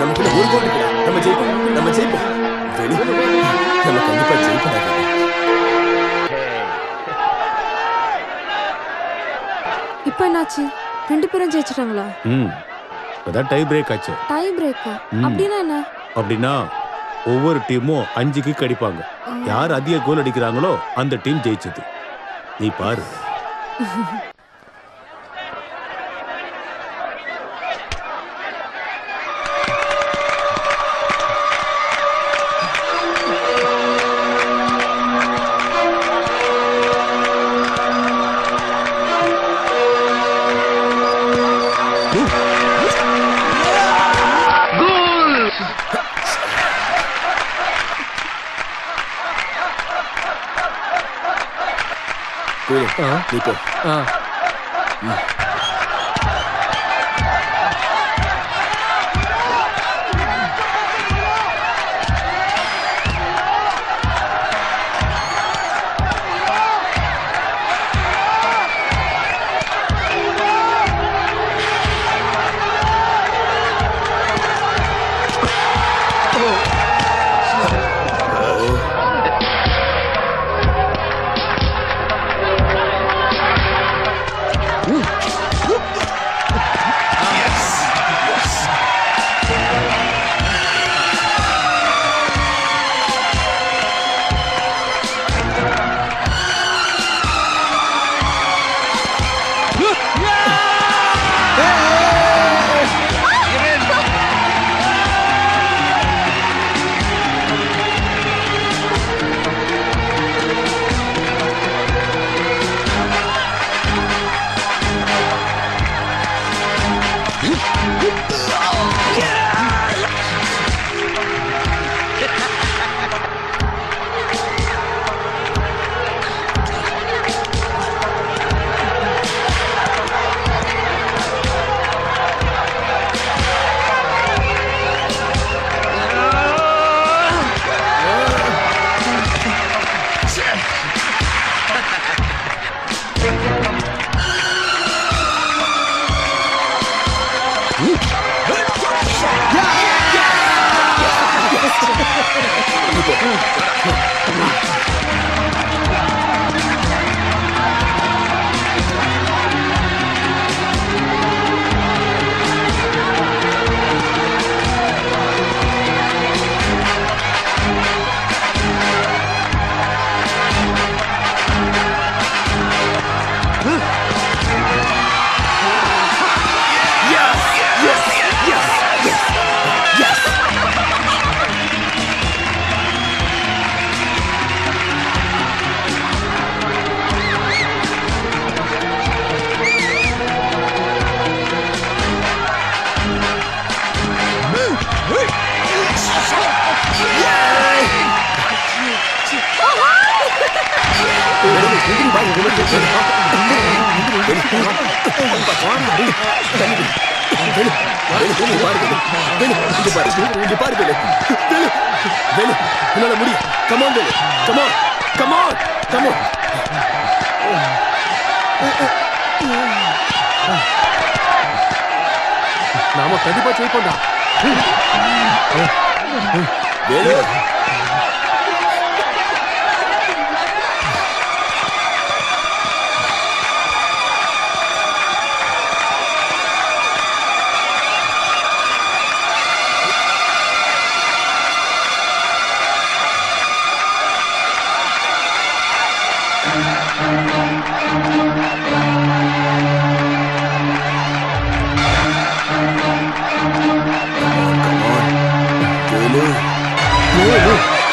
நமக்குள்ள ஒரு கோல் இருக்குடா. நம்ம ஜெயிப்போம், நம்ம ஜெயிப்போம். வேலு, நம்ம கண்டிப்பா ஜெயிப்போம். இப்போ என்னாச்சு? 2 பேரும் ஜெயிச்சிட்டாங்களா? இப்பதான் டை பிரேக் ஆச்சு. டை பிரேக்கா? அப்படின்னா என்ன? அப்படின்னா ஒவ்வொரு டீமும் 5 கிக் அடிப்பாங்க. யார் அதிக கோல் அடிக்கிறாங்களோ அந்த டீம் ஜெயிச்சது. நீ பாரு. நீ போ. நாம கண்டிப்பா ஜெயிப்போம்டா. Come on.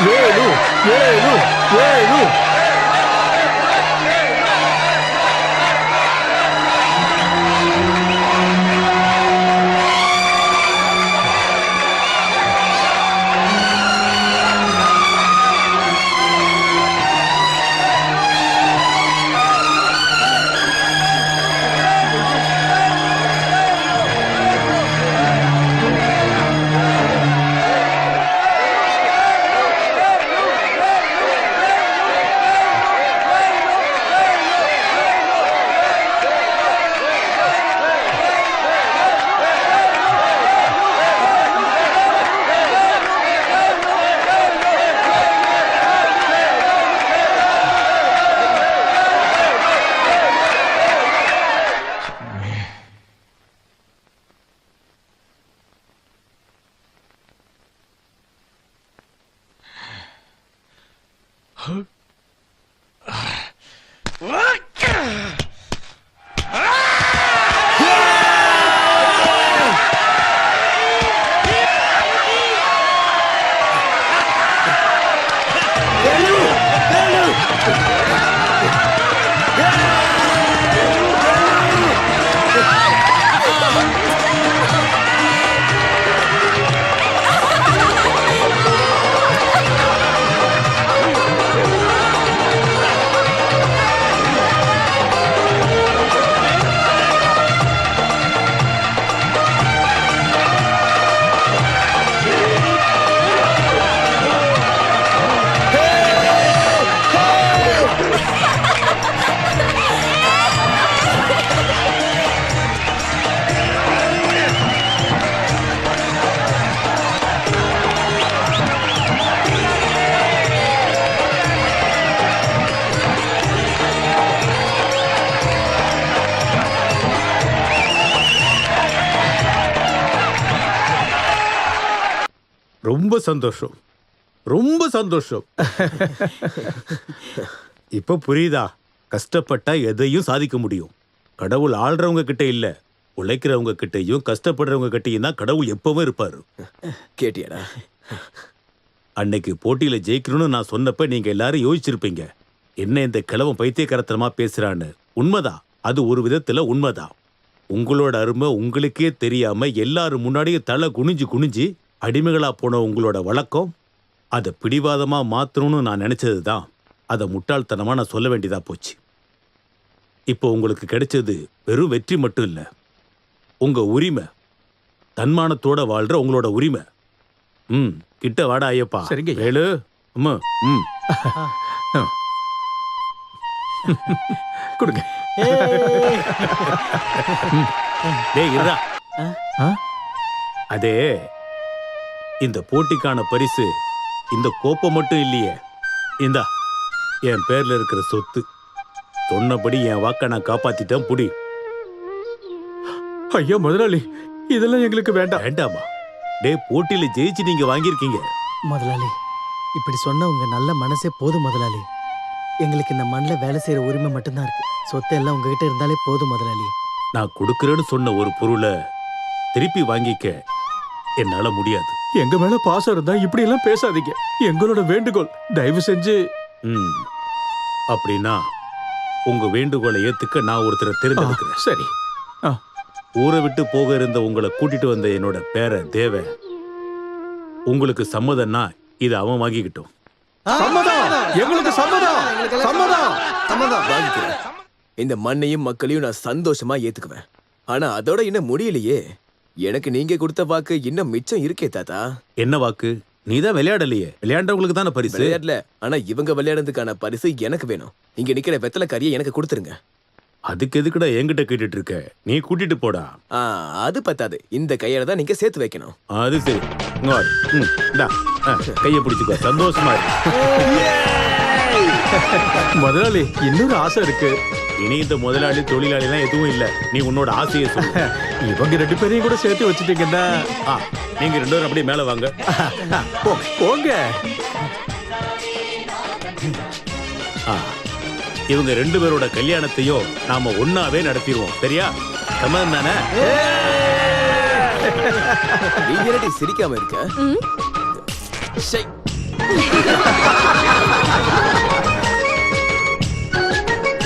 ரொம்ப சந்தோஷம், ரொம்ப சந்தோஷம். இப்ப புரியுதா? கஷ்டப்பட்டா எதையும் சாதிக்க முடியும். கடவுள் ஆள்றவங்க கிட்ட இல்ல, உழைக்கிறவங்க கிட்டயும் கஷ்டப்படுறவங்க கிட்டயும் தான் கடவுள் எப்பவும் இருப்பாரு. கேட்டியாடா? அன்னைக்கு போட்டியில ஜெயிக்கணும்னு நான் சொன்னப்ப நீங்க எல்லாரும் யோசிச்சிருப்பீங்க, என்ன இந்த கிழவன் பைத்தியக்காரத்தனமா பேசுறான்னு. உண்மைதான், அது ஒரு விதத்துல உண்மைதான். உங்களோட அருமை உங்களுக்கே தெரியாம எல்லாரும் முன்னாடியே தலை குனிஞ்சு குனிஞ்சு அடிமைகளா போன உங்களோட வழக்கம், அதை பிடிவாதமா மாத்தணும்னு நான் நினைச்சது தான். அதை முட்டாள்தனமா நான் சொல்ல வேண்டியதா போச்சு. இப்போ உங்களுக்கு கிடைச்சது வெறும் வெற்றி மட்டும் இல்ல, உங்க உரிமை, தன்மானத்தோட வாழ்ற உங்களோட உரிமை. கிட்ட வாடா ஐயப்பா. சரிங்க. வேலு, அம்மா. கொடுங்க. டேய் இருடா. அதே இந்த போட்டிக்கான பரிசு இந்த கோப்பை மட்டும் இல்லையே, இந்தா என் பேர்ல இருக்கிற சொத்து. சொன்னபடி என் வாக்க நான் காப்பாத்திட்டேன். புடி. ஐயா முதலாளி, இதெல்லாம் எங்களுக்கு வேண்டாம். வேண்டாமா? டே, போட்டியில ஜெயிச்சு நீங்க வாங்கியிருக்கீங்க. முதலாளி, இப்படி சொன்ன உங்க நல்ல மனசே போதும் முதலாளி. எங்களுக்கு இந்த மண்ணில் வேலை செய்யற உரிமை மட்டும்தான் இருக்கு. சொத்தை எல்லாம் உங்ககிட்ட இருந்தாலே போதும் முதலாளி. நான் கொடுக்கறேன்னு சொன்ன ஒரு பொருளை திருப்பி வாங்கிக்க என்னால முடியாது. எங்க மேல பாசம் இருந்தா இப்படி எல்லாம் பேசாதீங்க. எங்களோட வேண்டுகோள், தயவு செஞ்சு. அப்படின்னா உங்க வேண்டுகோளை ஏத்துக்க நான் ஒருத்தரை தேர்ந்தெடுக்கிறேன். சரி. ஊரை விட்டு போக இருந்த உங்களை கூட்டிட்டு வந்த என்னோட பேரன் தேவ, உங்களுக்கு சம்மதம்னா இதை அவன் வாங்கிக்கிட்டோம். எங்களுக்கு சம்மதம். சம்மதம். சம்மதம் வாங்கிக்கிறேன். இந்த மண்ணையும் மக்களையும் நான் சந்தோஷமா ஏத்துக்குவேன். ஆனா அதோட இன்னும் முடியலையே. எனக்கு நீங்க கொடுத்த வாக்கு இன்னும் மிச்சம் இருக்கே தாத்தா. என்ன வாக்கு? நீதான் விளையாடலையே. விளையாண்டவங்களுக்கு தானே பரிசு. விளையாடல, ஆனா இவங்க விளையாடுறதுக்கான பரிசு எனக்கு வேணும். இங்க நிக்கிற வெத்தலை கறியை எனக்கு கொடுத்துருங்க. அதுக்கு எதுக்குடா என்கிட்ட கேட்டுட்டு இருக்க? நீ கூட்டிட்டு போடா. அது பத்தாது, இந்த கையால தான் நீங்க சேர்த்து வைக்கணும். அது சரி. கையை பிடிச்சுக்கோ, சந்தோஷமா இருக்கு. முதலாளி, இன்னொரு ஆசை இருக்கு. இனி இந்த முதலாளி தொழிலாளி எல்லாம் எதுவும் இல்ல. நீ உன்னோட ஆசையை சொல்லு. இவங்க 2 பேரையும் கூட சேர்த்து வச்சுட்டீங்கன்னா நீங்க 2 பேரும் அப்படியே மேல வாங்க. போங்க. இவங்க 2 பேரோட கல்யாணத்தையும் நாம ஒன்னாவே நடத்திடுவோம். சரியா? சம்மதம் தானே? நீங்க சிரிக்காம இருக்க.